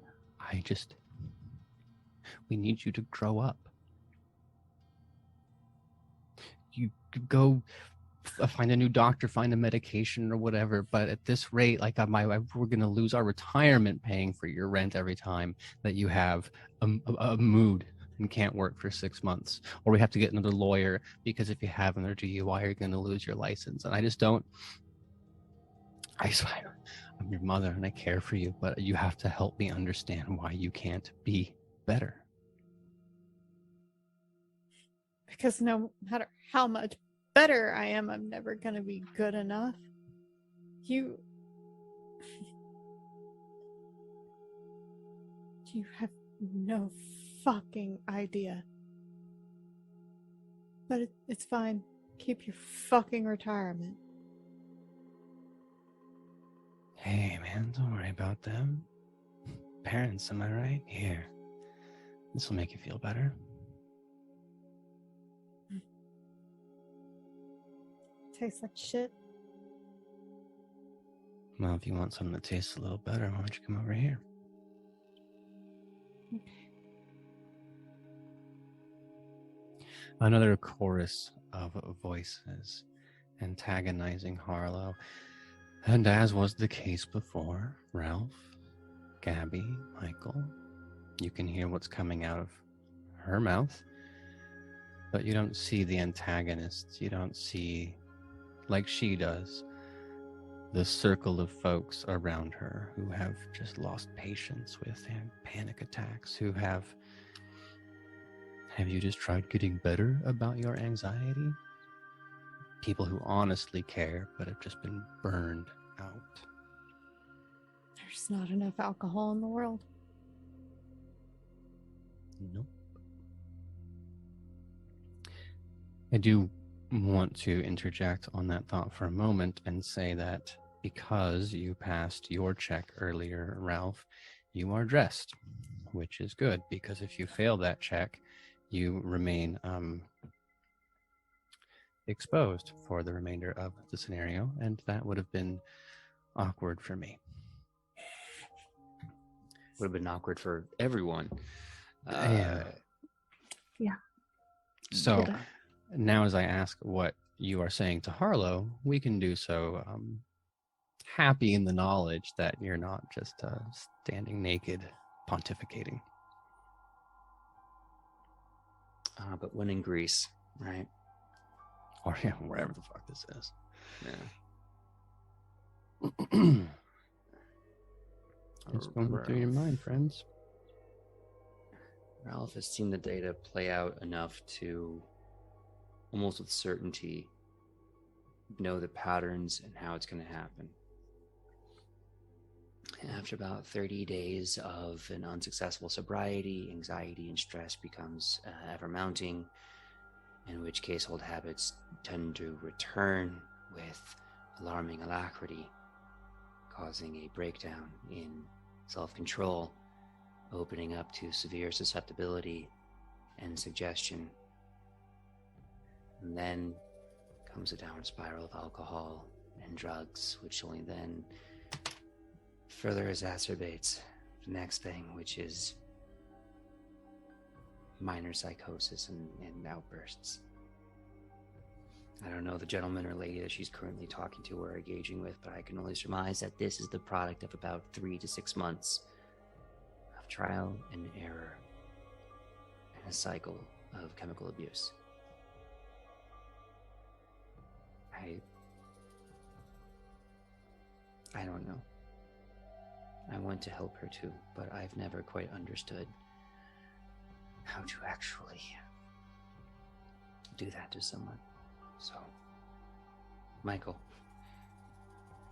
we need you to grow up. You could go find a new doctor, find a medication or whatever, but at this rate, like, we're going to lose our retirement paying for your rent every time that you have a mood and can't work for 6 months, or we have to get another lawyer because if you have another DUI, you're going to lose your license. And I'm your mother and I care for you, but you have to help me understand why you can't be better. Because no matter how much better I am, I'm never gonna be good enough. You have no fucking idea. But it's fine. Keep your fucking retirement. Hey, man, don't worry about them. Parents, am I right? Here. This will make you feel better. Tastes like shit. Well, if you want something that tastes a little better, why don't you come over here? Okay. Another chorus of voices antagonizing Harlow. And as was the case before, Ralph, Gabby, Michael, you can hear what's coming out of her mouth, but you don't see the antagonists. You don't see, like she does, the circle of folks around her who have just lost patience with panic attacks, who have you just tried getting better about your anxiety? People who honestly care, but have just been burned out. There's not enough alcohol in the world. Nope. I do want to interject on that thought for a moment and say that because you passed your check earlier, Ralph, you are dressed, which is good, because if you fail that check, you remain exposed for the remainder of the scenario, and that would have been awkward for me. Would have been awkward for everyone. Yeah. So now as I ask what you are saying to Harlow, we can do so happy in the knowledge that you're not just standing naked pontificating. But when in Greece, right? Or yeah, wherever the fuck this is. Yeah. It's going through your mind, friends. Ralph has seen the data play out enough to, almost with certainty, know the patterns and how it's going to happen. After about 30 days of an unsuccessful sobriety, anxiety and stress becomes ever mounting, in which case old habits tend to return with alarming alacrity, causing a breakdown in self-control, opening up to severe susceptibility and suggestion. And then comes a downward spiral of alcohol and drugs, which only then further exacerbates the next thing, which is minor psychosis and outbursts. I don't know the gentleman or lady that she's currently talking to or engaging with, but I can only surmise that this is the product of about 3 to 6 months of trial and error and a cycle of chemical abuse. I don't know. I want to help her too, but I've never quite understood how to actually do that to someone. So, Michael,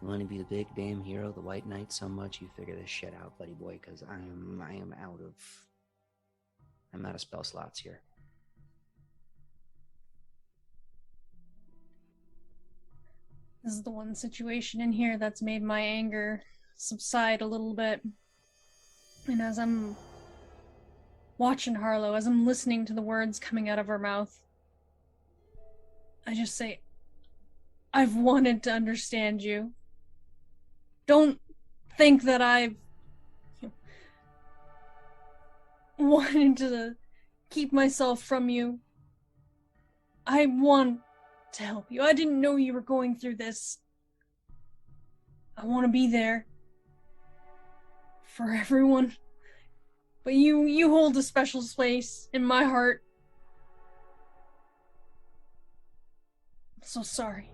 you want to be the big damn hero, the white knight so much you figure this shit out, buddy boy, because I'm out of spell slots here. This is the one situation in here that's made my anger subside a little bit. And as I'm watching Harlow, as I'm listening to the words coming out of her mouth, I just say, I've wanted to understand you. Don't think that I've wanted to keep myself from you. I want to help you. I didn't know you were going through this. I want to be there for everyone. But you hold a special space in my heart. I'm so sorry.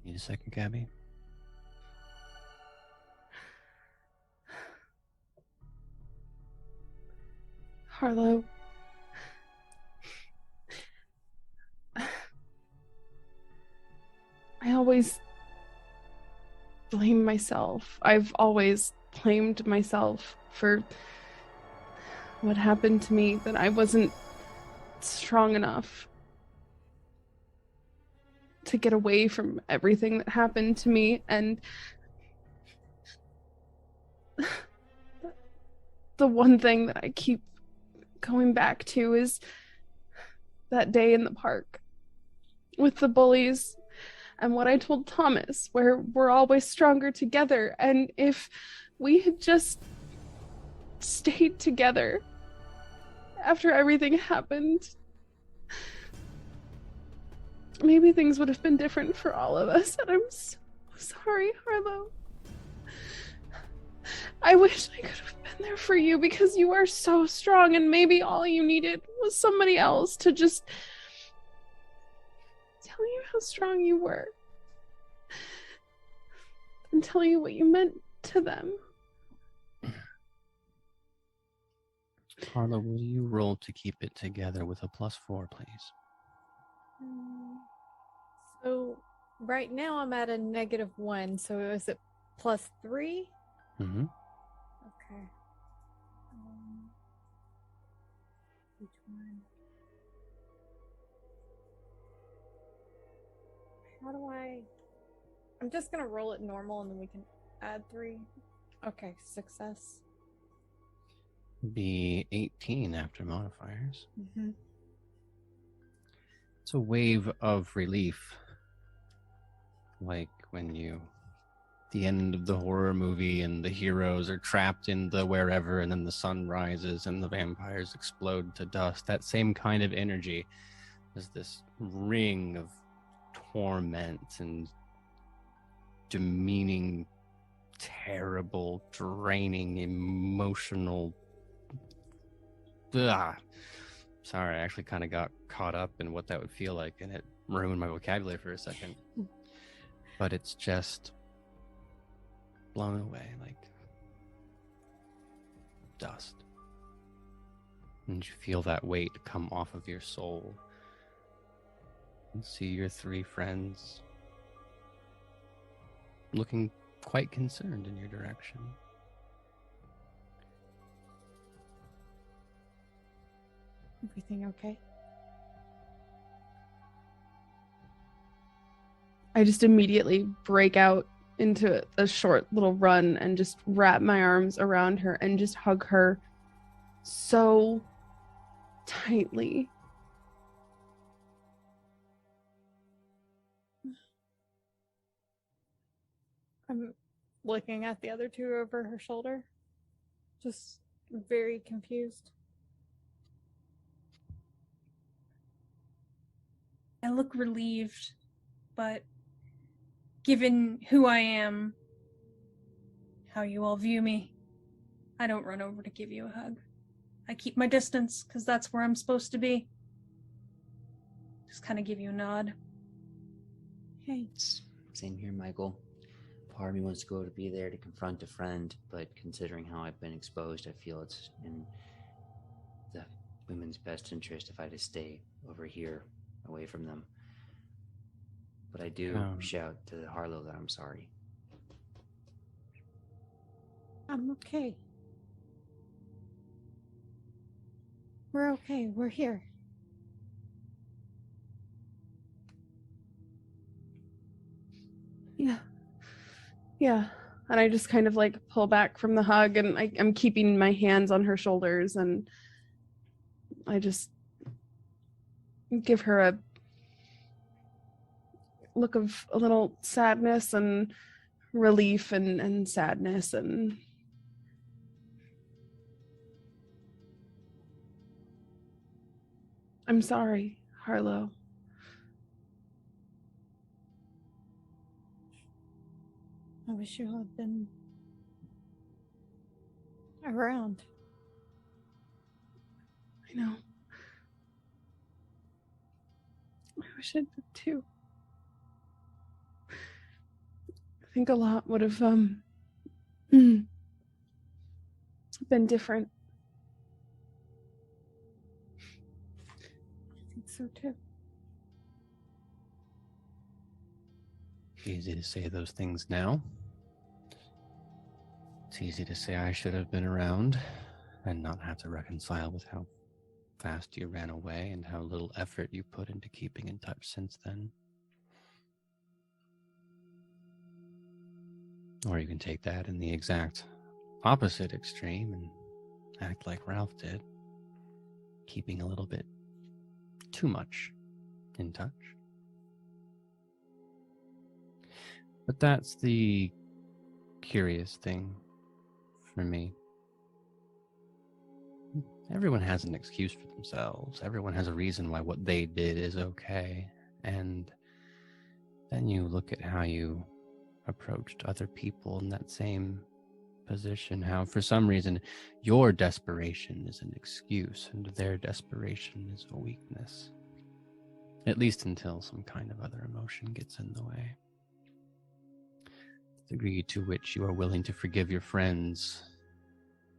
Need a second, Gabby? Harlow. I always blame myself. I've always blamed myself for what happened to me, that I wasn't strong enough to get away from everything that happened to me. And the one thing that I keep going back to is that day in the park with the bullies and what I told Thomas, where we're always stronger together. And if we had just stayed together after everything happened, maybe things would have been different for all of us. And I'm so sorry, Harlow. I wish I could have been there for you because you are so strong, and maybe all you needed was somebody else to just tell you how strong you were and tell you what you meant to them. Harlow, will you roll to keep it together with a +4, please? So right now I'm at a -1. So is it +3? Mm-hmm. Okay. Which one? How do I? I'm just gonna roll it normal and then we can add 3. Okay, success. Be 18 after modifiers. Mm-hmm. It's a wave of relief. Like when the end of the horror movie and the heroes are trapped in the wherever and then the sun rises and the vampires explode to dust. That same kind of energy is this ring of torment and demeaning terrible, draining, emotional. Ugh. Sorry, I actually kind of got caught up in what that would feel like, and it ruined my vocabulary for a second. But it's just blown away like dust. And you feel that weight come off of your soul. And see your three friends looking quite concerned in your direction. Everything okay? I just immediately break out into a short little run and just wrap my arms around her and just hug her so tightly. I'm looking at the other two over her shoulder, just very confused. I look relieved, but given who I am, how you all view me, I don't run over to give you a hug. I keep my distance, because that's where I'm supposed to be. Just kind of give you a nod. Hey. Same here, Michael. Part of me wants to go to be there to confront a friend, but considering how I've been exposed, I feel it's in the women's best interest if I just stay over here, away from them. But I do shout to Harlow that I'm sorry. I'm okay. We're okay. We're here. Yeah. And I just kind of like pull back from the hug, and I'm keeping my hands on her shoulders, and I just give her a look of a little sadness and relief and sadness, and I'm sorry, Harlow. I wish you had been around. I know. I wish I'd been too. I think a lot would have been different. I think so too. Easy to say those things now. It's easy to say I should have been around and not have to reconcile with how fast you ran away and how little effort you put into keeping in touch since then. Or you can take that in the exact opposite extreme and act like Ralph did, keeping a little bit too much in touch. But that's the curious thing for me. Everyone has an excuse for themselves. Everyone has a reason why what they did is okay. And then you look at how you approached other people in that same position, how for some reason your desperation is an excuse and their desperation is a weakness. At least until some kind of other emotion gets in the way. The degree to which you are willing to forgive your friends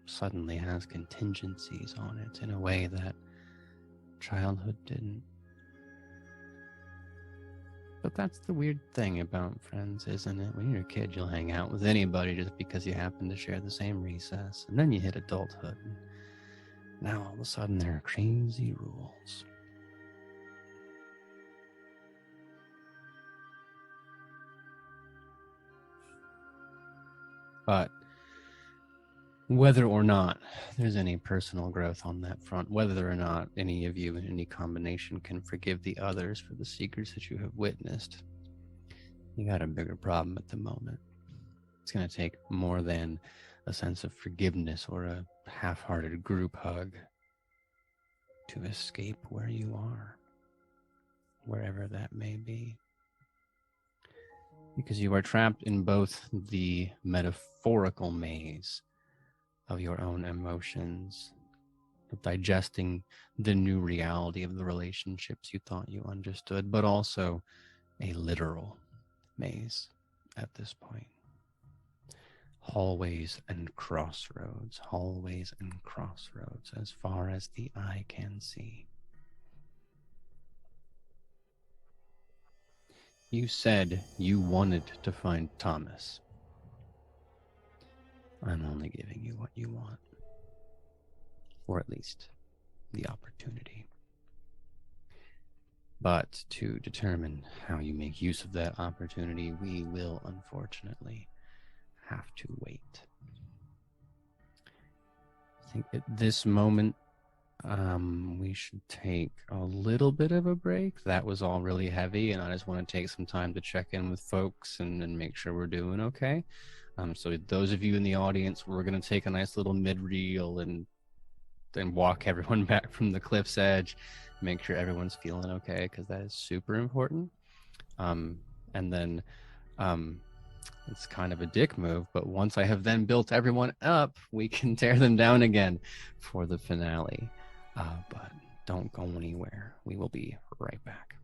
suddenly has contingencies on it in a way that childhood didn't. But that's the weird thing about friends, isn't it? When you're a kid, you'll hang out with anybody just because you happen to share the same recess. And then you hit adulthood. And now all of a sudden there are crazy rules. But whether or not there's any personal growth on that front, whether or not any of you in any combination can forgive the others for the secrets that you have witnessed, you got a bigger problem at the moment. It's going to take more than a sense of forgiveness or a half-hearted group hug to escape where you are, wherever that may be. because you are trapped in both the metaphorical maze of your own emotions, of digesting the new reality of the relationships you thought you understood, but also a literal maze at this point. Hallways and crossroads, as far as the eye can see. You said you wanted to find Thomas. I'm only giving you what you want, or at least the opportunity. But to determine how you make use of that opportunity, we will unfortunately have to wait. I think at this moment, we should take a little bit of a break. That was all really heavy, and I just want to take some time to check in with folks and make sure we're doing okay. So those of you in the audience, we're going to take a nice little mid-reel and then walk everyone back from the cliff's edge, make sure everyone's feeling okay, because that is super important. And then it's kind of a dick move, but once I have then built everyone up, we can tear them down again for the finale. But don't go anywhere. We will be right back.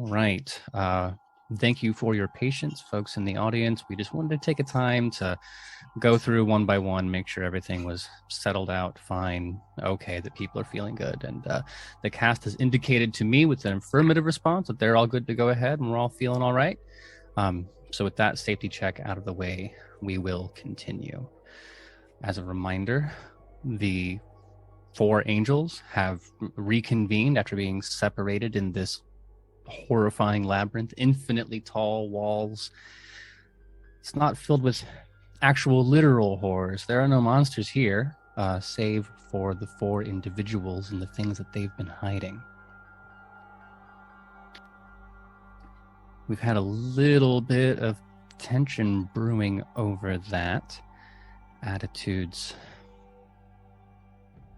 All right. Thank you for your patience, folks in the audience. We just wanted to take a time to go through one by one, make sure everything was settled out fine, okay, that people are feeling good. And the cast has indicated to me with an affirmative response that they're all good to go ahead and we're all feeling all right. So with that safety check out of the way, we will continue. As a reminder, the 4 angels have reconvened after being separated in this horrifying labyrinth, infinitely tall walls. It's not filled with actual literal horrors. There are no monsters here, save for the 4 individuals and the things that they've been hiding. We've had a little bit of tension brewing over that. Attitudes.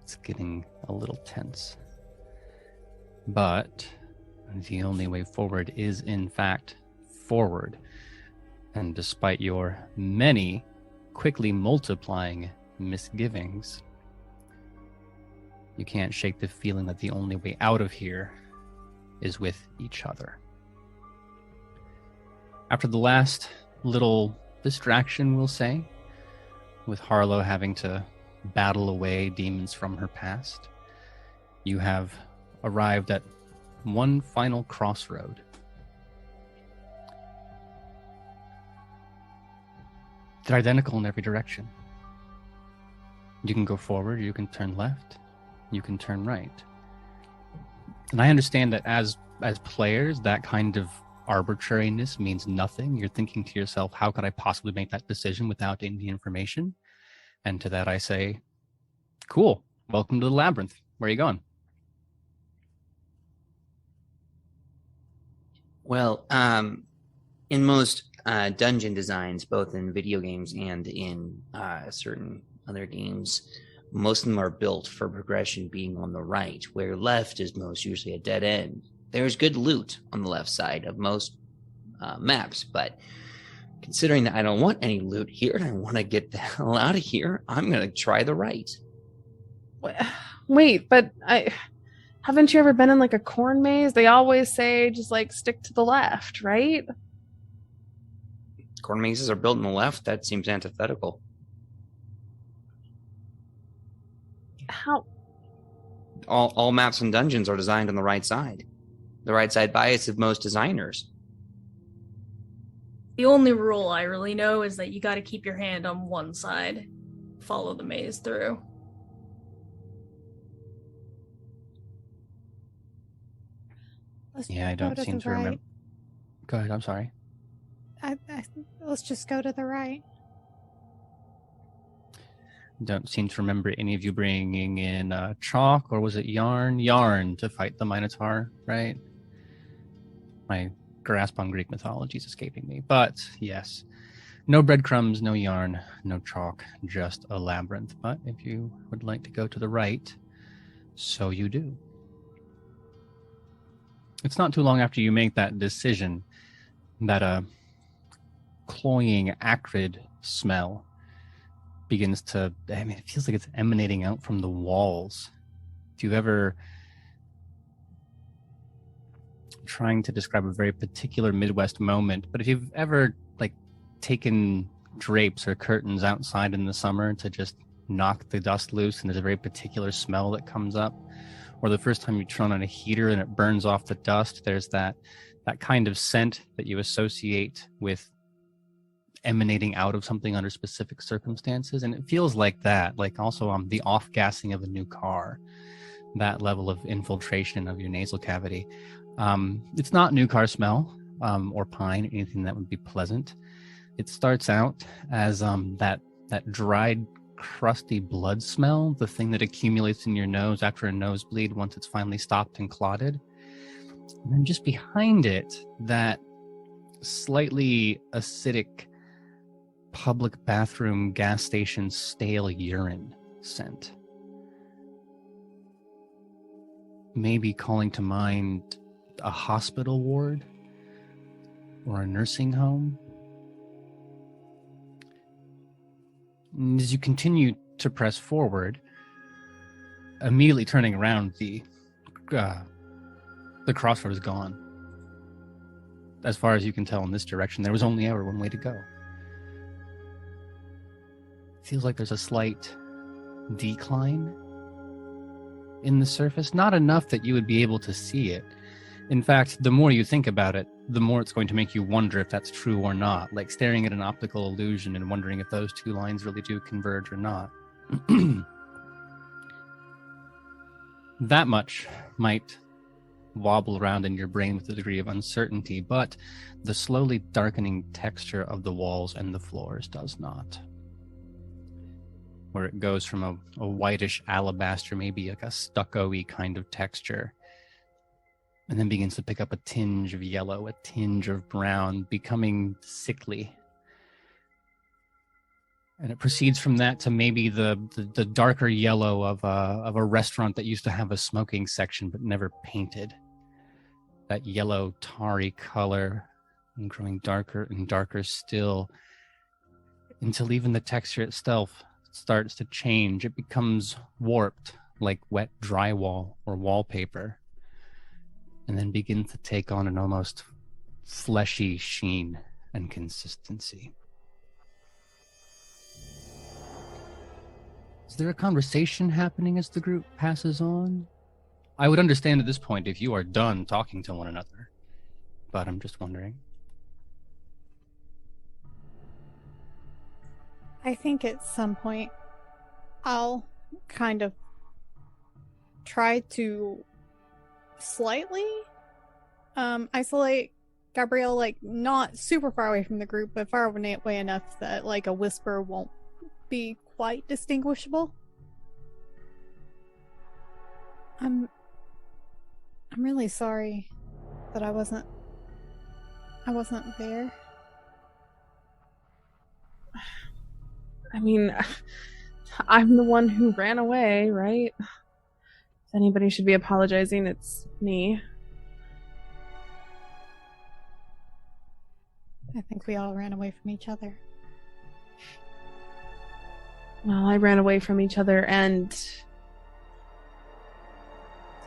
It's getting a little tense. But the only way forward is, in fact, forward. And despite your many quickly multiplying misgivings, you can't shake the feeling that the only way out of here is with each other. After the last little distraction, we'll say, with Harlow having to battle away demons from her past, you have arrived at one final crossroad. They're identical in every direction. You can go forward, you can turn left, you can turn right. And I understand that as players, that kind of arbitrariness means nothing. You're thinking to yourself, how could I possibly make that decision without any information? And to that I say, cool, welcome to the labyrinth. Where are you going? Well, in most dungeon designs, both in video games and in certain other games, most of them are built for progression being on the right, where left is most usually a dead end. There's good loot on the left side of most maps, but considering that I don't want any loot here and I want to get the hell out of here, I'm going to try the right. Wait, but haven't you ever been in like a corn maze? They always say just like stick to the left, right? Corn mazes are built on the left. That seems antithetical. How? All maps and dungeons are designed on the right side. The right side bias of most designers. The only rule I really know is that you got to keep your hand on one side. Follow the maze through. Yeah, I don't seem to remember. Go ahead, I'm sorry. Let's just go to the right. Don't seem to remember any of you bringing in chalk, or was it yarn? Yarn to fight the Minotaur, right? My grasp on Greek mythology is escaping me. But yes, no breadcrumbs, no yarn, no chalk, just a labyrinth. But if you would like to go to the right, so you do. It's not too long after you make that decision that a cloying, acrid smell begins to, it feels like it's emanating out from the walls. If you've ever, trying to describe a very particular Midwest moment, but if you've ever like taken drapes or curtains outside in the summer to just knock the dust loose and there's a very particular smell that comes up, or the first time you turn on a heater and it burns off the dust, there's that kind of scent that you associate with emanating out of something under specific circumstances. And it feels like that, like also the off-gassing of a new car, that level of infiltration of your nasal cavity. It's not new car smell or pine, anything that would be pleasant. It starts out as that dried, crusty blood smell, the thing that accumulates in your nose after a nosebleed once it's finally stopped and clotted. And then just behind it, that slightly acidic public bathroom gas station stale urine scent. Maybe calling to mind a hospital ward or a nursing home. And as you continue to press forward, immediately turning around, the crossroad is gone. as far as you can tell in this direction, there was only ever one way to go. Feels like there's a slight decline in the surface, not enough that you would be able to see it. In fact, the more you think about it, the more it's going to make you wonder if that's true or not, like staring at an optical illusion and wondering if those two lines really do converge or not. That much might wobble around in your brain with a degree of uncertainty, but the slowly darkening texture of the walls and the floors does not. Where it goes from a whitish alabaster, maybe like a stucco-y kind of texture, and then begins to pick up a tinge of yellow, a tinge of brown, becoming sickly. And it proceeds from that to maybe the darker yellow of a restaurant that used to have a smoking section but never painted. That yellow tarry color, and growing darker and darker still, until even the texture itself starts to change. It becomes warped like wet drywall or wallpaper, and then begins to take on an almost fleshy sheen and consistency. Is there a conversation happening as the group passes on? I would understand at this point if you are done talking to one another, but I'm just wondering. I think at some point I'll kind of try to slightly isolate Gabrielle, like not super far away from the group, but far away enough that like a whisper won't be quite distinguishable. I'm really sorry that I wasn't there. I mean, I'm the one who ran away, right? If anybody should be apologizing, it's me. I think we all ran away from each other. Well, I ran away from each other and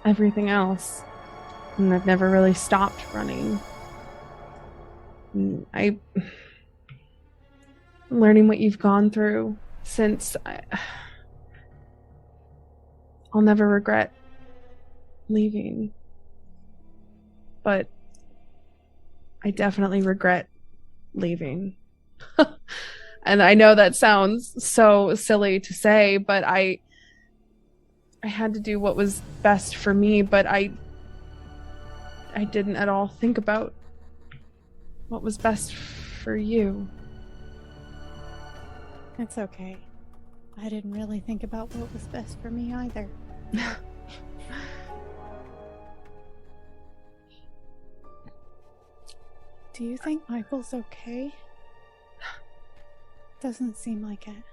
everything else. And I've never really stopped running. I'm learning what you've gone through since I'll never regret leaving. But I definitely regret leaving. And I know that sounds so silly to say, but I had to do what was best for me, but I didn't at all think about what was best for you. It's okay. I didn't really think about what was best for me either. Do you think Michael's okay? Doesn't seem like it.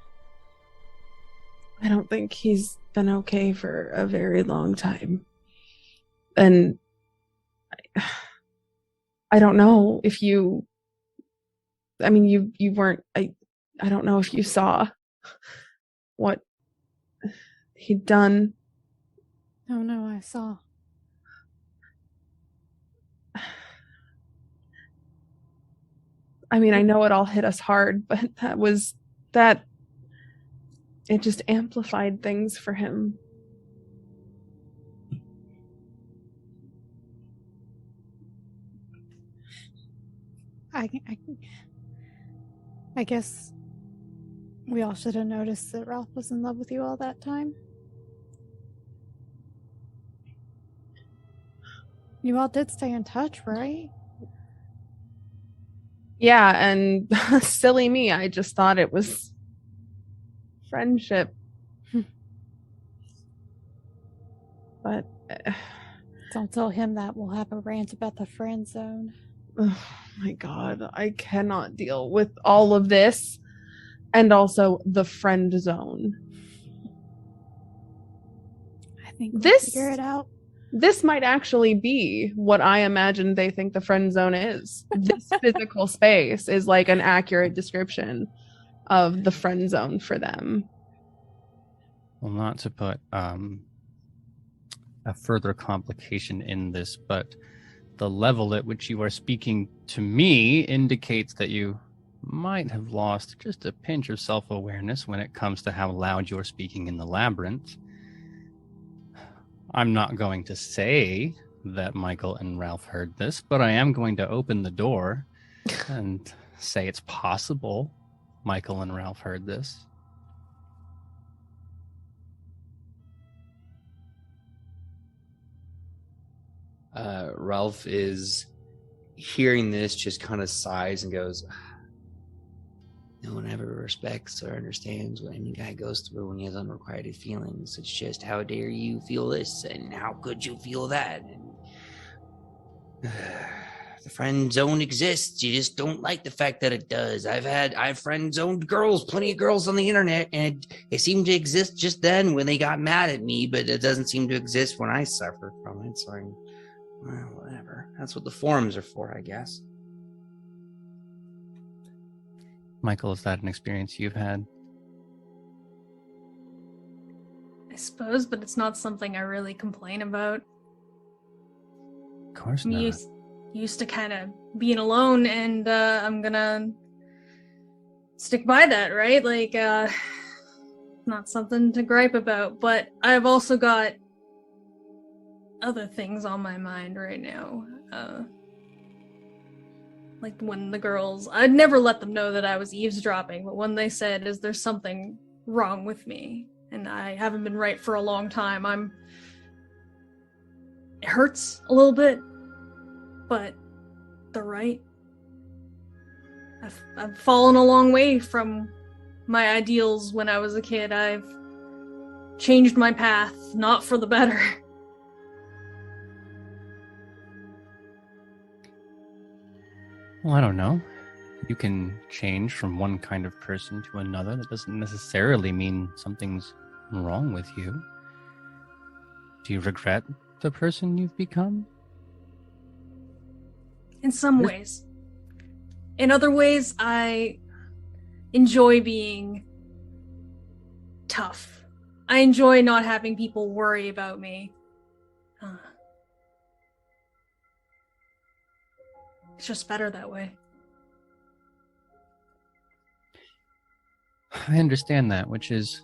I don't think he's been okay for a very long time. And I don't know if you... I mean, you weren't... I don't know if you saw what he'd done. Oh no, I saw. I mean, I know it all hit us hard, but it just amplified things for him. I guess we all should have noticed that Ralph was in love with you all that time. You all did stay in touch, right? Yeah, and silly me, I just thought it was friendship. But don't tell him that. We'll have a rant about the friend zone. Oh my god, I cannot deal with all of this. And also the friend zone. I think we'll figure it out. This might actually be what I imagine they think the friend zone is. This physical space is like an accurate description of the friend zone for them. Well, not to put a further complication in this, but the level at which you are speaking to me indicates that you might have lost just a pinch of self-awareness when it comes to how loud you're speaking in the labyrinth. I'm not going to say that Michael and Ralph heard this, but I am going to open the door and say it's possible Michael and Ralph heard this. Ralph is hearing this, just kind of sighs and goes, no one ever respects or understands what any guy goes through when he has unrequited feelings. It's just, how dare you feel this, and how could you feel that? And the friend zone exists. You just don't like the fact that it does. I've friend zoned girls, plenty of girls on the internet, and it seemed to exist just then when they got mad at me, but it doesn't seem to exist when I suffer from it. So well, whatever. That's what the forums are for, I guess. Michael, is that an experience you've had? I suppose, but it's not something I really complain about. Of course I'm not. Used to kind of being alone, and I'm gonna stick by that, right? Like, not something to gripe about, but I've also got other things on my mind right now. Like when the girls, I'd never let them know that I was eavesdropping, but when they said, is there something wrong with me? And I haven't been right for a long time. It hurts a little bit, but they're right. I've fallen a long way from my ideals when I was a kid. I've changed my path, not for the better. Well, I don't know. You can change from one kind of person to another. That doesn't necessarily mean something's wrong with you. Do you regret the person you've become? In some ways. In other ways, I enjoy being tough. I enjoy not having people worry about me. It's just better that way. I understand that, which is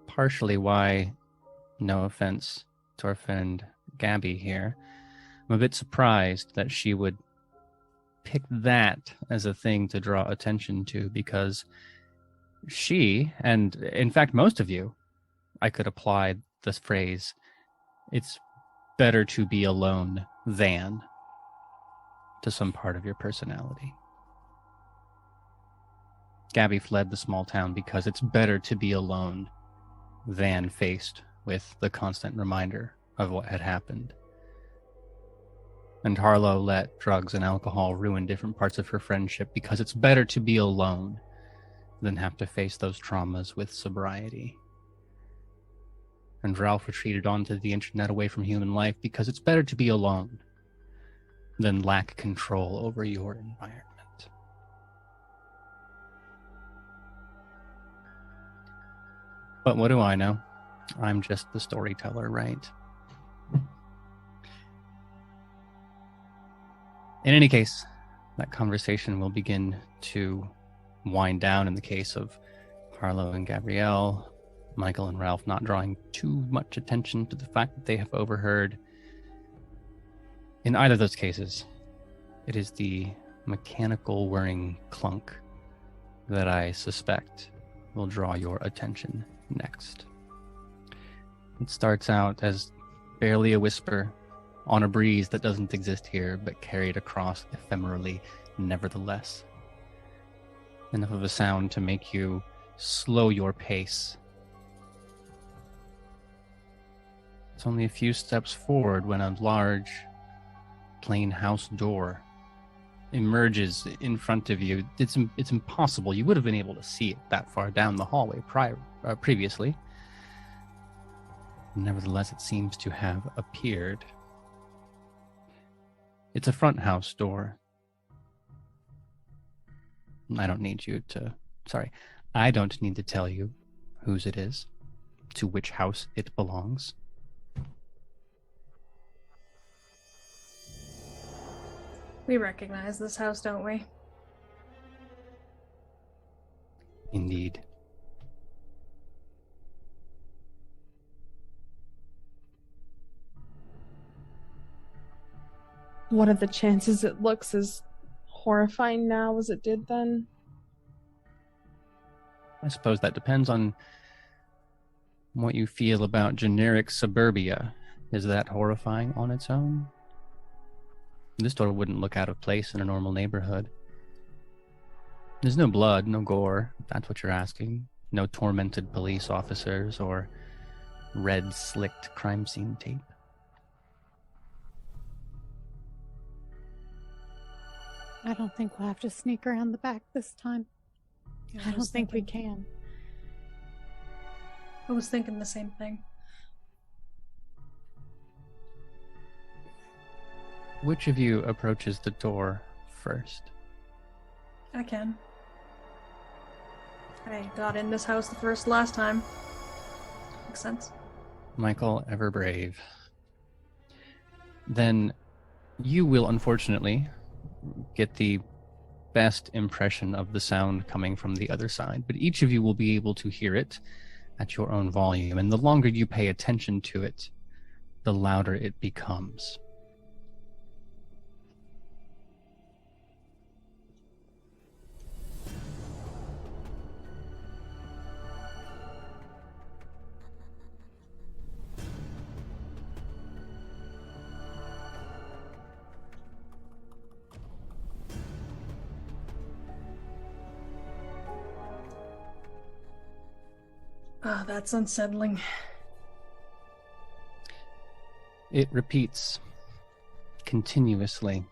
partially why, no offense to our friend Gabby here, I'm a bit surprised that she would pick that as a thing to draw attention to, because she, and in fact most of you, I could apply this phrase, it's better to be alone than, to some part of your personality. Gabby fled the small town because it's better to be alone than faced with the constant reminder of what had happened. And Harlow let drugs and alcohol ruin different parts of her friendship because it's better to be alone than have to face those traumas with sobriety. And Ralph retreated onto the internet away from human life because it's better to be alone than lack control over your environment. But what do I know? I'm just the storyteller, right? In any case, that conversation will begin to wind down in the case of Harlow and Gabrielle, Michael and Ralph not drawing too much attention to the fact that they have overheard. In either of those cases, it is the mechanical whirring clunk that I suspect will draw your attention next. It starts out as barely a whisper on a breeze that doesn't exist here, but carried across ephemerally nevertheless. Enough of a sound to make you slow your pace. It's only a few steps forward when a large, plain house door emerges in front of you. It's impossible. You would have been able to see it that far down the hallway previously. Nevertheless, it seems to have appeared. It's a front house door. I don't need to tell you whose it is, to which house it belongs. We recognize this house, don't we? Indeed. What are the chances it looks as horrifying now as it did then? I suppose that depends on what you feel about generic suburbia. Is that horrifying on its own? This door wouldn't look out of place in a normal neighborhood. There's no blood, no gore, if that's what you're asking. No tormented police officers or red slicked crime scene tape. I don't think we'll have to sneak around the back this time. Yeah, I don't think we can. I was thinking the same thing. Which of you approaches the door first? I can. I got in this house last time. Makes sense. Michael, ever brave. Then you will unfortunately get the best impression of the sound coming from the other side, but each of you will be able to hear it at your own volume, and the longer you pay attention to it, the louder it becomes. Ah, that's unsettling. It repeats continuously.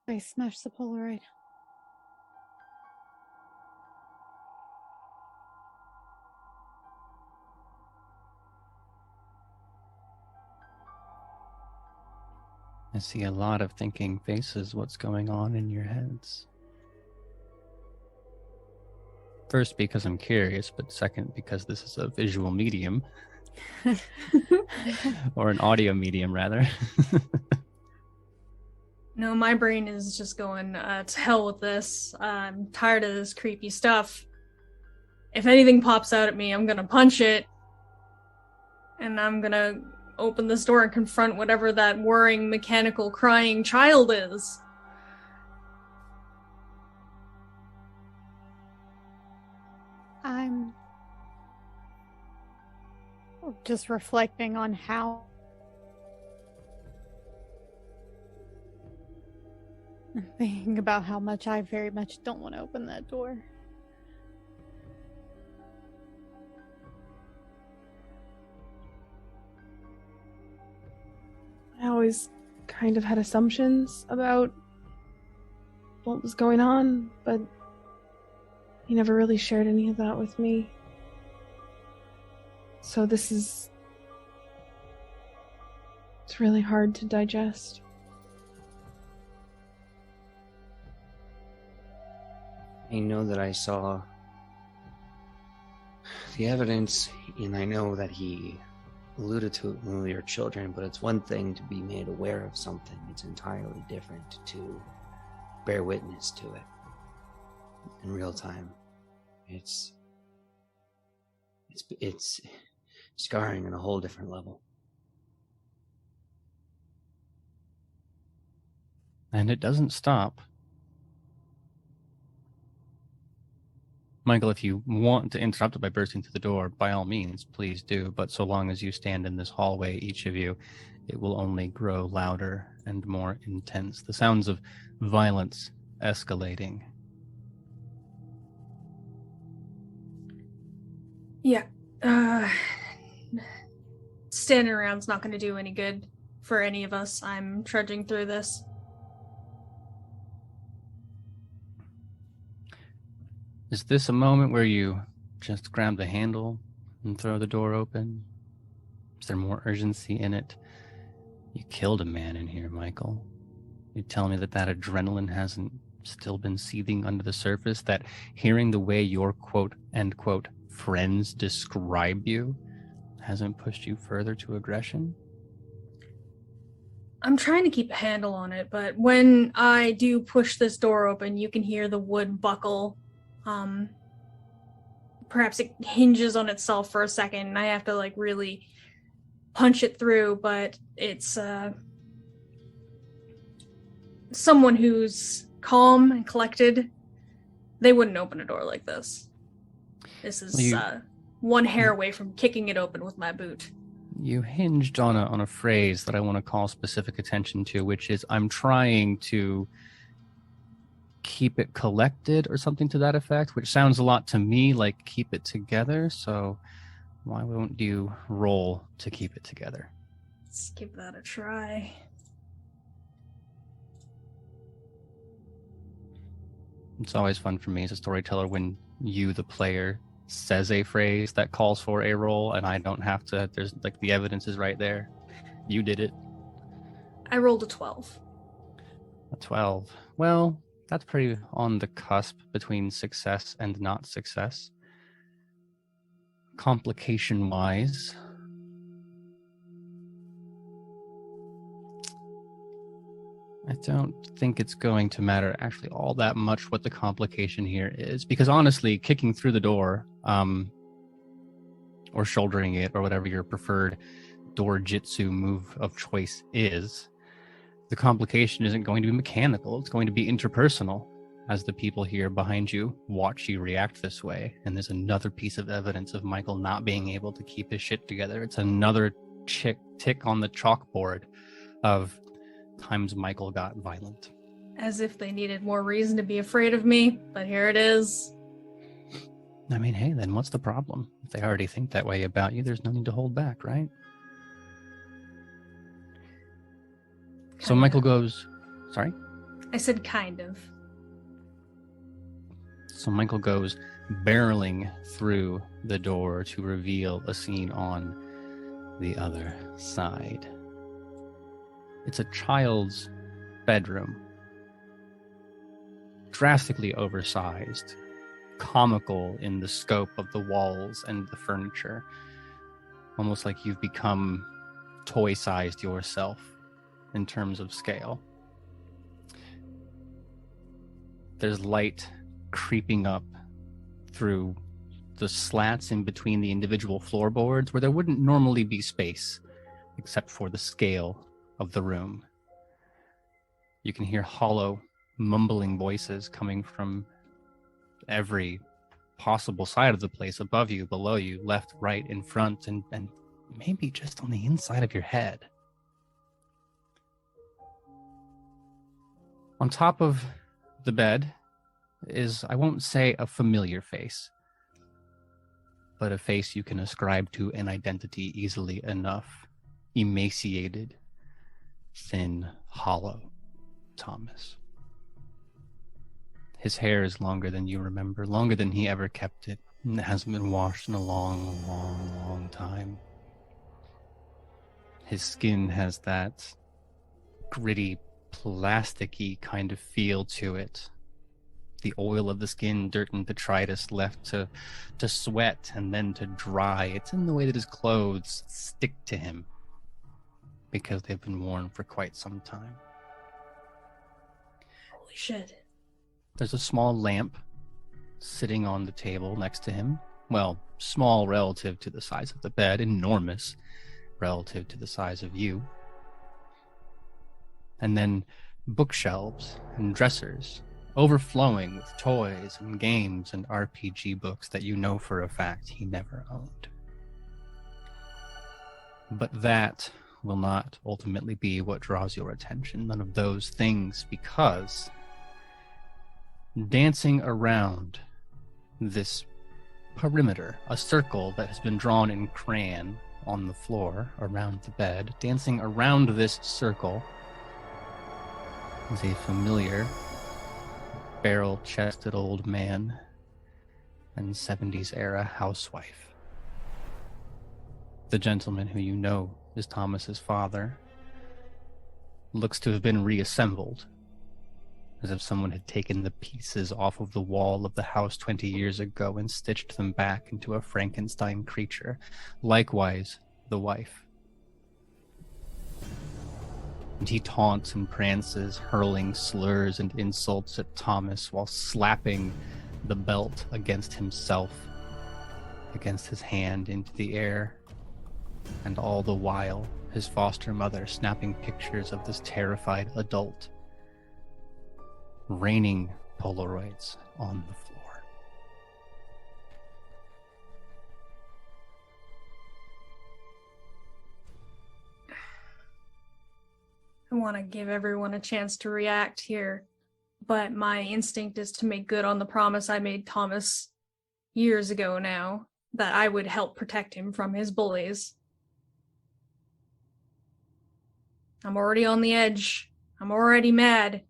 I smashed the Polaroid. I see a lot of thinking faces. What's going on in your heads? First, because I'm curious, but second, because this is a visual medium. Or an audio medium, rather. No, my brain is just going to hell with this. I'm tired of this creepy stuff. If anything pops out at me, I'm gonna punch it. And I'm gonna open this door and confront whatever that whirring, mechanical, crying child is. I'm just reflecting on how I'm thinking about how much I very much don't want to open that door. I always kind of had assumptions about what was going on, but he never really shared any of that with me. So it's really hard to digest. I know that I saw the evidence, and I know that he alluded to it when we were children, but it's one thing to be made aware of something. It's entirely different to bear witness to it in real time. It's scarring on a whole different level. And it doesn't stop. Michael, if you want to interrupt it by bursting through the door, by all means, please do. But so long as you stand in this hallway, each of you, it will only grow louder and more intense. The sounds of violence escalating. Yeah. Standing around's not going to do any good for any of us. I'm trudging through this. Is this a moment where you just grab the handle and throw the door open? Is there more urgency in it? You killed a man in here, Michael. You tell me that adrenaline hasn't still been seething under the surface, that hearing the way your quote, end quote, friends describe you hasn't pushed you further to aggression? I'm trying to keep a handle on it, but when I do push this door open, you can hear the wood buckle. Perhaps it hinges on itself for a second, and I have to like really punch it through, but it's someone who's calm and collected. They wouldn't open a door like this. This is one hair away from kicking it open with my boot. You hinged on a phrase that I want to call specific attention to, which is I'm trying to keep it collected or something to that effect, which sounds a lot to me like keep it together. So why won't you roll to keep it together? Let's give that a try. It's always fun for me as a storyteller when you, the player, says a phrase that calls for a roll and I don't have to. There's like the evidence is right there. You did it. I rolled a 12. A 12. Well, that's pretty on the cusp between success and not success. Complication-wise, I don't think it's going to matter actually all that much what the complication here is, because honestly, kicking through the door, or shouldering it, or whatever your preferred door jitsu move of choice is, the complication isn't going to be mechanical, it's going to be interpersonal, as the people here behind you watch you react this way. And there's another piece of evidence of Michael not being able to keep his shit together. It's another tick on the chalkboard of times Michael got violent. As if they needed more reason to be afraid of me, but here it is. I mean, hey, then what's the problem? If they already think that way about you, there's no need to hold back, right? So Michael goes, sorry? I said kind of. So Michael goes barreling through the door to reveal a scene on the other side. It's a child's bedroom. Drastically oversized, comical in the scope of the walls and the furniture. Almost like you've become toy-sized yourself in terms of scale. There's light creeping up through the slats in between the individual floorboards where there wouldn't normally be space except for the scale of the room. You can hear hollow, mumbling voices coming from every possible side of the place, above you, below you, left, right, in front, and maybe just on the inside of your head. On top of the bed is, I won't say a familiar face, but a face you can ascribe to an identity easily enough. Emaciated, thin, hollow Thomas. His hair is longer than you remember, longer than he ever kept it, and it hasn't been washed in a long, long, long time. His skin has that gritty, plasticky kind of feel to it. The oil of the skin, dirt and detritus left to sweat and then to dry. It's in the way that his clothes stick to him because they've been worn for quite some time. Holy shit. There's a small lamp sitting on the table next to him. Well, small relative to the size of the bed, enormous relative to the size of you. And then bookshelves and dressers overflowing with toys and games and RPG books that you know for a fact he never owned. But that will not ultimately be what draws your attention. None of those things, because dancing around this perimeter, a circle that has been drawn in crayon on the floor around the bed, dancing around this circle is a familiar barrel-chested old man and 70s-era housewife. The gentleman who you know is Thomas's father looks to have been reassembled as if someone had taken the pieces off of the wall of the house 20 years ago and stitched them back into a Frankenstein creature. Likewise, the wife. And he taunts and prances, hurling slurs and insults at Thomas while slapping the belt against himself, against his hand into the air. And all the while, his foster mother snapping pictures of this terrified adult, raining Polaroids on the floor. I want to give everyone a chance to react here, but my instinct is to make good on the promise I made Thomas years ago now, that I would help protect him from his bullies. I'm already on the edge. I'm already mad.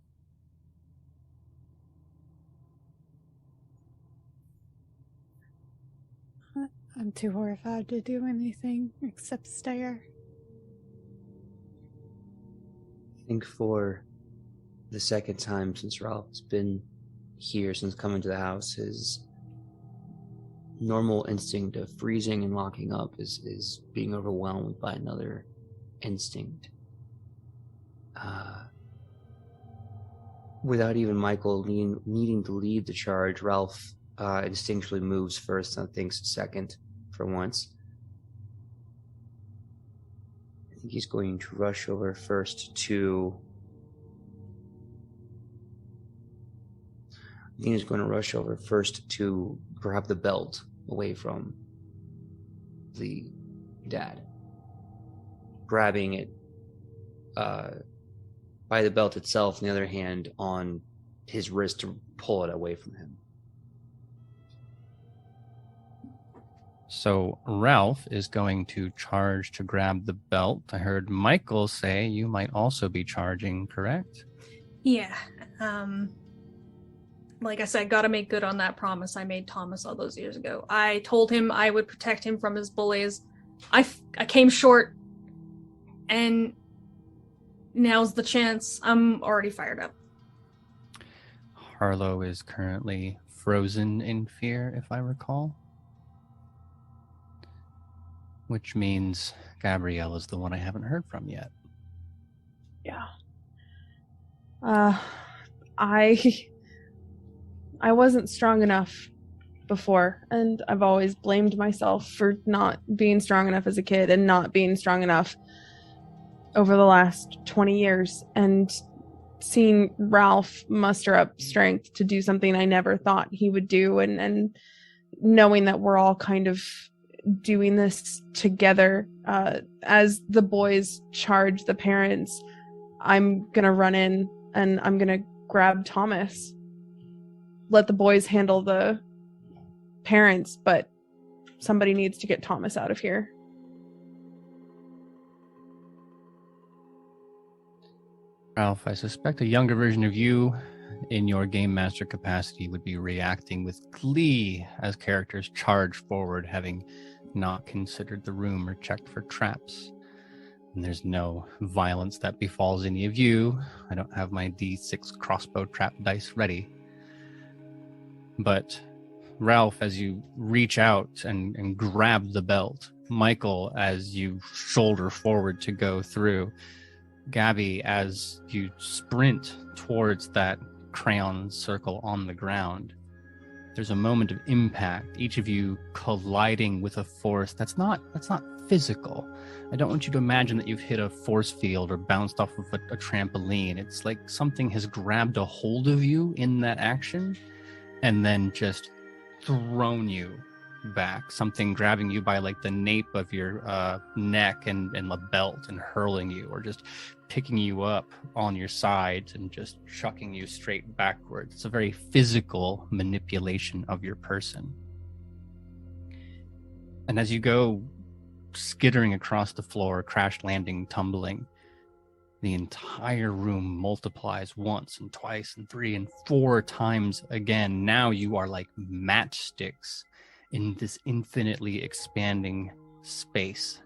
I'm too horrified to do anything except stare. I think for the second time since Ralph's been here, since coming to the house, his normal instinct of freezing and locking up is being overwhelmed by another instinct. Without even Michael needing to lead the charge, Ralph instinctually moves first and thinks second for once. I think he's going to rush over first to... grab the belt away from the dad. Grabbing it by the belt itself, on the other hand, on his wrist to pull it away from him. So Ralph is going to charge to grab the belt. I heard Michael say you might also be charging, correct? Yeah. Like I said, gotta make good on that promise I made Thomas all those years ago. I told him I would protect him from his bullies. I came short, and now's the chance. I'm already fired up. Harlow is currently frozen in fear, if I recall. Which means Gabrielle is the one I haven't heard from yet. Yeah. I wasn't strong enough before, and I've always blamed myself for not being strong enough as a kid and not being strong enough over the last 20 years. And seeing Ralph muster up strength to do something I never thought he would do, and knowing that we're all kind of doing this together, as the boys charge the parents, I'm gonna run in and I'm gonna grab Thomas. Let the boys handle the parents, but somebody needs to get Thomas out of here. Ralph, I suspect a younger version of you in your game master capacity would be reacting with glee as characters charge forward, having not considered the room or checked for traps. And there's no violence that befalls any of you. I don't have my D6 crossbow trap dice ready. But Ralph, as you reach out and grab the belt, Michael, as you shoulder forward to go through, Gabby, as you sprint towards that crayon circle on the ground, there's a moment of impact, each of you colliding with a force that's not physical. I don't want you to imagine that you've hit a force field or bounced off of a trampoline. It's like something has grabbed a hold of you in that action and then just thrown you back. Something grabbing you by like the nape of your neck and the belt and hurling you, or just picking you up on your sides and just chucking you straight backwards. It's a very physical manipulation of your person. And as you go skittering across the floor, crash landing, tumbling, the entire room multiplies once and twice and 3 and 4 times again. Now you are like matchsticks in this infinitely expanding space.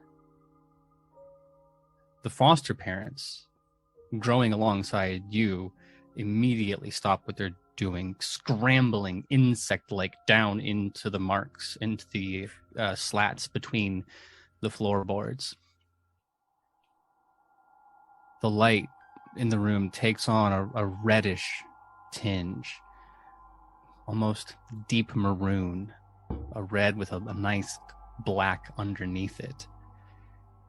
The foster parents, growing alongside you, immediately stop what they're doing, scrambling insect-like down into the marks, into the slats between the floorboards. The light in the room takes on a reddish tinge, almost deep maroon, a red with a nice black underneath it.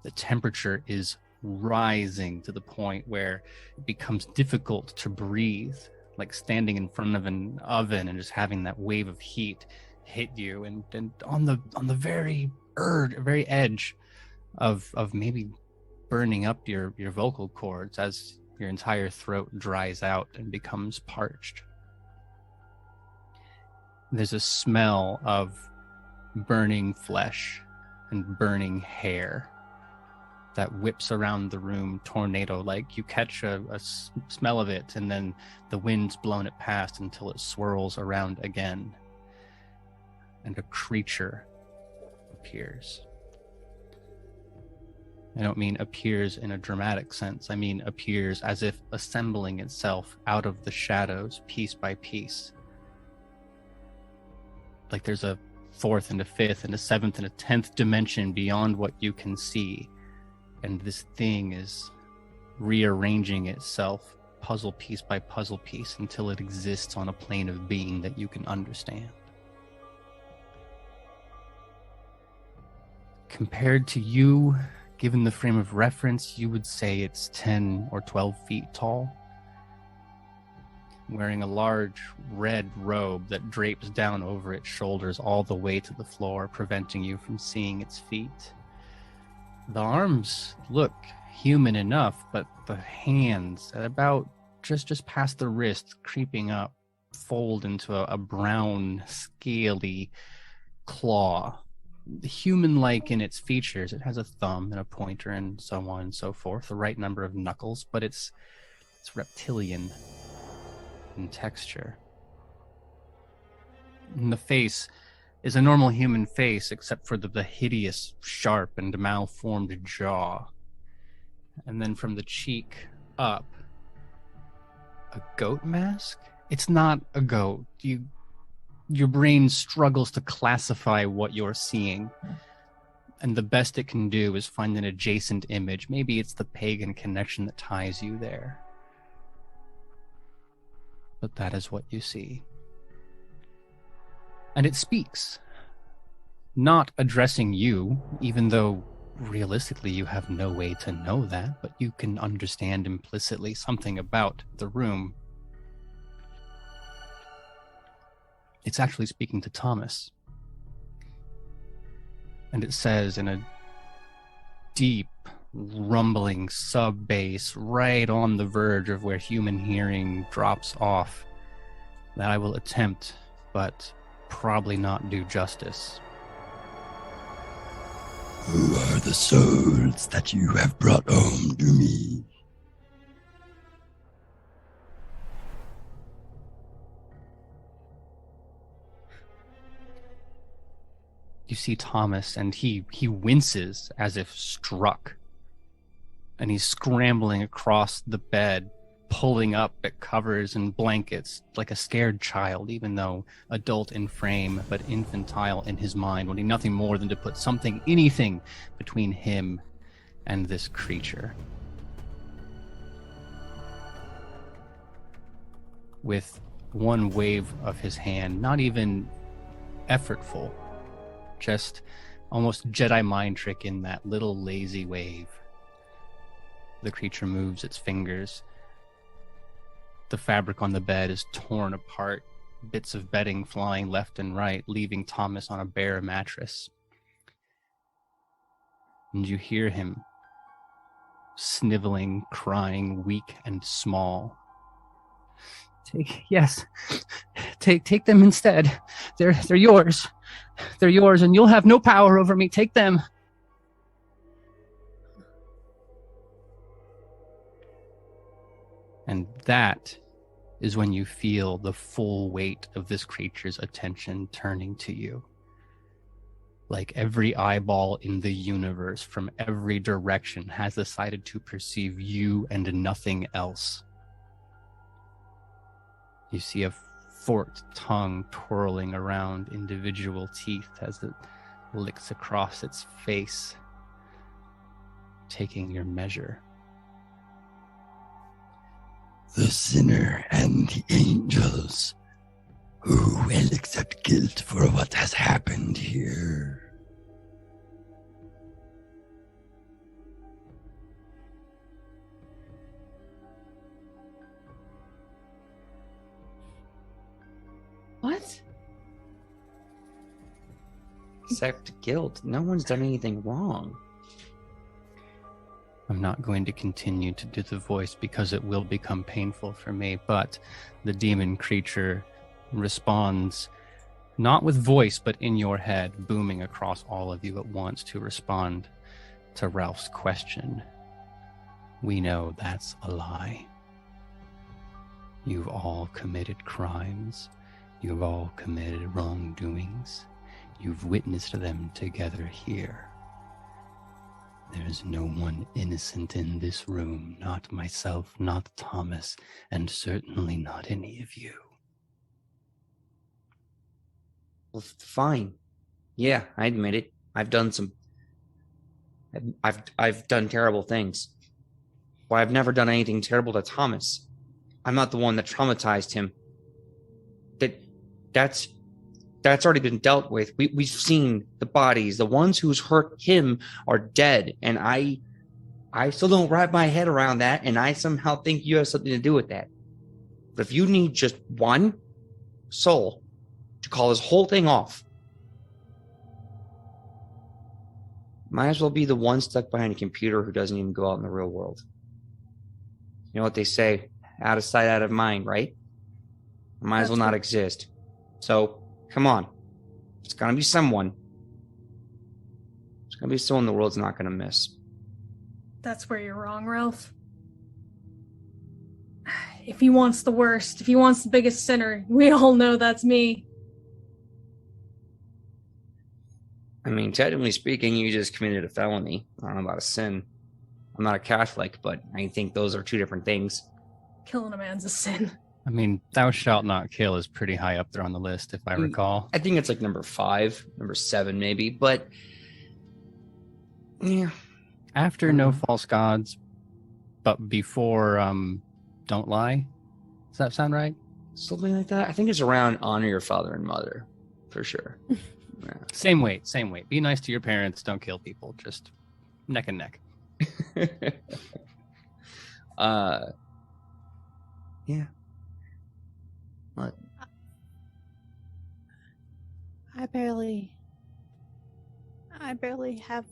The temperature is rising to the point where it becomes difficult to breathe, like standing in front of an oven and just having that wave of heat hit you, and on the very edge of maybe burning up your vocal cords as your entire throat dries out and becomes parched. There's a smell of burning flesh and burning hair that whips around the room tornado-like. You catch a smell of it, and then the wind's blown it past until it swirls around again, and a creature appears. I don't mean appears in a dramatic sense. I mean appears as if assembling itself out of the shadows, piece by piece. Like there's a fourth and a fifth and a seventh and a 10th dimension beyond what you can see. And this thing is rearranging itself puzzle piece by puzzle piece until it exists on a plane of being that you can understand. Compared to you, given the frame of reference, you would say it's 10 or 12 feet tall, wearing a large red robe that drapes down over its shoulders all the way to the floor, preventing you from seeing its feet. The arms look human enough, but the hands, at about just past the wrist, creeping up, fold into a brown, scaly claw. Human-like in its features. It has a thumb and a pointer and so on and so forth, the right number of knuckles, but it's reptilian in texture. And the face is a normal human face, except for the hideous, sharp, and malformed jaw. And then from the cheek up, a goat mask? It's not a goat. Your brain struggles to classify what you're seeing. And the best it can do is find an adjacent image. Maybe it's the pagan connection that ties you there. But that is what you see. And it speaks, not addressing you, even though realistically you have no way to know that, but you can understand implicitly something about the room. It's actually speaking to Thomas. And it says in a deep, rumbling sub-bass, right on the verge of where human hearing drops off, that I will attempt, but probably not do justice. Who are the souls that you have brought home to me? You see Thomas, and he winces as if struck. And he's scrambling across the bed, pulling up at covers and blankets like a scared child, even though adult in frame, but infantile in his mind, wanting nothing more than to put anything between him and this creature. With one wave of his hand, not even effortful, just almost Jedi mind trick in that little lazy wave. The creature moves its fingers. The fabric on the bed is torn apart, bits of bedding flying left and right, leaving Thomas on a bare mattress. And you hear him sniveling, crying, weak and small. Take them instead. They're yours. They're yours, and you'll have no power over me. Take them. And that is when you feel the full weight of this creature's attention turning to you. Like every eyeball in the universe from every direction has decided to perceive you and nothing else. You see a forked tongue twirling around individual teeth as it licks across its face, taking your measure. The sinner and the angels who will accept guilt for what has happened here. What? Accept guilt. No one's done anything wrong. I'm not going to continue to do the voice because it will become painful for me, but the demon creature responds not with voice, but in your head, booming across all of you at once to respond to Ralph's question. We know that's a lie. You've all committed crimes. You've all committed wrongdoings. You've witnessed them together here. There's no one innocent in this room, not myself, not Thomas, and certainly not any of you. Well, fine. Yeah, I admit it. I've done terrible things. Well, I've never done anything terrible to Thomas. I'm not the one that traumatized him. That's already been dealt with. We've seen the bodies. The ones who's hurt him are dead, and I still don't wrap my head around that, and I somehow think you have something to do with that. But if you need just one soul to call this whole thing off, might as well be the one stuck behind a computer who doesn't even go out in the real world. You know what they say, out of sight, out of mind, right? Might as well not exist. So, come on. It's gonna be someone. It's gonna be someone the world's not gonna miss. That's where you're wrong, Ralph. If he wants the worst, if he wants the biggest sinner, we all know that's me. I mean, technically speaking, you just committed a felony. I don't know about a sin. I'm not a Catholic, but I think those are two different things. Killing a man's a sin. I mean, thou shalt not kill is pretty high up there on the list, if I recall. I think it's like number 5, number 7 maybe, but yeah. After No False Gods, but before Don't Lie. Does that sound right? Something like that. I think it's around honor your father and mother, for sure. Yeah. Same weight. Be nice to your parents. Don't kill people. Just neck and neck. Yeah. What? I barely have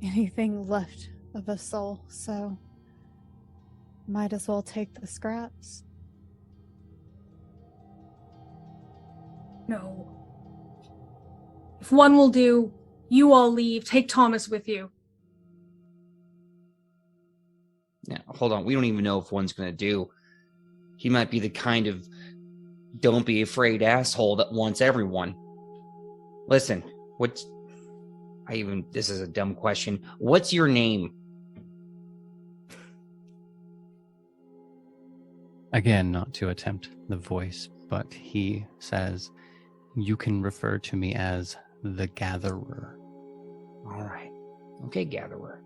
anything left of a soul, so might as well take the scraps. No. If one will do, you all leave. Take Thomas with you. Yeah, hold on. We don't even know if one's going to do. He might be the kind of don't be afraid asshole that wants everyone. Listen, this is a dumb question. What's your name? Again, not to attempt the voice, but he says, you can refer to me as the Gatherer. All right. Okay, Gatherer.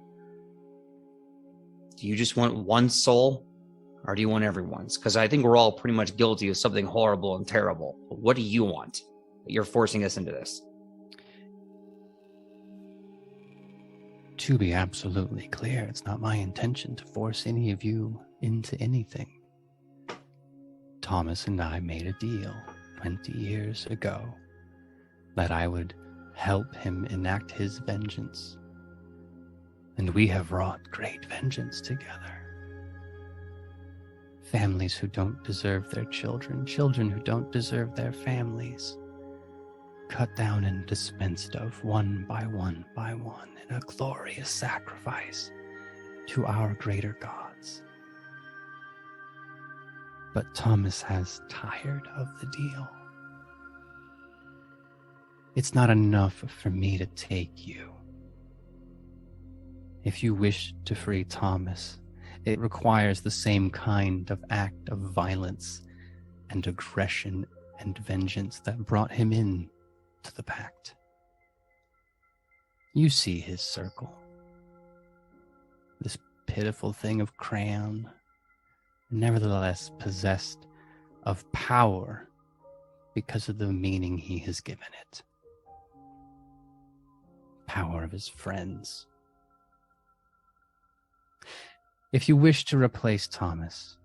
Do you just want one soul, or do you want everyone's? Because I think we're all pretty much guilty of something horrible and terrible. But what do you want? You're forcing us into this. To be absolutely clear, it's not my intention to force any of you into anything. Thomas and I made a deal 20 years ago that I would help him enact his vengeance. And we have wrought great vengeance together. Families who don't deserve their children, children who don't deserve their families, cut down and dispensed of one by one in a glorious sacrifice to our greater gods. But Thomas has tired of the deal. It's not enough for me to take you. If you wish to free Thomas, it requires the same kind of act of violence and aggression and vengeance that brought him in to the pact. You see his circle. This pitiful thing of crayon, nevertheless possessed of power because of the meaning he has given it. Power of his friends. If you wish to replace Thomas,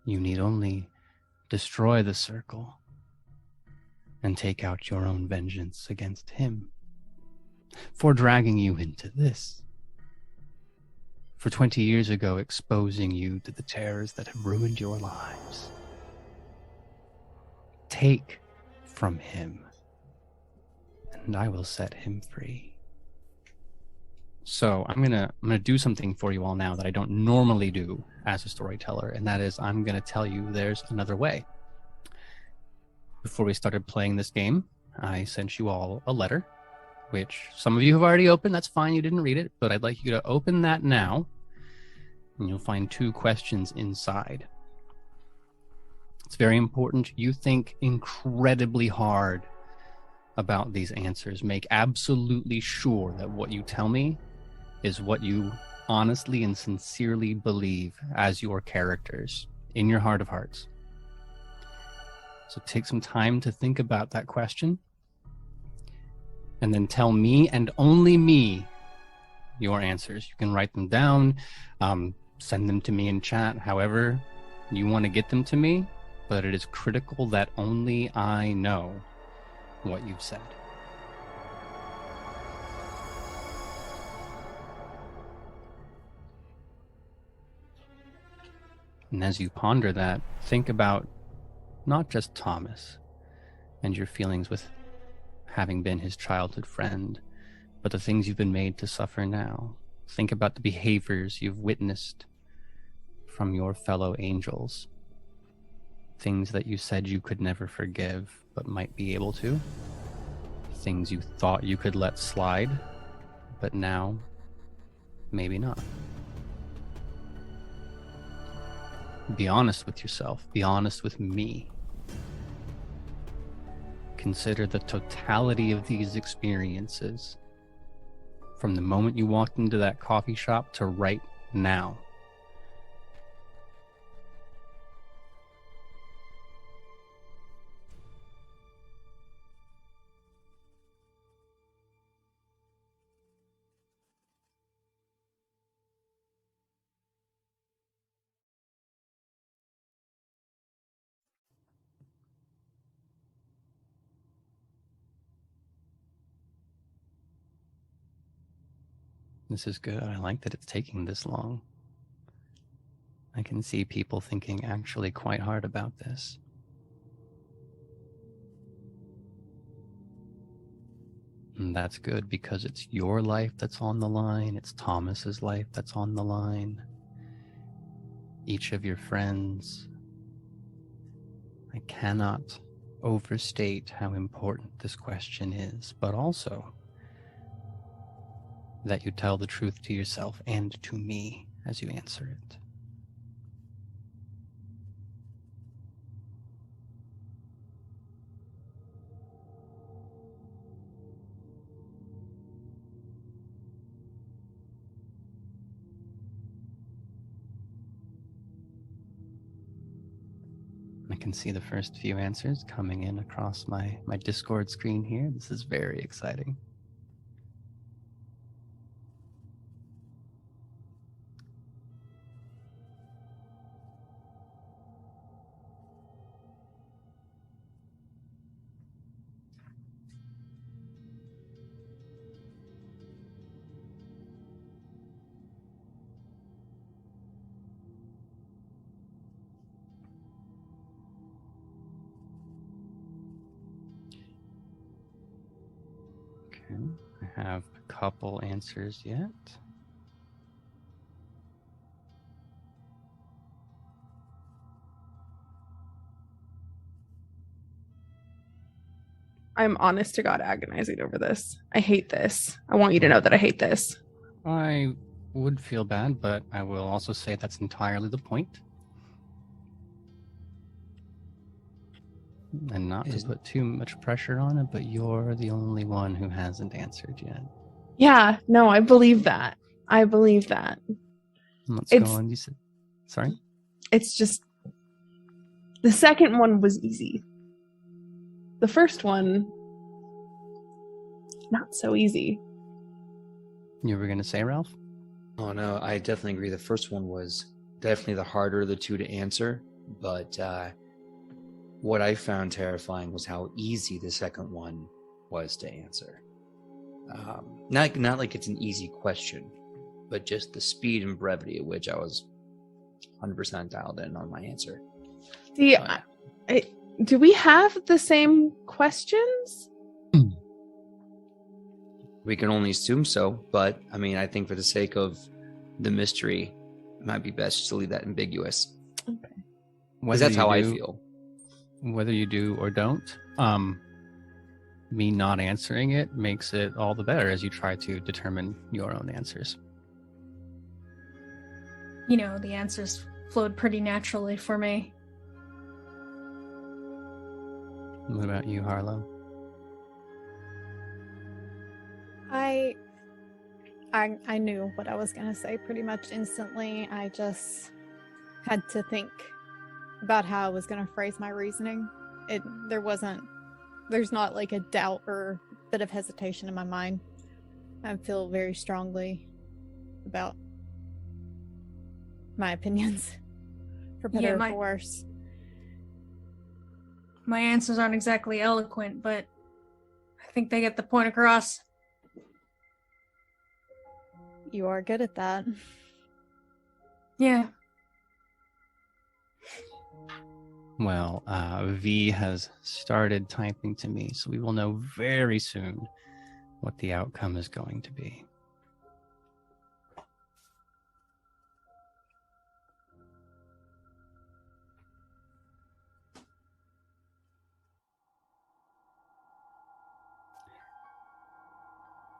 you need only destroy the circle and take out your own vengeance against him for dragging you into this. For 20 years ago, exposing you to the terrors that have ruined your lives. Take from him, and I will set him free. So I'm gonna do something for you all now that I don't normally do as a storyteller, and that is I'm gonna tell you there's another way. Before we started playing this game, I sent you all a letter, which some of you have already opened. That's fine, you didn't read it, but I'd like you to open that now, and you'll find 2 questions inside. It's very important you think incredibly hard about these answers. Make absolutely sure that what you tell me is what you honestly and sincerely believe as your characters in your heart of hearts. So take some time to think about that question and then tell me and only me your answers. You can write them down, send them to me in chat, however you want to get them to me, but it is critical that only I know what you've said. And as you ponder that, think about not just Thomas and your feelings with having been his childhood friend, but the things you've been made to suffer now. Think about the behaviors you've witnessed from your fellow angels. Things that you said you could never forgive, but might be able to. Things you thought you could let slide, but now, maybe not. Be honest with yourself. Be honest with me. Consider the totality of these experiences from the moment you walked into that coffee shop to right now. This is good. I like that it's taking this long. I can see people thinking actually quite hard about this. And that's good because it's your life that's on the line. It's Thomas's life that's on the line. Each of your friends. I cannot overstate how important this question is, but also that you tell the truth to yourself and to me as you answer it. I can see the first few answers coming in across my Discord screen here. This is very exciting. Okay, I have a couple answers yet. I'm honest to God agonizing over this. I hate this. I want you to know that I hate this. I would feel bad, but I will also say that's entirely the point. And not to put too much pressure on it, but you're the only one who hasn't answered yet. Yeah, no, I believe that. Let's go on. You said, sorry? It's just the second one was easy. The first one, not so easy. You were going to say, Ralph? Oh, no, I definitely agree. The first one was definitely the harder of the two to answer, but what I found terrifying was how easy the second one was to answer. Not like it's an easy question, but just the speed and brevity at which I was 100% dialed in on my answer. Do we have the same questions? We can only assume so, but I mean, I think for the sake of the mystery, it might be best to leave that ambiguous. Okay. Because that's how I feel. Whether you do or don't, me not answering it makes it all the better as you try to determine your own answers. You know, the answers flowed pretty naturally for me. What about you, Harlow? I knew what I was going to say pretty much instantly. I just had to think about how I was going to phrase my reasoning. There's not like a doubt or bit of hesitation in my mind. I feel very strongly about my opinions, for better or for worse. My answers aren't exactly eloquent, but I think they get the point across. You are good at that. Yeah. Well, V has started typing to me, so we will know very soon what the outcome is going to be.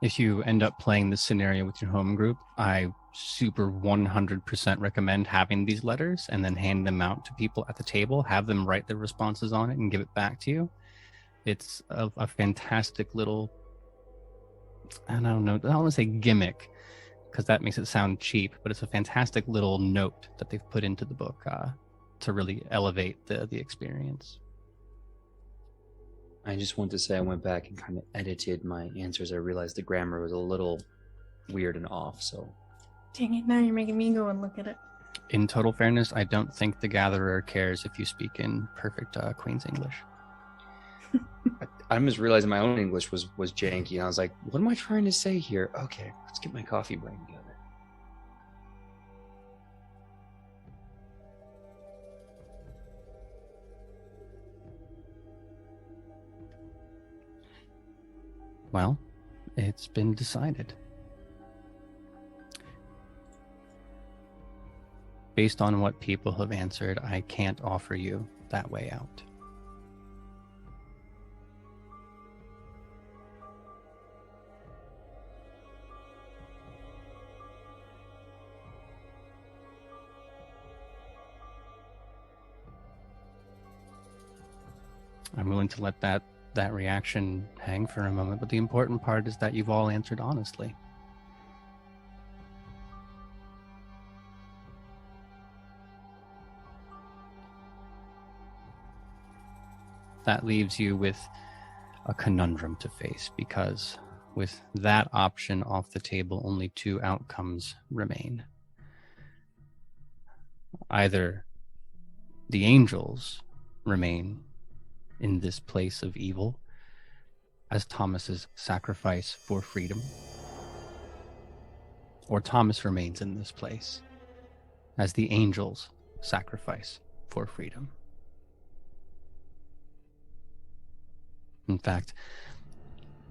If you end up playing this scenario with your home group, I super 100% recommend having these letters and then hand them out to people at the table, have them write their responses on it and give it back to you. It's a fantastic little, I don't know, I don't want to say gimmick because that makes it sound cheap, but it's a fantastic little note that they've put into the book to really elevate the experience. I just want to say I went back and kind of edited my answers. I realized the grammar was a little weird and off, so. Dang it, now you're making me go and look at it. In total fairness, I don't think the Gatherer cares if you speak in perfect Queen's English. I'm just realizing my own English was janky, and I was like, what am I trying to say here? Okay, let's get my coffee brain together. Well, it's been decided. Based on what people have answered, I can't offer you that way out. I'm willing to let that reaction hang for a moment, but the important part is that you've all answered honestly. That leaves you with a conundrum to face, because with that option off the table, only two outcomes remain. Either the angels remain in this place of evil as Thomas's sacrifice for freedom, or Thomas remains in this place as the angels' sacrifice for freedom. In fact,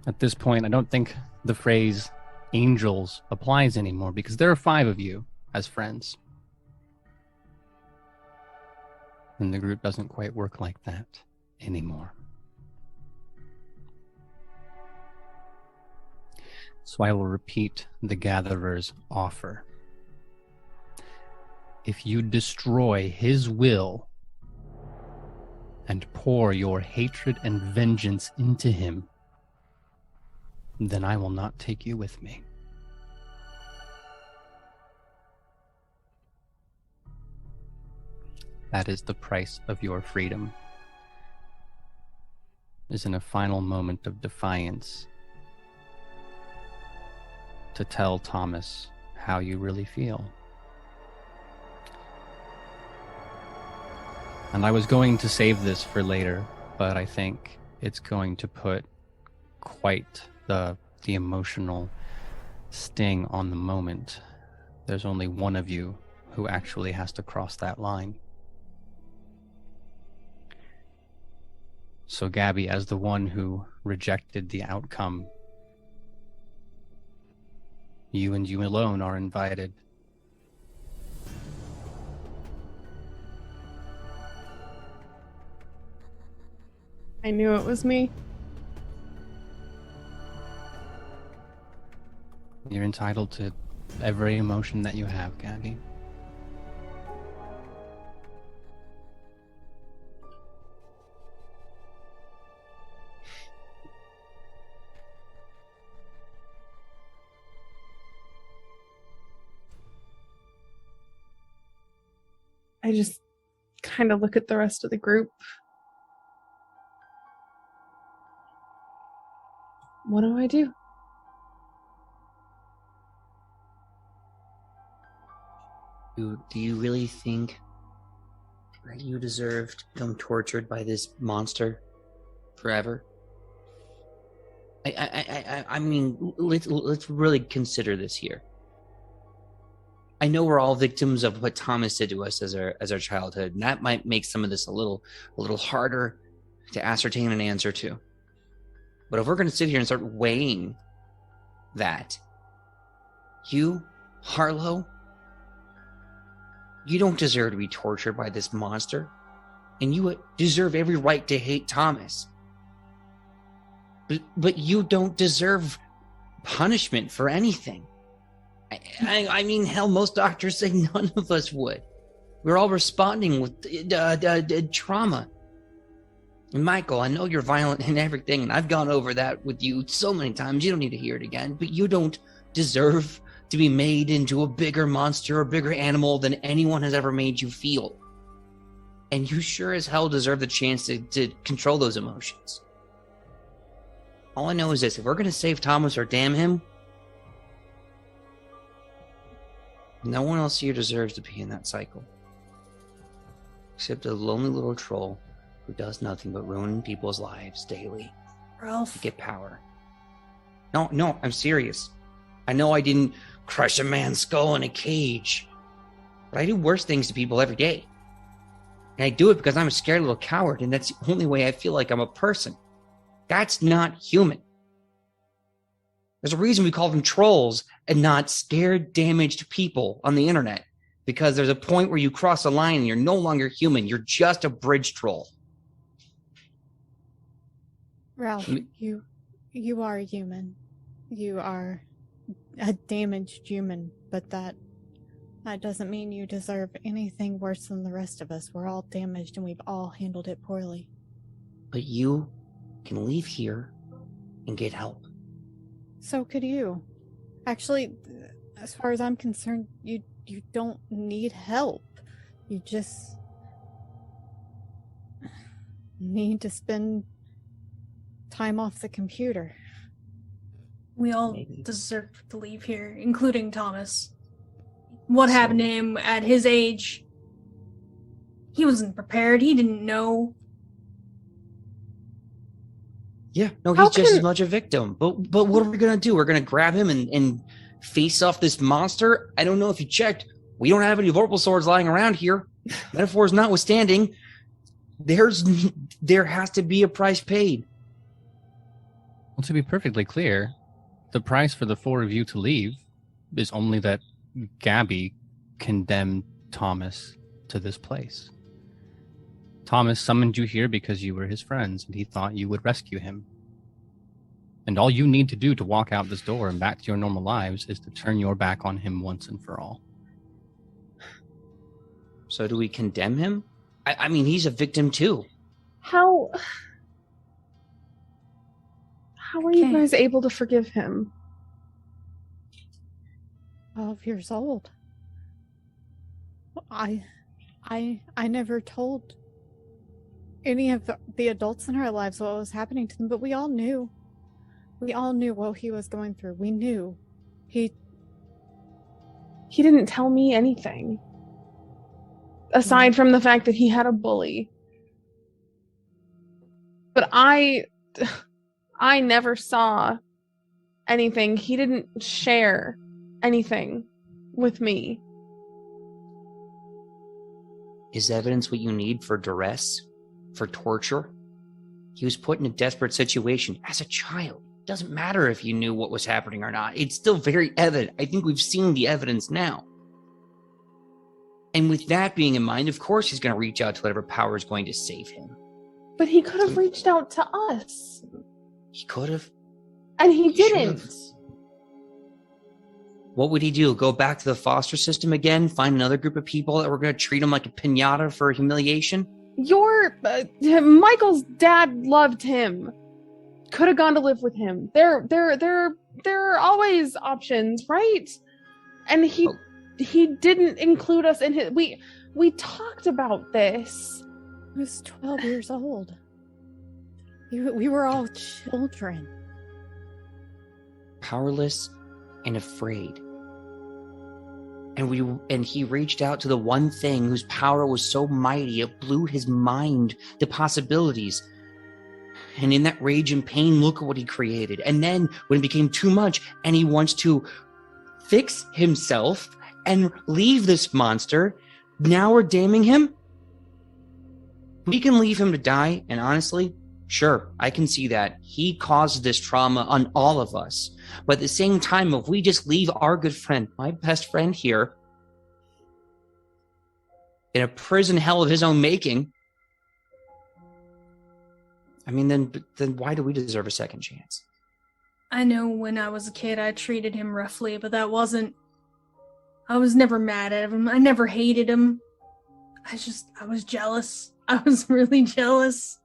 at this point, I don't think the phrase angels applies anymore, because there are 5 of you as friends. And the group doesn't quite work like that anymore. So I will repeat the Gatherer's offer. If you destroy his will, and pour your hatred and vengeance into him, then I will not take you with me. That is the price of your freedom. Is in a final moment of defiance to tell Thomas how you really feel. And I was going to save this for later, but I think it's going to put quite the emotional sting on the moment. There's only one of you who actually has to cross that line. So Gabby, as the one who rejected the outcome, you and you alone are invited. I knew it was me. You're entitled to every emotion that you have, Gabby. I just kind of look at the rest of the group. What do I do? Do you really think that you deserve to become tortured by this monster forever? I mean, let's really consider this here. I know we're all victims of what Thomas did to us as our childhood, and that might make some of this a little harder to ascertain an answer to. But if we're going to sit here and start weighing that, you, Harlow, you don't deserve to be tortured by this monster, and you deserve every right to hate Thomas. But you don't deserve punishment for anything. I mean, hell, most doctors say none of us would. We're all responding with trauma. And Michael, I know you're violent and everything, and I've gone over that with you so many times. You don't need to hear it again. But you don't deserve to be made into a bigger monster or bigger animal than anyone has ever made you feel. And you sure as hell deserve the chance to control those emotions. All I know is this: if we're going to save Thomas or damn him, no one else here deserves to be in that cycle. Except a lonely little troll who does nothing but ruin people's lives daily. Ralph. To get power. No, I'm serious. I know I didn't crush a man's skull in a cage, but I do worse things to people every day. And I do it because I'm a scared little coward, and that's the only way I feel like I'm a person. That's not human. There's a reason we call them trolls and not scared, damaged people on the internet. Because there's a point where you cross a line and you're no longer human. You're just a bridge troll. Ralph, you are human. You are a damaged human, but that doesn't mean you deserve anything worse than the rest of us. We're all damaged and we've all handled it poorly. But you can leave here and get help. So could you. Actually, as far as I'm concerned, you don't need help. You just need to spend time off the computer. We all deserve to leave here, including Thomas. What happened to him at his age? He wasn't prepared. He didn't know. Yeah, no, he's just as much a victim. But what are we going to do? We're going to grab him and face off this monster? I don't know if you checked. We don't have any vorpal swords lying around here. Metaphors notwithstanding, there has to be a price paid. Well, to be perfectly clear, the price for the four of you to leave is only that Gabby condemned Thomas to this place. Thomas summoned you here because you were his friends, and he thought you would rescue him. And all you need to do to walk out this door and back to your normal lives is to turn your back on him once and for all. So do we condemn him? I mean, he's a victim too. How are you Okay. guys able to forgive him? 12 years old. I never told any of the adults in our lives what was happening to them, but we all knew. We all knew what he was going through. We knew. He didn't tell me anything. Aside from the fact that he had a bully. But I never saw anything. He didn't share anything with me. Is evidence what you need for duress? For torture? He was put in a desperate situation as a child. It doesn't matter if you knew what was happening or not. It's still very evident. I think we've seen the evidence now. And with that being in mind, of course he's going to reach out to whatever power is going to save him. But he could have reached out to us. He could have. And he didn't. Should've. What would he do? Go back to the foster system again? Find another group of people that were going to treat him like a piñata for humiliation? Michael's dad loved him. Could have gone to live with him. There are always options, right? And he didn't include us in his. We talked about this. He was 12 years old. We were all children. Powerless and afraid. And he reached out to the one thing whose power was so mighty it blew his mind to possibilities. And in that rage and pain, look at what he created. And then when it became too much and he wants to fix himself and leave this monster, now we're damning him? We can leave him to die, and honestly, sure, I can see that. He caused this trauma on all of us. But at the same time, if we just leave our good friend, my best friend here, in a prison hell of his own making, I mean, then why do we deserve a second chance? I know when I was a kid, I treated him roughly, but I was never mad at him. I never hated him. I was jealous. I was really jealous.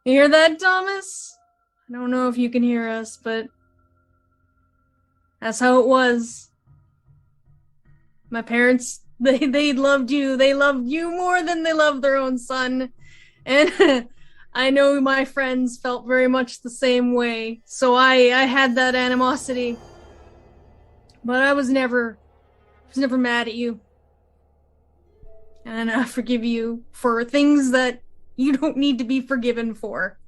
You hear that, Thomas? I don't know if you can hear us, but that's how it was. My parents, they loved you. They loved you more than they loved their own son. And I know my friends felt very much the same way. So I had that animosity. But I was never mad at you. And I forgive you for things that you don't need to be forgiven for.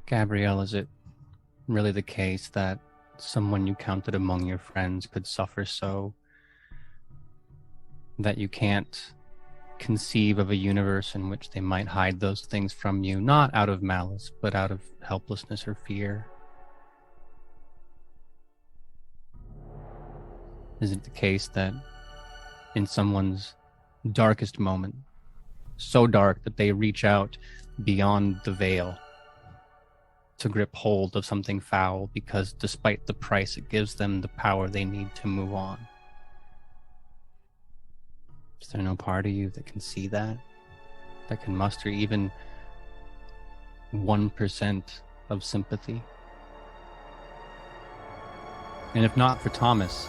Gabrielle, is it really the case that someone you counted among your friends could suffer so that you can't conceive of a universe in which they might hide those things from you, not out of malice, but out of helplessness or fear? Is it the case that in someone's darkest moment, so dark that they reach out beyond the veil to grip hold of something foul because despite the price it gives them the power they need to move on? Is there no part of you that can see that can muster even 1% of sympathy? And if not for Thomas,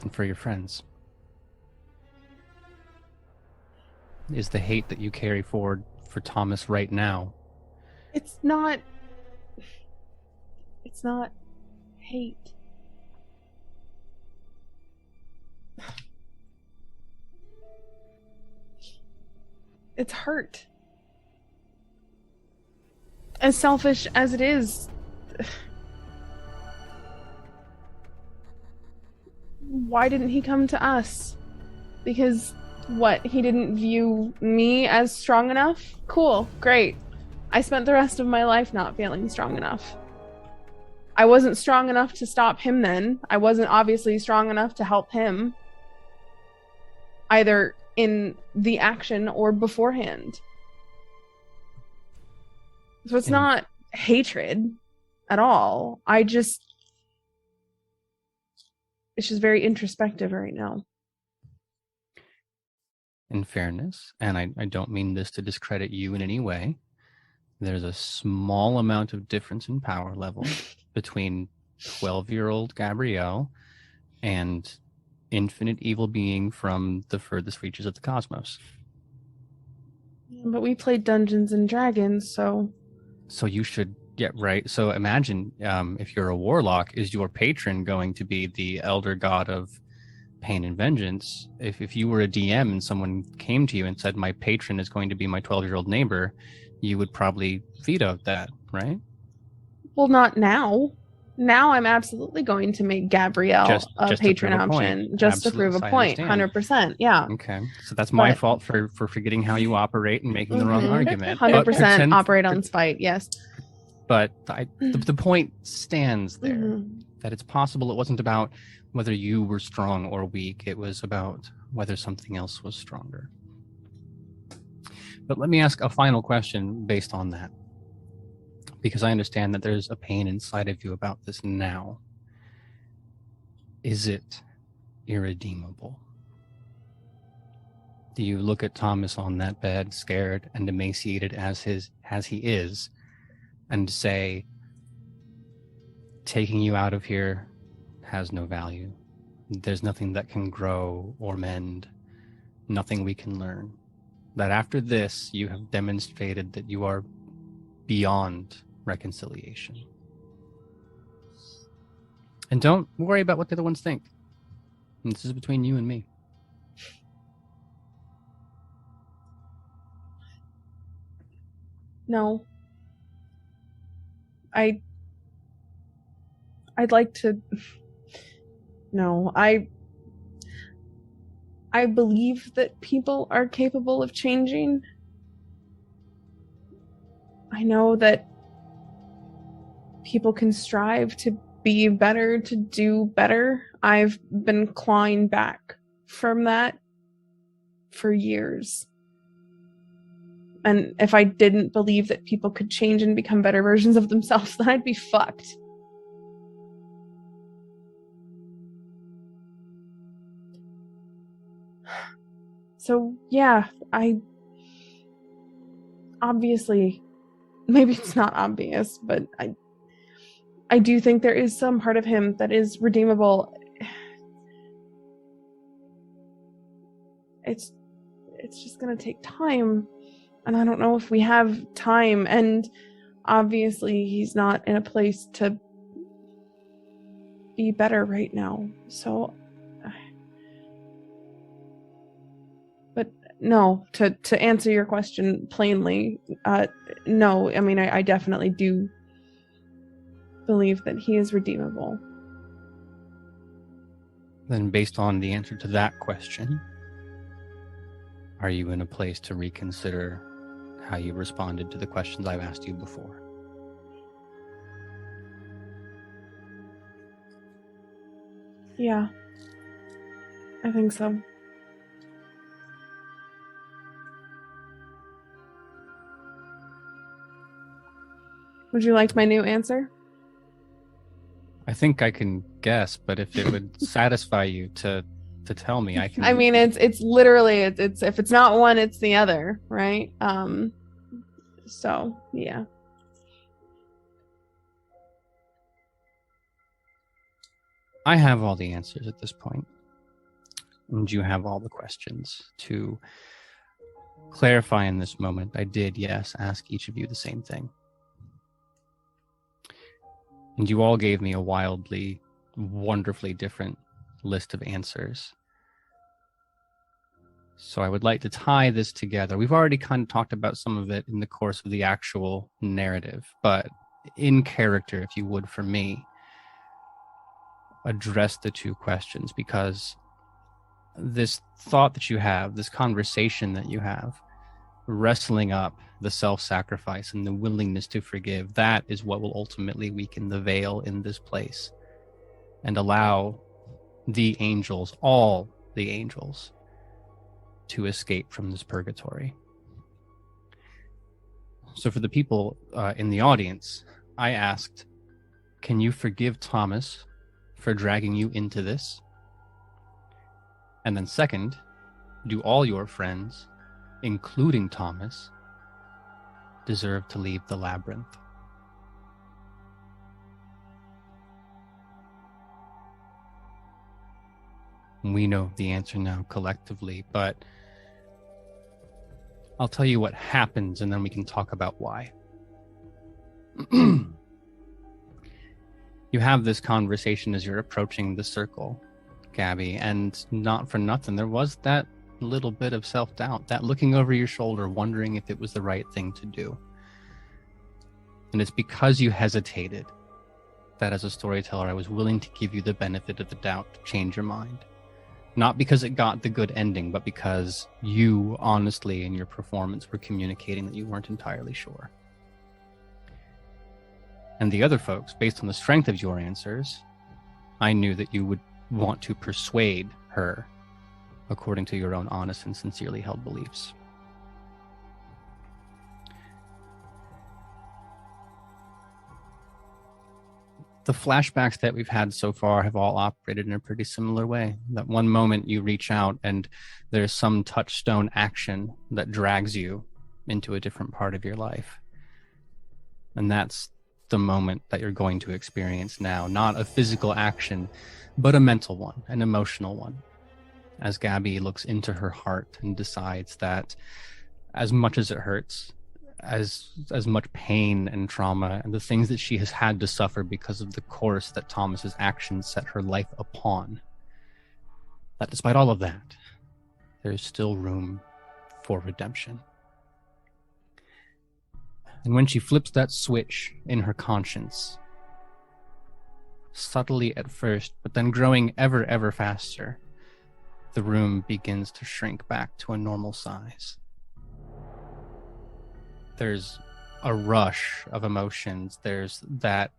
and for your friends, is the hate that you carry forward for Thomas right now? It's not hate. It's hurt. As selfish as it is, why didn't he come to us? Because he didn't view me as strong enough? Cool, great. I spent the rest of my life not feeling strong enough. I wasn't strong enough to stop him then. I wasn't obviously strong enough to help him, either in the action or beforehand. So it's not hatred at all. just very introspective right now. In fairness, and I don't mean this to discredit you in any way, there's a small amount of difference in power level between 12-year-old Gabrielle and infinite evil being from the furthest reaches of the cosmos. But we played Dungeons and Dragons, so you should get right. So imagine, if you're a warlock, is your patron going to be the elder god of pain and vengeance? If you were a DM and someone came to you and said, my patron is going to be my 12-year-old neighbor, you would probably veto that, right? well, not now. Now I'm absolutely going to make Gabrielle Just a to patron prove a point. option, just to prove a Absolutely, I point. understand. 100%. Yeah. Okay, so that's my But- fault for forgetting how you operate and making the wrong Mhm. argument. 100% But pretend- operate on spite. Yes. But the point stands there, Mhm. that it's possible it wasn't about whether you were strong or weak. It was about whether something else was stronger. But let me ask a final question based on that, because I understand that there's a pain inside of you about this now. Is it irredeemable? Do you look at Thomas on that bed, scared and emaciated as he is, and say, taking you out of here has no value? There's nothing that can grow or mend, nothing we can learn. That after this, you have demonstrated that you are beyond reconciliation. And don't worry about what the other ones think. And this is between you and me. No. I'd like to. No, I believe that people are capable of changing. I know that people can strive to be better, to do better. I've been clawing back from that for years. And if I didn't believe that people could change and become better versions of themselves, then I'd be fucked. So, yeah, obviously, maybe it's not obvious, but I do think there is some part of him that is redeemable. It's just gonna take time, and I don't know if we have time, and obviously he's not in a place to be better right now, so but no, to answer your question plainly, no, I mean I definitely do believe that he is redeemable. Then based on the answer to that question, are you in a place to reconsider how you responded to the questions I've asked you before? Yeah, I think so. Would you like my new answer? I think I can guess, but if it would satisfy you to tell me, I can. I mean, it's literally it's if it's not one, it's the other, right? So yeah. I have all the answers at this point, and you have all the questions. To clarify in this moment, I did, yes, ask each of you the same thing. And you all gave me a wildly, wonderfully different list of answers. So I would like to tie this together. We've already kind of talked about some of it in the course of the actual narrative, but in character, if you would, for me, address the two questions, because this thought that you have, this conversation that you have, wrestling up the self-sacrifice and the willingness to forgive, that is what will ultimately weaken the veil in this place and allow the angels, all the angels, to escape from this purgatory. So for the people in the audience, I asked, can you forgive Thomas for dragging you into this? And then second, do all your friends, including Thomas, deserve to leave the labyrinth? We know the answer now collectively, but I'll tell you what happens and then we can talk about why. You have this conversation as you're approaching the circle, Gabby, and not for nothing, there was that little bit of self-doubt, that looking over your shoulder, wondering if it was the right thing to do. And it's because you hesitated that as a storyteller, I was willing to give you the benefit of the doubt to change your mind. Not because it got the good ending, but because you, honestly, in your performance, were communicating that you weren't entirely sure. And the other folks, based on the strength of your answers, I knew that you would want to persuade her according to your own honest and sincerely held beliefs. The flashbacks that we've had so far have all operated in a pretty similar way. That one moment you reach out and there's some touchstone action that drags you into a different part of your life. And that's the moment that you're going to experience now. Not a physical action, but a mental one, an emotional one. As Gabby looks into her heart and decides that as much as it hurts, as much pain and trauma and the things that she has had to suffer because of the course that Thomas's actions set her life upon, that despite all of that, there's still room for redemption. And when she flips that switch in her conscience, subtly at first, but then growing ever faster, the room begins to shrink back to a normal size. There's a rush of emotions. There's that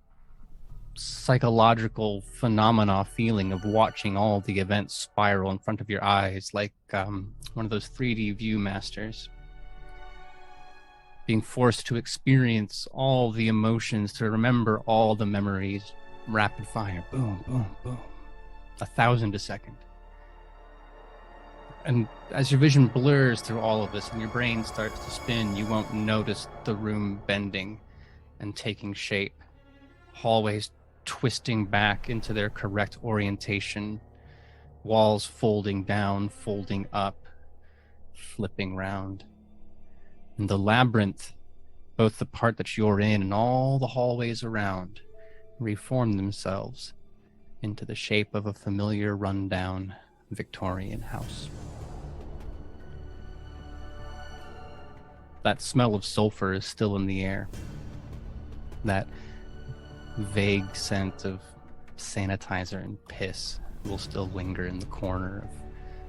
psychological phenomena feeling of watching all the events spiral in front of your eyes, like one of those 3D Viewmasters. Being forced to experience all the emotions, to remember all the memories, rapid fire, boom, boom, boom, 1,000 a second. And as your vision blurs through all of this and your brain starts to spin, you won't notice the room bending and taking shape, hallways twisting back into their correct orientation, walls folding down, folding up, flipping round. And the labyrinth, both the part that you're in and all the hallways around, reform themselves into the shape of a familiar rundown Victorian house. That smell of sulfur is still in the air. That vague scent of sanitizer and piss will still linger in the corner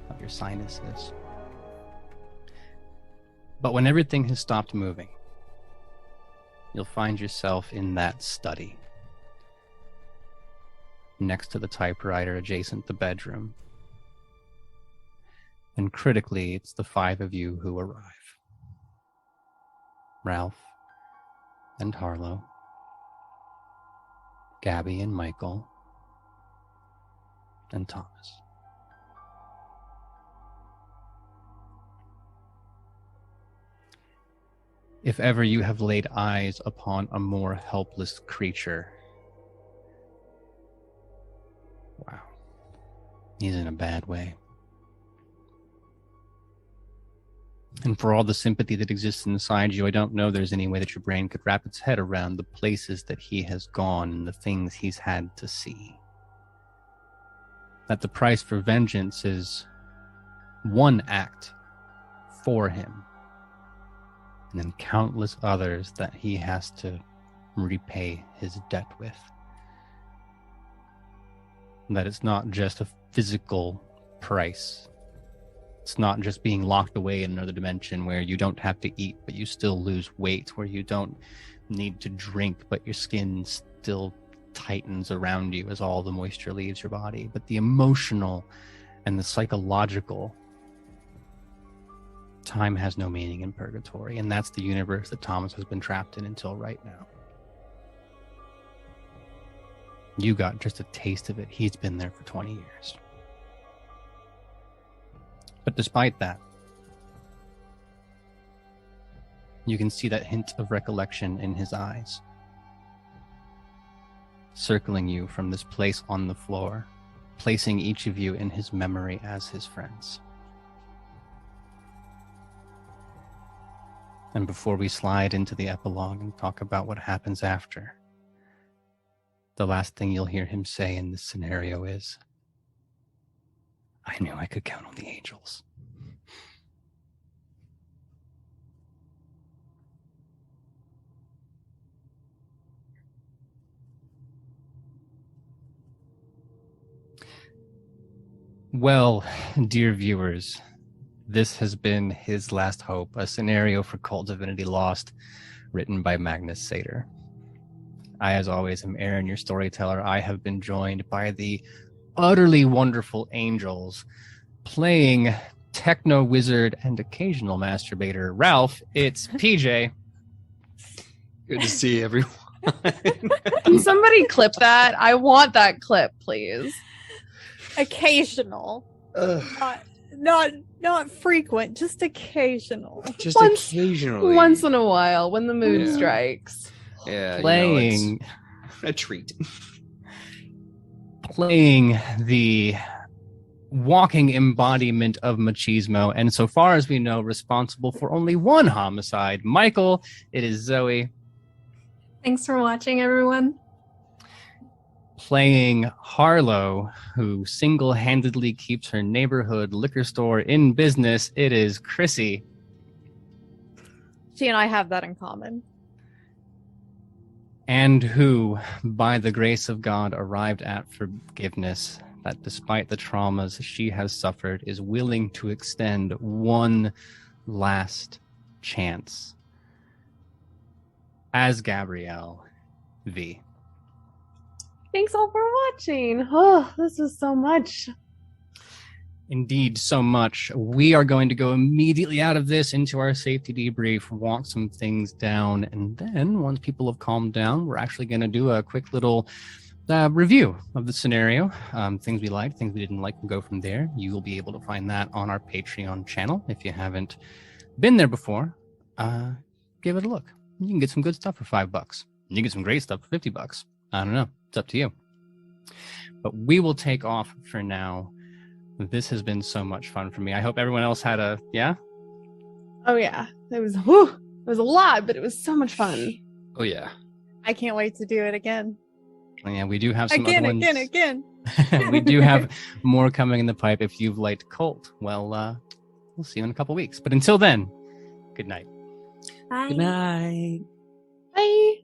of your sinuses. But when everything has stopped moving, you'll find yourself in that study, next to the typewriter adjacent the bedroom. And critically, it's the 5 of you who arrive. Ralph and Harlow, Gabby and Michael, and Thomas. If ever you have laid eyes upon a more helpless creature, wow, he's in a bad way. And for all the sympathy that exists inside you, I don't know there's any way that your brain could wrap its head around the places that he has gone and the things he's had to see. That the price for vengeance is one act for him, and then countless others that he has to repay his debt with. And that it's not just a physical price. It's not just being locked away in another dimension where you don't have to eat, but you still lose weight, where you don't need to drink, but your skin still tightens around you as all the moisture leaves your body. But the emotional and the psychological, time has no meaning in purgatory, and that's the universe that Thomas has been trapped in until right now. You got just a taste of it. He's been there for 20 years. But despite that, you can see that hint of recollection in his eyes, circling you from this place on the floor, placing each of you in his memory as his friends. And before we slide into the epilogue and talk about what happens after, the last thing you'll hear him say in this scenario is, I knew I could count on the angels. Well, dear viewers, this has been His Last Hope, a scenario for Kult Divinity Lost, written by Magnus Sater. I, as always, am Aaron, your storyteller. I have been joined by the utterly wonderful angels, playing techno wizard and occasional masturbator Ralph. It's PJ. Good to see everyone. Can somebody clip that? I want that clip, please. Occasional. Not frequent, just occasional. Just occasionally. Once in a while, when the mood Yeah. strikes. Yeah, Playing, it's a treat. playing the walking embodiment of machismo, and so far as we know, responsible for only one homicide. Michael, it is Zoe. Thanks for watching, everyone. Playing Harlow, who single-handedly keeps her neighborhood liquor store in business. It is Krissy. She and I have that in common. And who, by the grace of God, arrived at forgiveness, that despite the traumas she has suffered, is willing to extend one last chance. As Gabrielle V. Thanks all for watching. Oh, this was so much. Indeed, so much. We are going to go immediately out of this into our safety debrief, walk some things down, and then once people have calmed down, we're actually going to do a quick little review of the scenario. Things we liked, things we didn't like, and go from there. You will be able to find that on our Patreon channel. If you haven't been there before, give it a look. You can get some good stuff for $5. You can get some great stuff for $50. I don't know. It's up to you. But we will take off for now. This has been so much fun for me. I hope everyone else had a, yeah? Oh yeah. It was a lot, but it was so much fun. Oh yeah. I can't wait to do it again. Yeah, we do have some Again. we do have more coming in the pipe. If you've liked Kult, well, we'll see you in a couple weeks. But until then, good night. Bye. Good night. Bye.